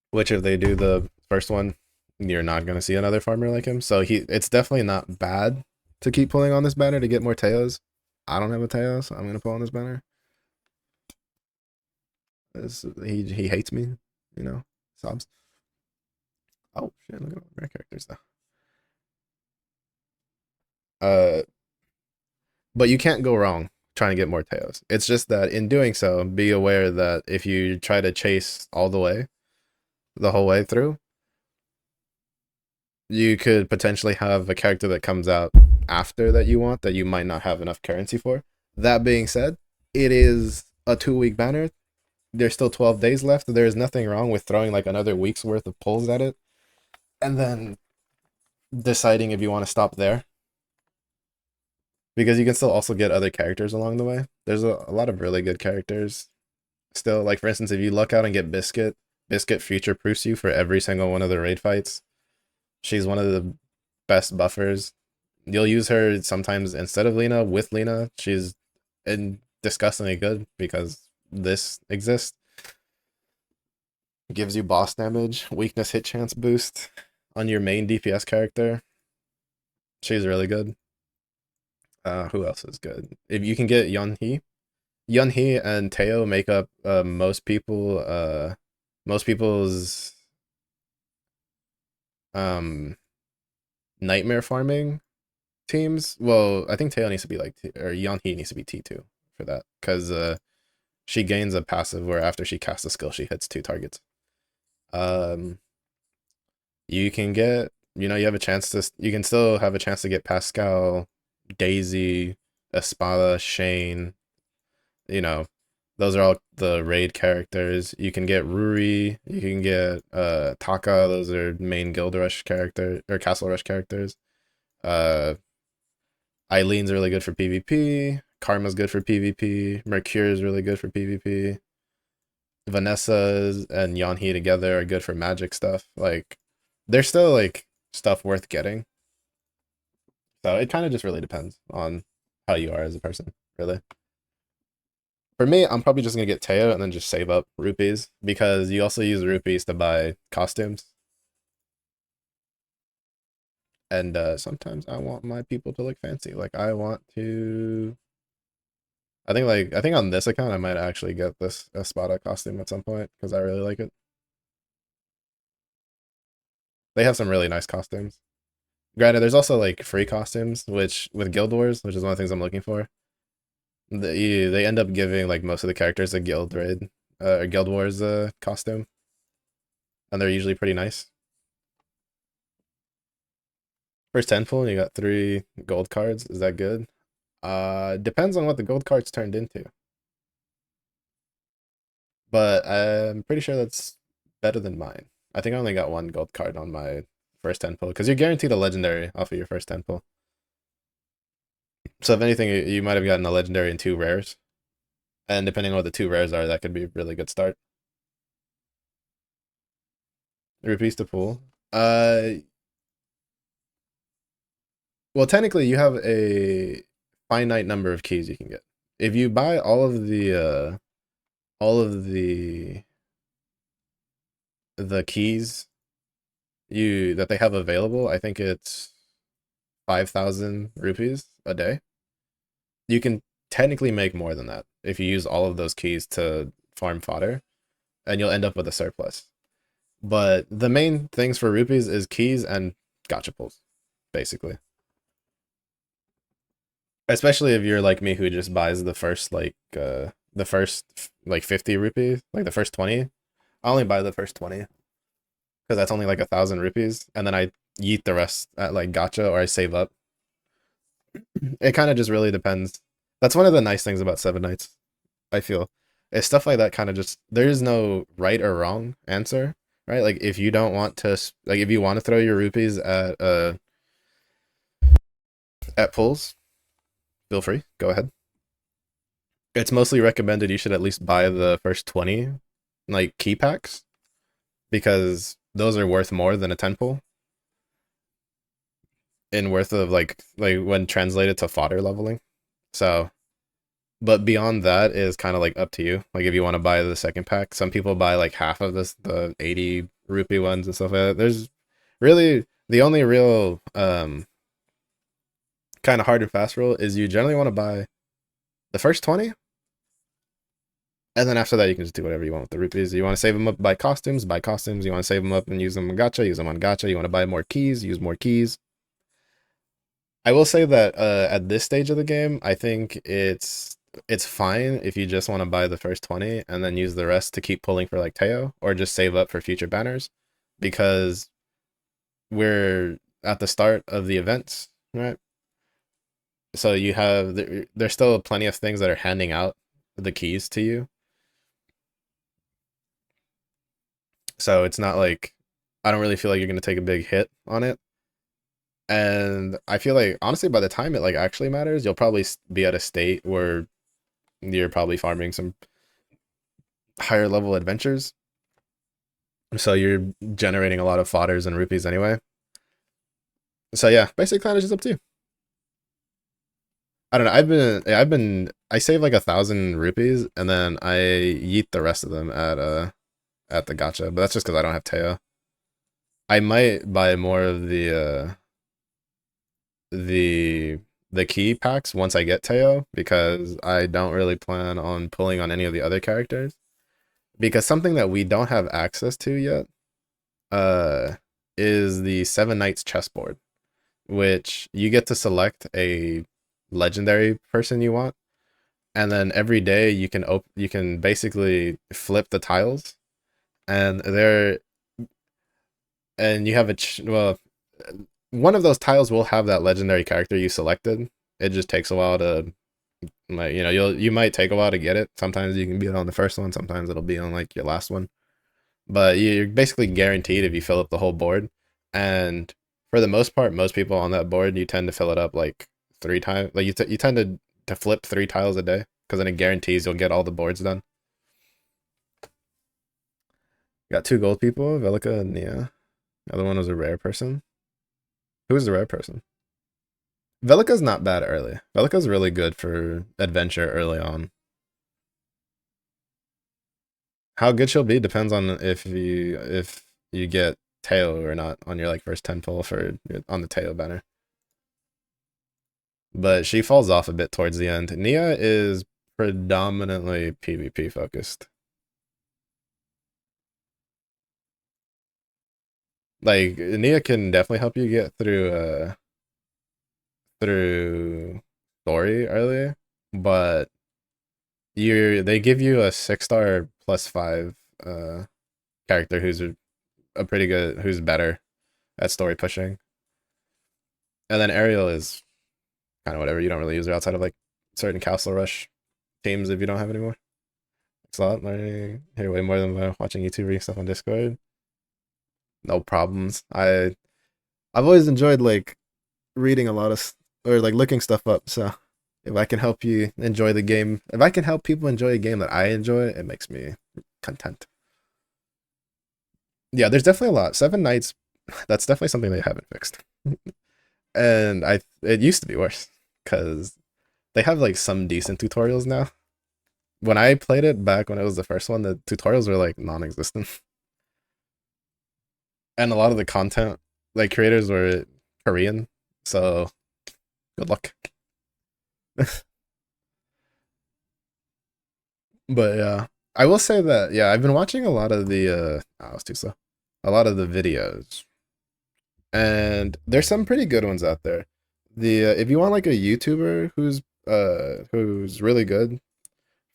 Which if they do the first one, you're not gonna see another farmer like him. So it's definitely not bad to keep pulling on this banner to get more Teos. I don't have a Teo, so I'm gonna pull on this banner. He hates me, you know. Sobs. Oh shit! Look at all the rare characters though. Uh, but you can't go wrong trying to get more Teos. It's just that in doing so, be aware that if you try to chase all the way, the whole way through, you could potentially have a character that comes out after that you want that you might not have enough currency for. That being said, it is a 2 week banner. There's still 12 days left. There is nothing wrong with throwing like another week's worth of pulls at it and then deciding if you want to stop there. Because you can still also get other characters along the way. There's a lot of really good characters still. Like, for instance, if you luck out and get Biscuit, Biscuit future proofs you for every single one of the raid fights. She's one of the best buffers. You'll use her sometimes instead of Lena, with Lena. She's disgustingly good because this exists. Gives you boss damage, weakness hit chance boost on your main DPS character. She's really good. Who else is good? If you can get Yunhee, Yunhee and Teo make up most people's nightmare farming teams. Well, I think Teo needs to be like or Yunhee needs to be T2 for that because she gains a passive where after she casts a skill she hits 2 targets. You can get you have a chance to you can still have a chance to get Pascal, Daisy, Espada, Shane. You know, those are all the raid characters. You can get Ruri, you can get Taka, those are main guild rush character or castle rush characters. Uh Eileen's really good for PvP, Karma's good for PvP, Mercure is really good for PvP. Vanessa and Yonhee together are good for magic stuff. Like they're still like stuff worth getting. So it kind of just really depends on how you are as a person, really. For me, I'm probably just gonna get Teo and then just save up rupees because you also use rupees to buy costumes. And sometimes I want my people to look fancy. Like I want to. I think on this account I might actually get this Espada costume at some point because I really like it. They have some really nice costumes. Granted, there's also like free costumes, which with Guild Wars, which is one of the things I'm looking for. They end up giving like most of the characters a Guild Raid, Guild Wars costume, and they're usually pretty nice. First 10 pull, and you got 3 gold cards. Is that good? Depends on what the gold cards turned into. But I'm pretty sure that's better than mine. I think I only got 1 gold card on my first 10 pull because you're guaranteed a legendary off of your first 10 pull. So if anything, you might have gotten a legendary and 2 rares. And depending on what the 2 rares are, that could be a really good start. Rupees to pull. Well, technically, you have a finite number of keys you can get. If you buy all of the keys that they have available, I think it's 5,000 rupees a day. You can technically make more than that if you use all of those keys to farm fodder, and you'll end up with a surplus. But the main things for rupees is keys and gotcha pulls, basically. Especially if you're like me who just buys the first like 50 rupees, like the first 20. I only buy the first 20 because that's only like 1,000 rupees, and then I yeet the rest at like gotcha or I save up. It kind of just really depends. That's one of the nice things about Seven Nights, I feel. Is stuff like that kind of just there is no right or wrong answer, right? Like if you don't want to like if you want to throw your rupees at pulls, feel free. Go ahead. It's mostly recommended you should at least buy the first 20 like key packs because those are worth more than a 10 pull in worth of like when translated to fodder leveling. So but beyond that is kind of like up to you. Like if you want to buy the second pack, some people buy like half of the 80 rupee ones and stuff like that. There's Really, the only real kind of hard and fast rule is you generally want to buy the first 20, and then after that you can just do whatever you want with the rupees. You want to save them up, buy costumes, buy costumes. You want to save them up and use them on gacha, use them on gacha. You want to buy more keys, use more keys. I will say that at this stage of the game, I think it's fine if you just want to buy the first 20 and then use the rest to keep pulling for like Teo, or just save up for future banners, because we're at the start of the events, right? So you have there's still plenty of things that are handing out the keys to you. So it's not like, I don't really feel like you're gonna take a big hit on it. And I feel like honestly, by the time it like actually matters, you'll probably be at a state where you're probably farming some higher level adventures. So you're generating a lot of fodders and rupees anyway. So yeah, basically kind of just up to you. I don't know. I save like 1,000 rupees and then I yeet the rest of them at the gacha, but that's just because I don't have Teo. I might buy more of the the key packs once I get Teo, because I don't really plan on pulling on any of the other characters. Because something that we don't have access to yet uh is the Seven Knights chessboard, which you get to select a legendary person you want, and then every day you can basically flip the tiles, and you have well, one of those tiles will have that legendary character you selected. It just takes a while to, like, you might take a while to get it. Sometimes you can be on the first one, sometimes it'll be on like your last one. But you're basically guaranteed if you fill up the whole board. And for the most part, most people on that board, you tend to fill it up like 3 times. Like you tend to flip 3 tiles a day, because then it guarantees you'll get all the boards done. Got 2 gold people, Velica and Nia. The other one was a rare person. Who was the rare person? Velica's not bad early. Velica's really good for adventure early on. How good she'll be depends on if you get Teo or not on your like first 10 pull on the Teo banner. But she falls off a bit towards the end. Nia is predominantly PvP focused. Like Nia can definitely help you get through story early, but they give you a 6-star +5 character a pretty good, who's better at story pushing. And then Ariel is kind of whatever. You don't really use her outside of like certain Castle Rush teams if you don't have any more. It's a lot learning here way more than watching YouTube reading stuff on Discord. No problems. I've always enjoyed like reading a lot of, or like looking stuff up. So if I can help you enjoy the game, if I can help people enjoy a game that I enjoy, it makes me content. Yeah, there's definitely a lot. Seven Knights, that's definitely something they haven't fixed. And it used to be worse, because they have like some decent tutorials now. When I played it back when it was the first one, the tutorials were like non-existent. And a lot of the content, like creators, were Korean, so good luck. But yeah, I will say that yeah, I've been watching a lot of the I was too slow. A lot of the videos, and there's some pretty good ones out there. The if you want like a YouTuber who's really good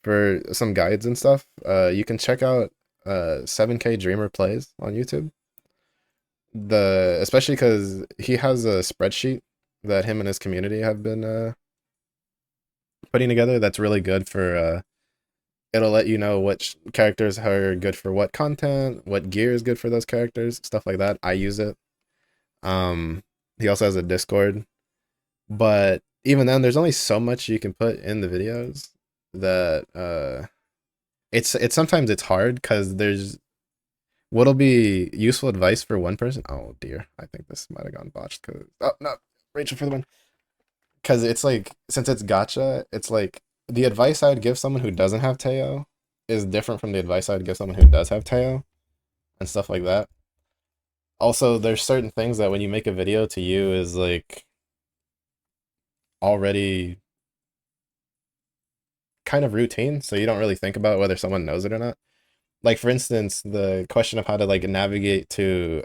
for some guides and stuff, you can check out 7K Dreamer Plays on YouTube. Especially because he has a spreadsheet that him and his community have been putting together that's really good for it'll let you know which characters are good for what content, what gear is good for those characters, stuff like that. I use it. He also has a Discord, but even then, there's only so much you can put in the videos that it's sometimes it's hard, because there's what'll be useful advice for one person. Oh dear, I think this might have gone botched. Because oh no, Rachel for the win. Because it's like, since it's gacha, it's like the advice I would give someone who doesn't have Teo is different from the advice I would give someone who does have Teo, and stuff like that. Also, there's certain things that when you make a video to you is like already kind of routine, so you don't really think about whether someone knows it or not. Like for instance, the question of how to like navigate to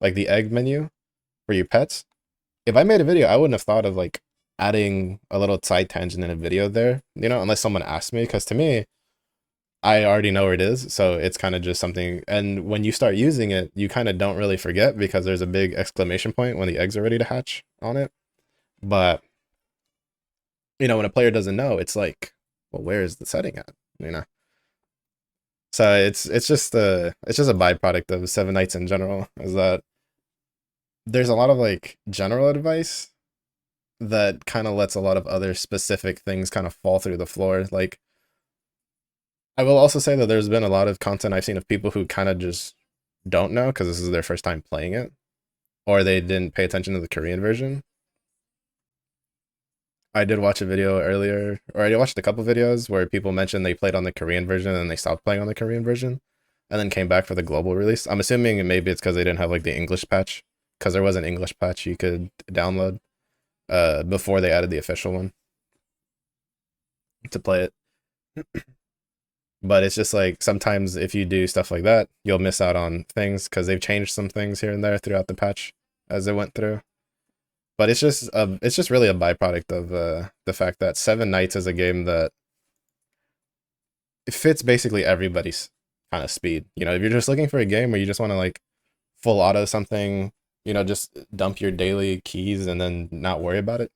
like the egg menu for your pets. If I made a video, I wouldn't have thought of like adding a little side tangent in a video there, you know, unless someone asked me, because to me, I already know where it is, so it's kind of just something. And when you start using it, you kind of don't really forget because there's a big exclamation point when the eggs are ready to hatch on it. But you know, when a player doesn't know, it's like, well, where is the setting at? You know. So it's just a byproduct of Seven Nights in general, is that there's a lot of like general advice that kind of lets a lot of other specific things kind of fall through the floor. Like I will also say that there's been a lot of content I've seen of people who kind of just don't know because this is their first time playing it, or they didn't pay attention to the Korean version. I did watch a video earlier, or I watched a couple videos where people mentioned they played on the Korean version and they stopped playing on the Korean version, and then came back for the global release. I'm assuming maybe it's because they didn't have like the English patch, because there was an English patch you could download before they added the official one to play it. But it's just like sometimes if you do stuff like that, you'll miss out on things because they've changed some things here and there throughout the patch as it went through. But it's just really a byproduct of the fact that Seven Nights is a game that it fits basically everybody's kind of speed. You know, if you're just looking for a game where you just want to like full auto something, you know, just dump your daily keys and then not worry about it,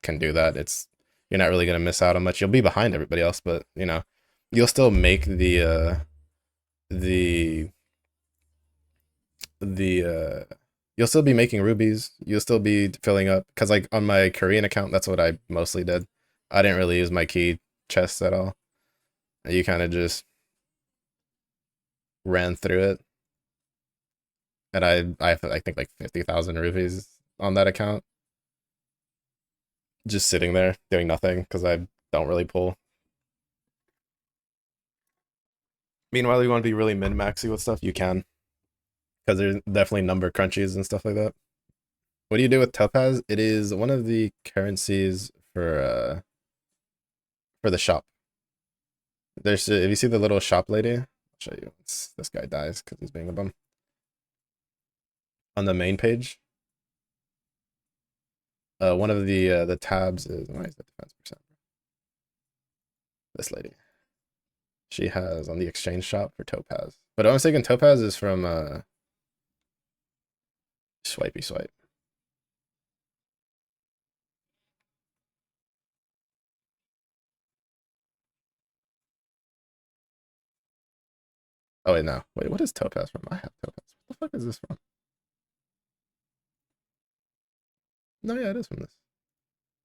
can do that. It's you're not really gonna miss out on much. You'll be behind everybody else, but you know, you'll still make the you'll still be making rubies. You'll still be filling up because like on my Korean account, that's what I mostly did. I didn't really use my key chests at all. You kind of just ran through it, and I think like 50,000 rupees on that account, just sitting there doing nothing because I don't really pull. Meanwhile, you want to be really min maxy with stuff, you can, because there's definitely number crunchies and stuff like that. What do you do with Topaz? It is one of the currencies for the shop. There's if you see the little shop lady, I'll show you. This guy dies because he's being a bum. On the main page, one of the tabs is why is that defense percent? This lady. She has on the exchange shop for Topaz. But I'm thinking Topaz is from Swipey Swipe. Oh wait, no. Wait, what is Topaz from? I have Topaz. What the fuck is this from? No, yeah, it is from this.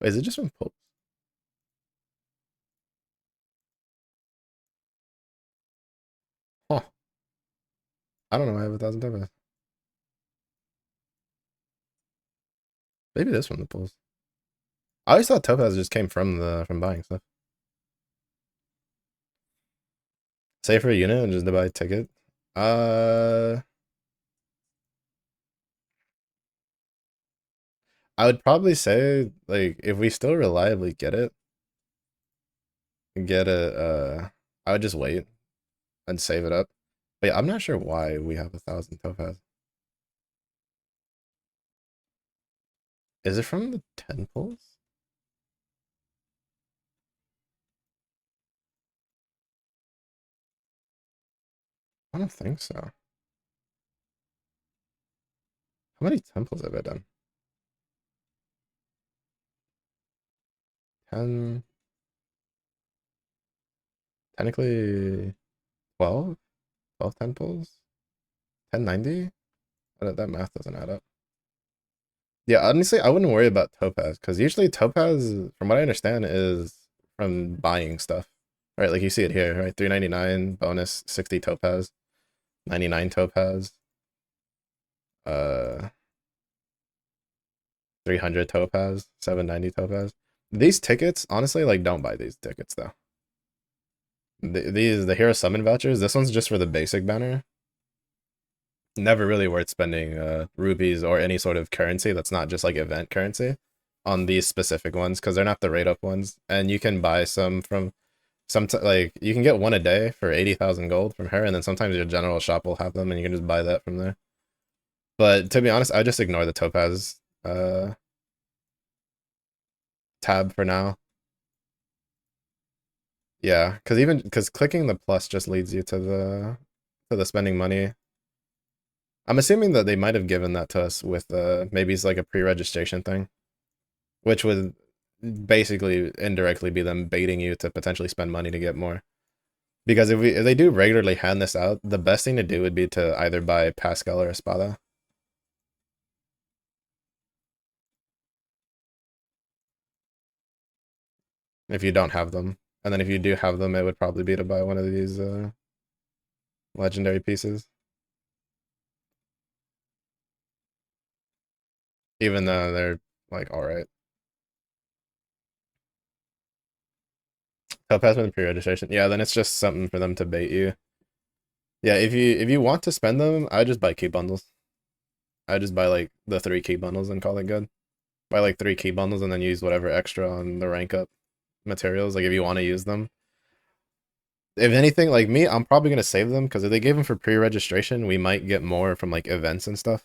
Wait, is it just from Pope? Huh. I don't know. I have 1,000 Topaz. Maybe it is from the pulls. I always thought Topaz just came from the from buying stuff. Say for a unit and just to buy a ticket. Uh, I would probably say like if we still reliably get it. I would just wait and save it up. But yeah, I'm not sure why we have 1,000 Topaz. Is it from the 10 pulls? I don't think so. How many temples have I done? 10, technically 12? 12 temples? 1090? That math doesn't add up. Yeah, honestly, I wouldn't worry about Topaz because usually Topaz, from what I understand, is from buying stuff. Right, like you see it here, right? 399 bonus, 60 Topaz, 99 Topaz, uh 300 Topaz, 790 Topaz. These tickets, honestly, like don't buy these tickets though. The hero summon vouchers, this one's just for the basic banner. never really worth spending rupees or any sort of currency that's not just like event currency on these specific ones because they're not the rate up ones, and you can buy some from like you can get one a day for 80,000 gold from her, and then sometimes your general shop will have them, and you can just buy that from there. But to be honest, I just ignore the topaz tab for now. Yeah, because clicking the plus just leads you to the spending money. I'm assuming that they might have given that to us with maybe it's like a pre-registration thing, which would basically indirectly be them baiting you to potentially spend money to get more. Because if they do regularly hand this out, the best thing to do would be to either buy Pascal or Espada. If you don't have them. And then if you do have them, it would probably be to buy one of these legendary pieces. Even though they're like alright. Help pass with pre-registration. Yeah, then it's just something for them to bait you. Yeah, if you want to spend them, I just buy key bundles. I just buy like the 3 key bundles and call it good. Buy like 3 key bundles and then use whatever extra on the rank up materials, like if you want to use them. If anything, like me, I'm probably gonna save them because if they gave them for pre-registration, we might get more from like events and stuff,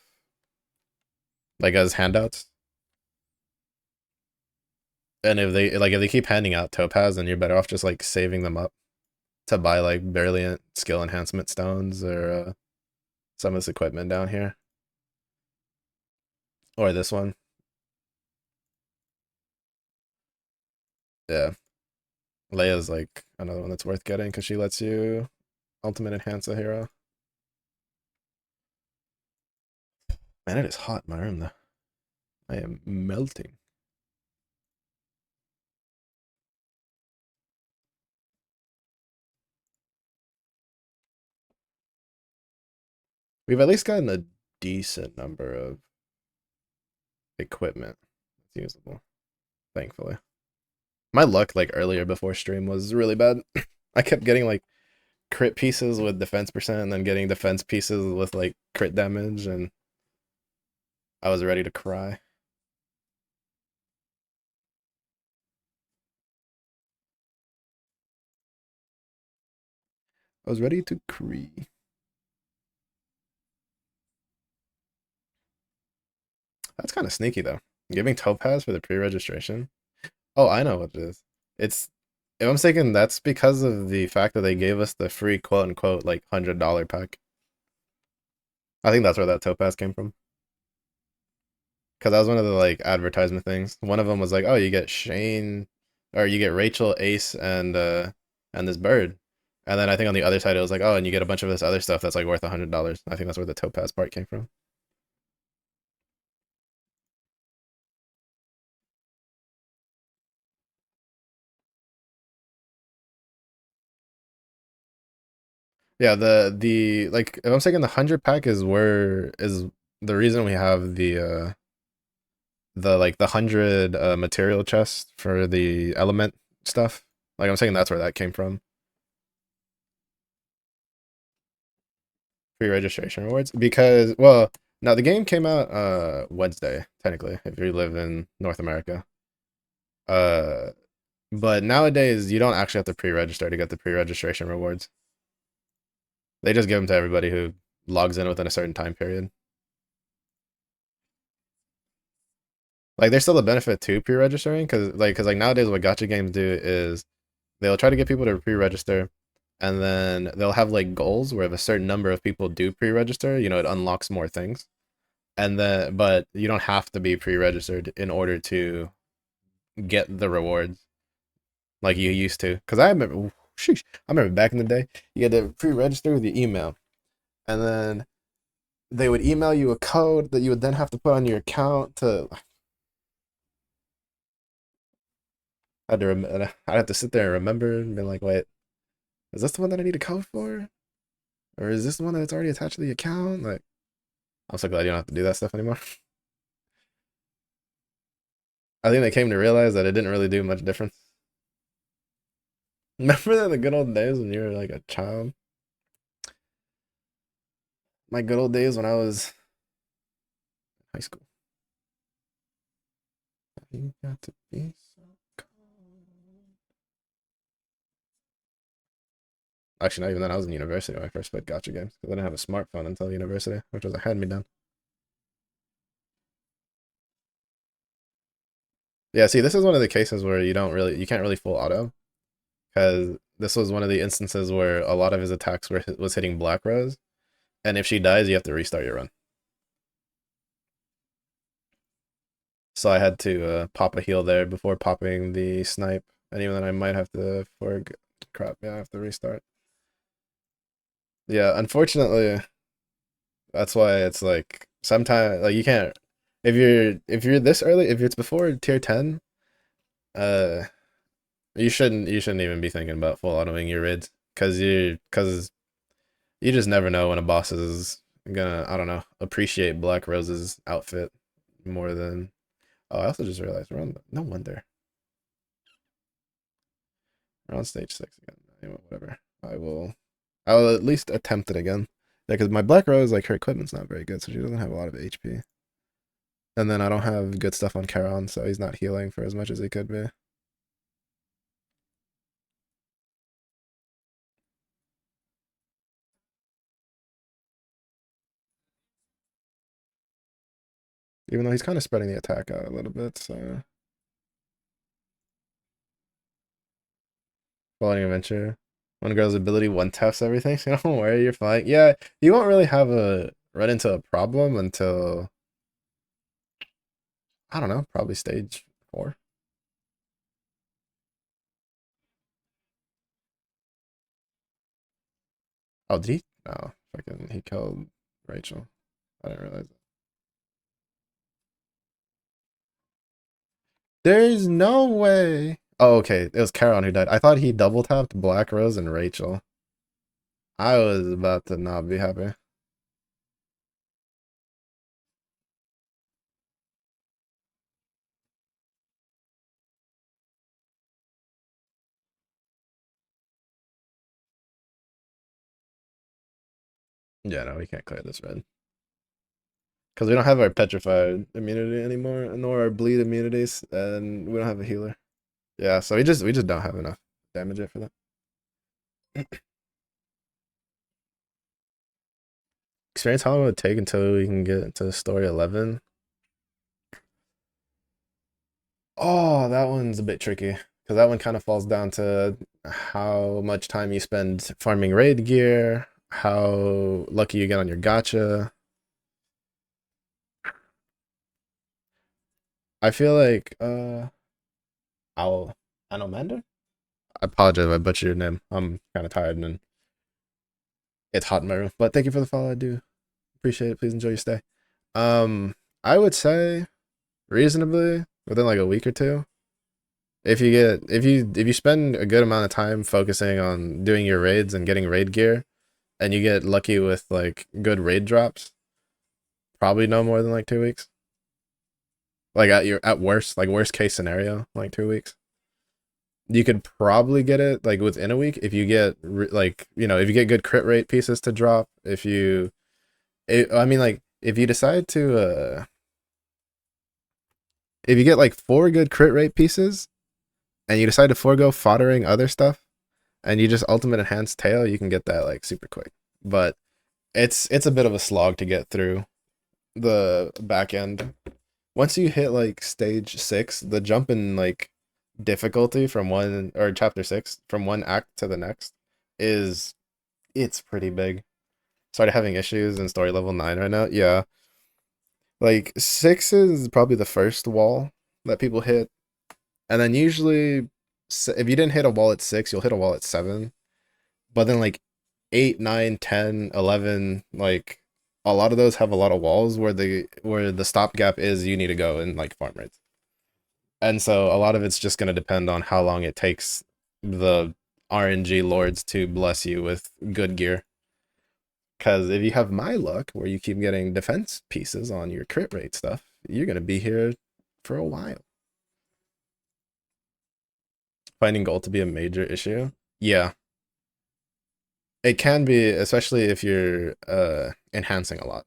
like as handouts. And if they keep handing out topaz, then you're better off just like saving them up to buy like brilliant skill enhancement stones or some of this equipment down here or this one. Yeah, Leia's like another one that's worth getting because she lets you ultimate enhance a hero. Man, it is hot in my room though. I am melting. We've at least gotten a decent number of equipment that's usable, thankfully. My luck like earlier before stream was really bad. I kept getting like crit pieces with defense percent and then getting defense pieces with like crit damage, and I was ready to cry. I was ready to cry. That's kind of sneaky though. Giving topaz for the pre-registration. Oh, I know what it is. It's if I'm thinking that's because of the fact that they gave us the free quote unquote like $100 pack. I think that's where that topaz came from. Because that was one of the like advertisement things. One of them was like, "Oh, you get Shane, or you get Rachel, Ace, and this bird." And then I think on the other side it was like, "Oh, and you get a bunch of this other stuff that's like worth $100." I think that's where the topaz part came from. Yeah, the like if I'm saying the 100 pack is where is the reason we have the like the 100 material chest for the element stuff. Like I'm saying that's where that came from. Free registration rewards because well, now the game came out Wednesday technically if you live in North America. Uh but nowadays you don't actually have to pre-register to get the pre-registration rewards. They just give them to everybody who logs in within a certain time period. Like there's still a benefit to pre-registering because like nowadays what gacha games do is they'll try to get people to pre-register, and then they'll have like goals where if a certain number of people do pre-register, it unlocks more things. And then but you don't have to be pre-registered in order to get the rewards like you used to. Because I remember, sheesh, I remember back in the day, you had to pre-register with your email, and then they would email you a code that you would then have to put on your account to. I'd have to sit there and remember and be like, wait, is this the one that I need a code for? Or is this the one that's already attached to the account? Like, I'm so glad you don't have to do that stuff anymore. I think they came to realize that it didn't really do much difference. Remember that the good old days when you were like a child? My good old days when I was in high school. You got to be so cold. Actually, not even then. I was in university when I first played gotcha games because I didn't have a smartphone until university, which was a hand me down. Yeah, see, this is one of the cases where you can't really full auto because this was one of the instances where a lot of his attacks was hitting Black Rose, and if she dies, you have to restart your run. So I had to pop a heal there before popping the snipe, and even then I might have to crap. Yeah, I have to restart. Yeah, unfortunately, that's why it's like sometimes like you can't if you're this early if it's before tier 10, uh, you shouldn't even be thinking about full autoing your rids because you just never know when a boss is gonna, I don't know, appreciate Black Rose's outfit more than. Oh, I also just realized we're on. No wonder we're on stage 6 again. Anyway, whatever. I will at least attempt it again. Yeah, because my Black Rose, like her equipment's not very good, so she doesn't have a lot of HP. And then I don't have good stuff on Charon, so he's not healing for as much as he could be. Even though he's kind of spreading the attack out a little bit, so. Falling Adventure. One girl's ability one taps everything, so don't worry, you're fine. Yeah, you won't really have a run into a problem until, I don't know, probably stage 4. Oh, did he? No, fucking, he killed Rachel. I didn't realize that. There's no way. Oh, okay. It was Charon who died. I thought he double tapped Black Rose and Rachel. I was about to not be happy. Yeah, no, we can't clear this red. Because we don't have our petrified immunity anymore, nor our bleed immunities, and we don't have a healer. Yeah, so we just don't have enough damage yet for that. Experience how long it would take until we can get to story 11. Oh, that one's a bit tricky because that one kind of falls down to how much time you spend farming raid gear, how lucky you get on your gotcha. I feel like Owl Anomander? I apologize if I butchered your name. I'm kind of tired and it's hot in my room. But thank you for the follow. I do appreciate it. Please enjoy your stay. Um, I would say reasonably within like a week or two. If you spend a good amount of time focusing on doing your raids and getting raid gear, and you get lucky with like good raid drops, probably no more than like 2 weeks. Like at worst, like worst case scenario, like 2 weeks. You could probably get it like within a week if you get like if you get good crit rate pieces to drop. I mean like if you decide to if you get like 4 good crit rate pieces and you decide to forego foddering other stuff and you just ultimate enhanced tail, you can get that like super quick. But it's a bit of a slog to get through the back end. Once you hit like stage 6, the jump in like difficulty from one or chapter 6 from one act to the next is it's pretty big. Started having issues in story level 9 right now. Yeah. Like 6 is probably the first wall that people hit. And then usually if you didn't hit a wall at 6, you'll hit a wall at 7. But then like 8, 9, 10, 11, like a lot of those have a lot of walls where the stopgap is you need to go and like farm rates. And so a lot of it's just going to depend on how long it takes the RNG lords to bless you with good gear. Because if you have my luck, where you keep getting defense pieces on your crit rate stuff, you're going to be here for a while. Finding gold to be a major issue. Yeah. It can be, especially if you're enhancing a lot,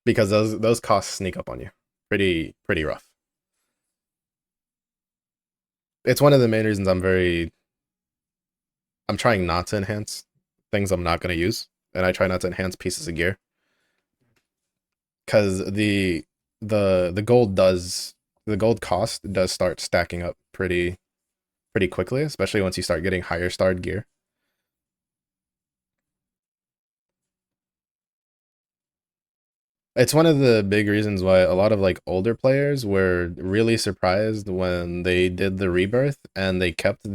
because those costs sneak up on you, pretty rough. It's one of the main reasons I'm trying not to enhance things I'm not going to use, and I try not to enhance pieces of gear because the gold does the gold cost does start stacking up pretty quickly, especially once you start getting higher starred gear. It's one of the big reasons why a lot of like older players were really surprised when they did the rebirth and they kept uh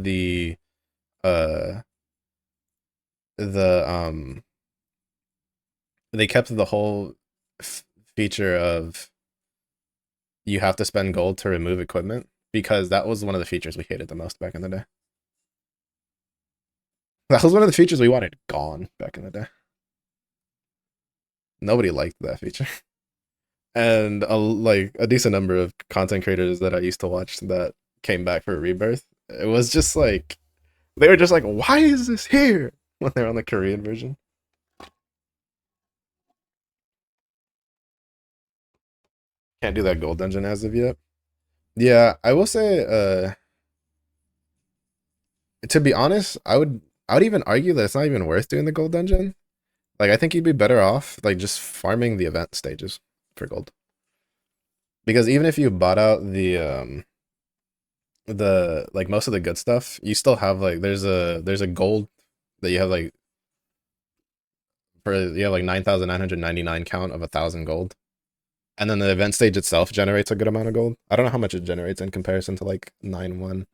the they kept the whole feature of you have to spend gold to remove equipment because that was one of the features we hated the most back in the day. That was one of the features we wanted gone back in the day. Nobody liked that feature. And like a decent number of content creators that I used to watch that came back for Rebirth, it was just like they were just like, "Why is this here?" when they're on the Korean version. Can't do that gold dungeon as of yet. Yeah, I will say, to be honest, I would even argue that it's not even worth doing the gold dungeon. Like, I think you'd be better off like just farming the event stages for gold. Because even if you bought out the like most of the good stuff, you still have like there's a gold that you have like for you have like 9,999 count of 1,000 gold. And then the event stage itself generates a good amount of gold. I don't know how much it generates in comparison to like 9-1.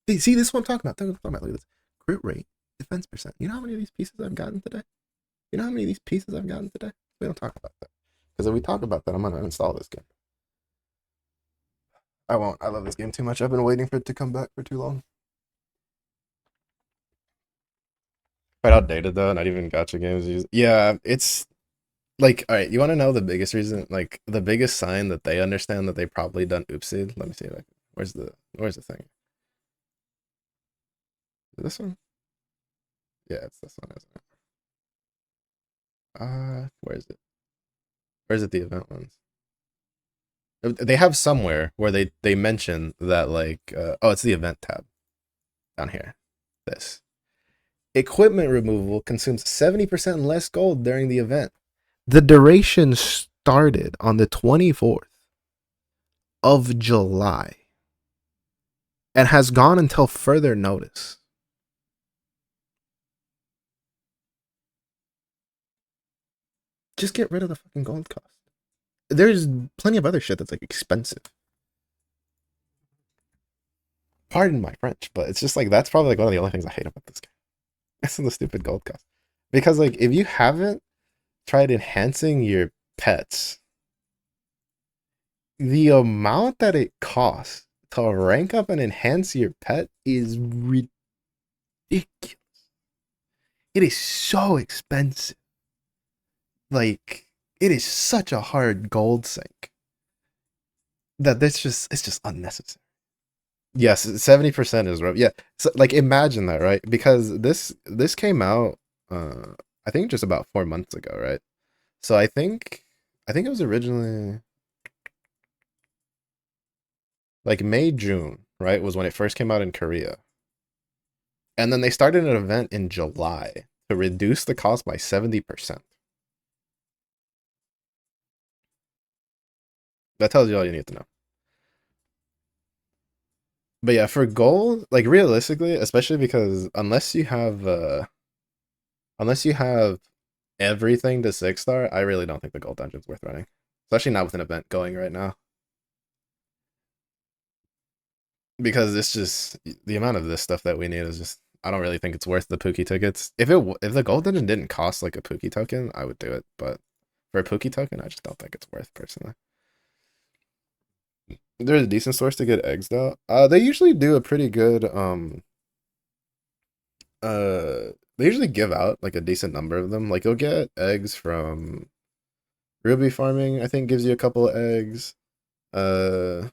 See, this is what I'm talking about. Look at this. Crit rate, defense percent. You know how many of these pieces I've gotten today? You know how many of these pieces I've gotten today? We don't talk about that. Because if we talk about that, I'm gonna uninstall this game. I won't. I love this game too much. I've been waiting for it to come back for too long. Quite outdated though, not even gotcha games use. Yeah, it's like, all right, you want to know the biggest reason, like the biggest sign that they understand that they probably done oopsie? Let me see. Like, where's the thing? This one? Yeah, it's this one, isn't it? Where is it? Where's it? The event ones. They have somewhere where they mention that like, oh, it's the event tab down here. This equipment removal consumes 70% less gold during the event. The duration started on the 24th of July and has gone until further notice. Just get rid of the fucking gold cost. There's plenty of other shit that's like expensive. Pardon my French, but it's just like that's probably like one of the only things I hate about this game. It's the stupid gold cost. Because like if you haven't tried enhancing your pets, the amount that it costs to rank up and enhance your pet is ridiculous. It is so expensive. Like it is such a hard gold sink that it's just unnecessary. Yes, 70% is rough. Yeah. So like imagine that, right? Because this came out I think just about 4 months ago, right? So I think it was originally like May, June, right? Was when it first came out in Korea. And then they started an event in July to reduce the cost by 70%. That tells you all you need to know. But yeah, for gold, like realistically, especially because unless you have everything to 6 star, I really don't think the gold dungeon's worth running. Especially not with an event going right now. Because it's just the amount of this stuff that we need is just I don't really think it's worth the Pookie tickets. If the gold dungeon didn't cost like a Pookie token, I would do it. But for a Pookie token, I just don't think it's worth personally. There's a decent source to get eggs though. They usually do a pretty good they usually give out like a decent number of them. Like you'll get eggs from Ruby farming, I think gives you a couple of eggs. Uh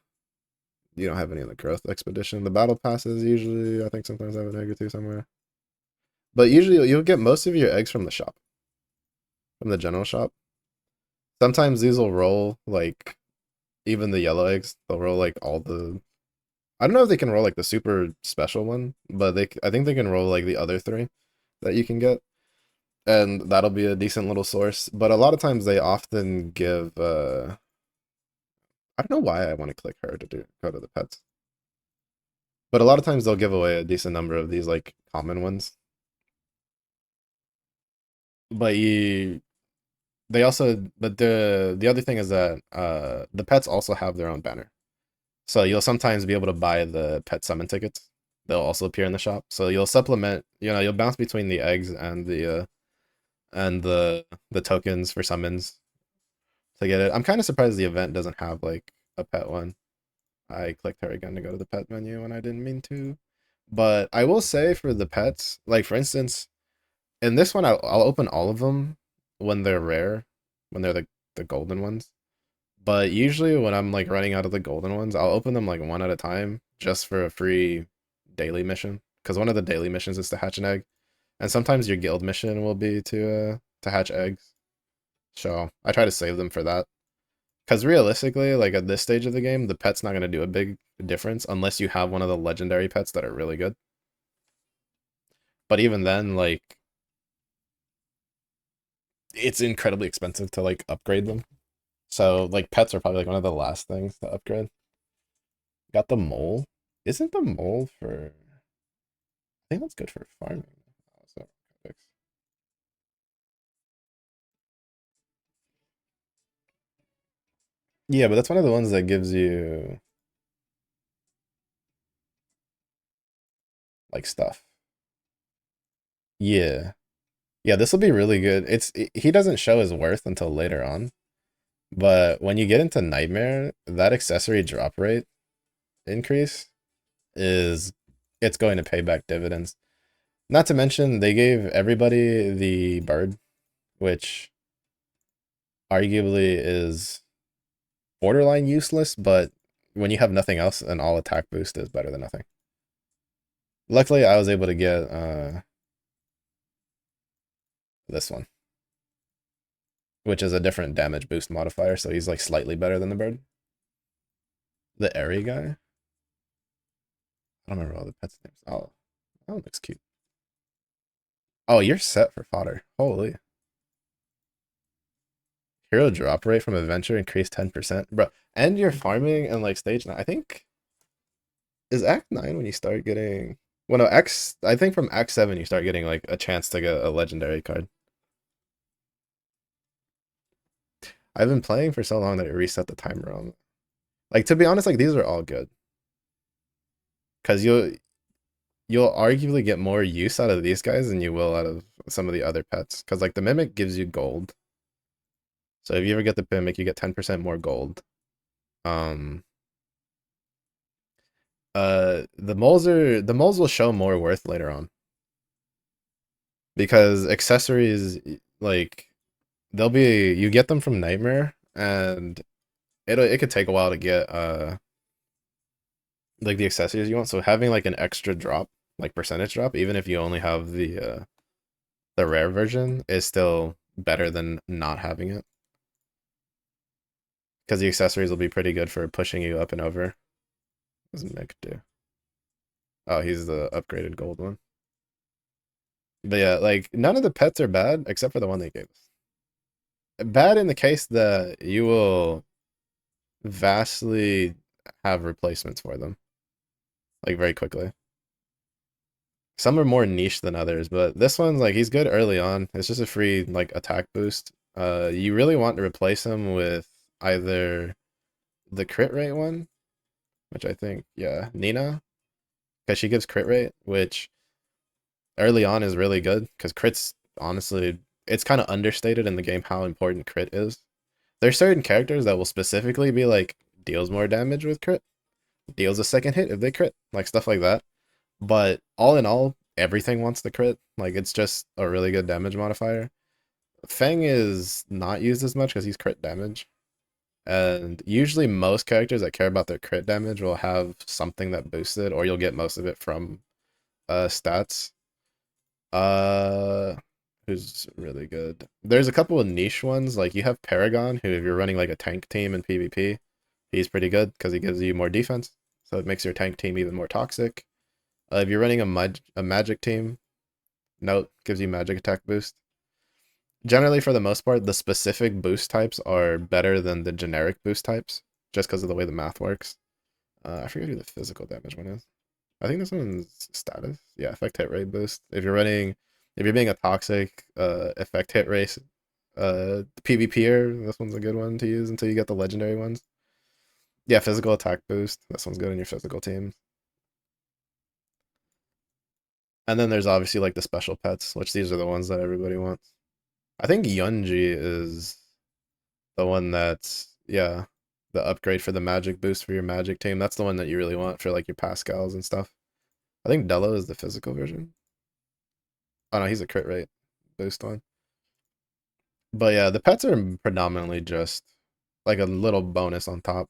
You don't have any in the growth expedition. The battle passes usually, I think sometimes I have an egg or two somewhere. But usually you'll get most of your eggs from the shop, from the general shop. Sometimes these will roll like even the yellow eggs. They'll roll like all the. I don't know if they can roll like the super special one, but I think they can roll like the other three that you can get, and that'll be a decent little source. But a lot of times they often give. I don't know why I want to click her to go to the pets, but a lot of times they'll give away a decent number of these like common ones. But you they also but the other thing is that the pets also have their own banner. So you'll sometimes be able to buy the pet summon tickets. They'll also appear in the shop. So you'll supplement, you'll bounce between the eggs and the tokens for summons to get it. I'm kind of surprised the event doesn't have like a pet one. I clicked her again to go to the pet menu and I didn't mean to. But I will say for the pets, like for instance, in this one I'll open all of them when they're rare, when they're the golden ones. But usually when I'm like running out of the golden ones, I'll open them like one at a time just for a free daily mission. Because one of the daily missions is to hatch an egg, and sometimes your guild mission will be to hatch eggs. So I try to save them for that. Because realistically, like at this stage of the game, the pet's not gonna do a big difference unless you have one of the legendary pets that are really good. But even then, like it's incredibly expensive to like upgrade them. So like pets are probably like one of the last things to upgrade. Got the mole. Isn't the mole for? I think that's good for farming. So, yeah, but that's one of the ones that gives you like stuff. Yeah, yeah. This will be really good. He doesn't show his worth until later on, but when you get into Nightmare, that accessory drop rate increase is it's going to pay back dividends. Not to mention they gave everybody the bird, which arguably is borderline useless, but when you have nothing else, an all attack boost is better than nothing. Luckily, I was able to get this one, which is a different damage boost modifier, so he's like slightly better than the bird. The airy guy? I don't remember all the pets' names. Oh, that one looks cute. Oh, you're set for fodder. Holy. Hero drop rate from adventure increased 10%. Bro, and you're farming and like stage 9. I think is Act 9 when you start getting well no I think from Act 7 you start getting like a chance to get a legendary card. I've been playing for so long that it reset the timer on. Like to be honest, like these are all good. Cause you'll arguably get more use out of these guys than you will out of some of the other pets. Cause like the mimic gives you gold. So if you ever get the mimic, you get 10% more gold. Um the moles will show more worth later on. Because accessories like they'll be you get them from Nightmare and it could take a while to get like the accessories you want. So having like an extra drop, like percentage drop, even if you only have the rare version, is still better than not having it. Because the accessories will be pretty good for pushing you up and over. What does Mick do? Oh, he's the upgraded gold one. But yeah, like none of the pets are bad except for the one they gave us. Bad in the case that you will vastly have replacements for them, like very quickly. Some are more niche than others, but this one's like he's good early on. It's just a free like attack boost. You really want to replace him with either the crit rate one, which I think yeah, Nina, because she gives crit rate, which early on is really good because crits honestly it's kind of understated in the game how important crit is. There's certain characters that will specifically be like deals more damage with crit, deals a second hit if they crit, like stuff like that. But all in all, everything wants the crit. Like it's just a really good damage modifier. Feng is not used as much because he's crit damage. And usually most characters that care about their crit damage will have something that boosts it, or you'll get most of it from stats. Uh, who's really good? There's a couple of niche ones, like you have Paragon, who if you're running like a tank team in PvP, he's pretty good because he gives you more defense, so it makes your tank team even more toxic. If you're running a magic team, Note gives you magic attack boost. Generally, for the most part, the specific boost types are better than the generic boost types, just because of the way the math works. I forget who the physical damage one is. I think this one's status. Yeah, effect hit rate boost. If you're being a toxic effect hit rate PvPer, this one's a good one to use until you get the legendary ones. Yeah, physical attack boost. This one's good in your physical teams. And then there's obviously like the special pets, which these are the ones that everybody wants. I think Yunji is the one that's yeah, the upgrade for the magic boost for your magic team. That's the one that you really want for like your Pascals and stuff. I think Dello is the physical version. Oh no, he's a crit rate boost one. But yeah, the pets are predominantly just like a little bonus on top.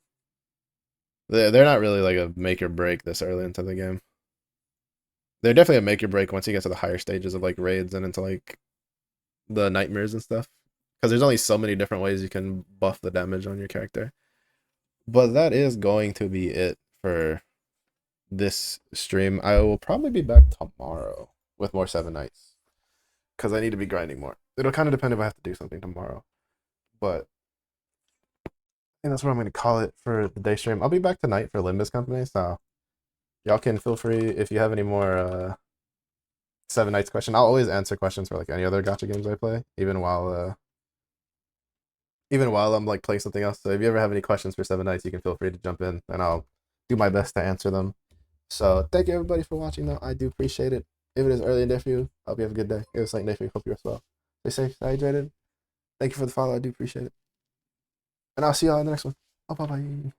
They're not really like a make or break this early into the game. They're definitely a make or break once you get to the higher stages of like raids and into like the nightmares and stuff. Because there's only so many different ways you can buff the damage on your character. But that is going to be it for this stream. I will probably be back tomorrow with more Seven Nights because I need to be grinding more. It'll kind of depend if I have to do something tomorrow, but and that's what I'm going to call it for the day stream. I'll be back tonight for Limbus Company, so y'all can feel free if you have any more Seven Nights question. I'll always answer questions for like any other gacha games I play, even while I'm like playing something else. So if you ever have any questions for Seven Nights, you can feel free to jump in, and I'll do my best to answer them. So thank you everybody for watching. Though I do appreciate it. If it is early in day for you, I hope you have a good day. If it's late in day for you, hope you rest well. Stay safe, stay hydrated. Thank you for the follow. I do appreciate it. And I'll see y'all in the next one. Oh, bye bye.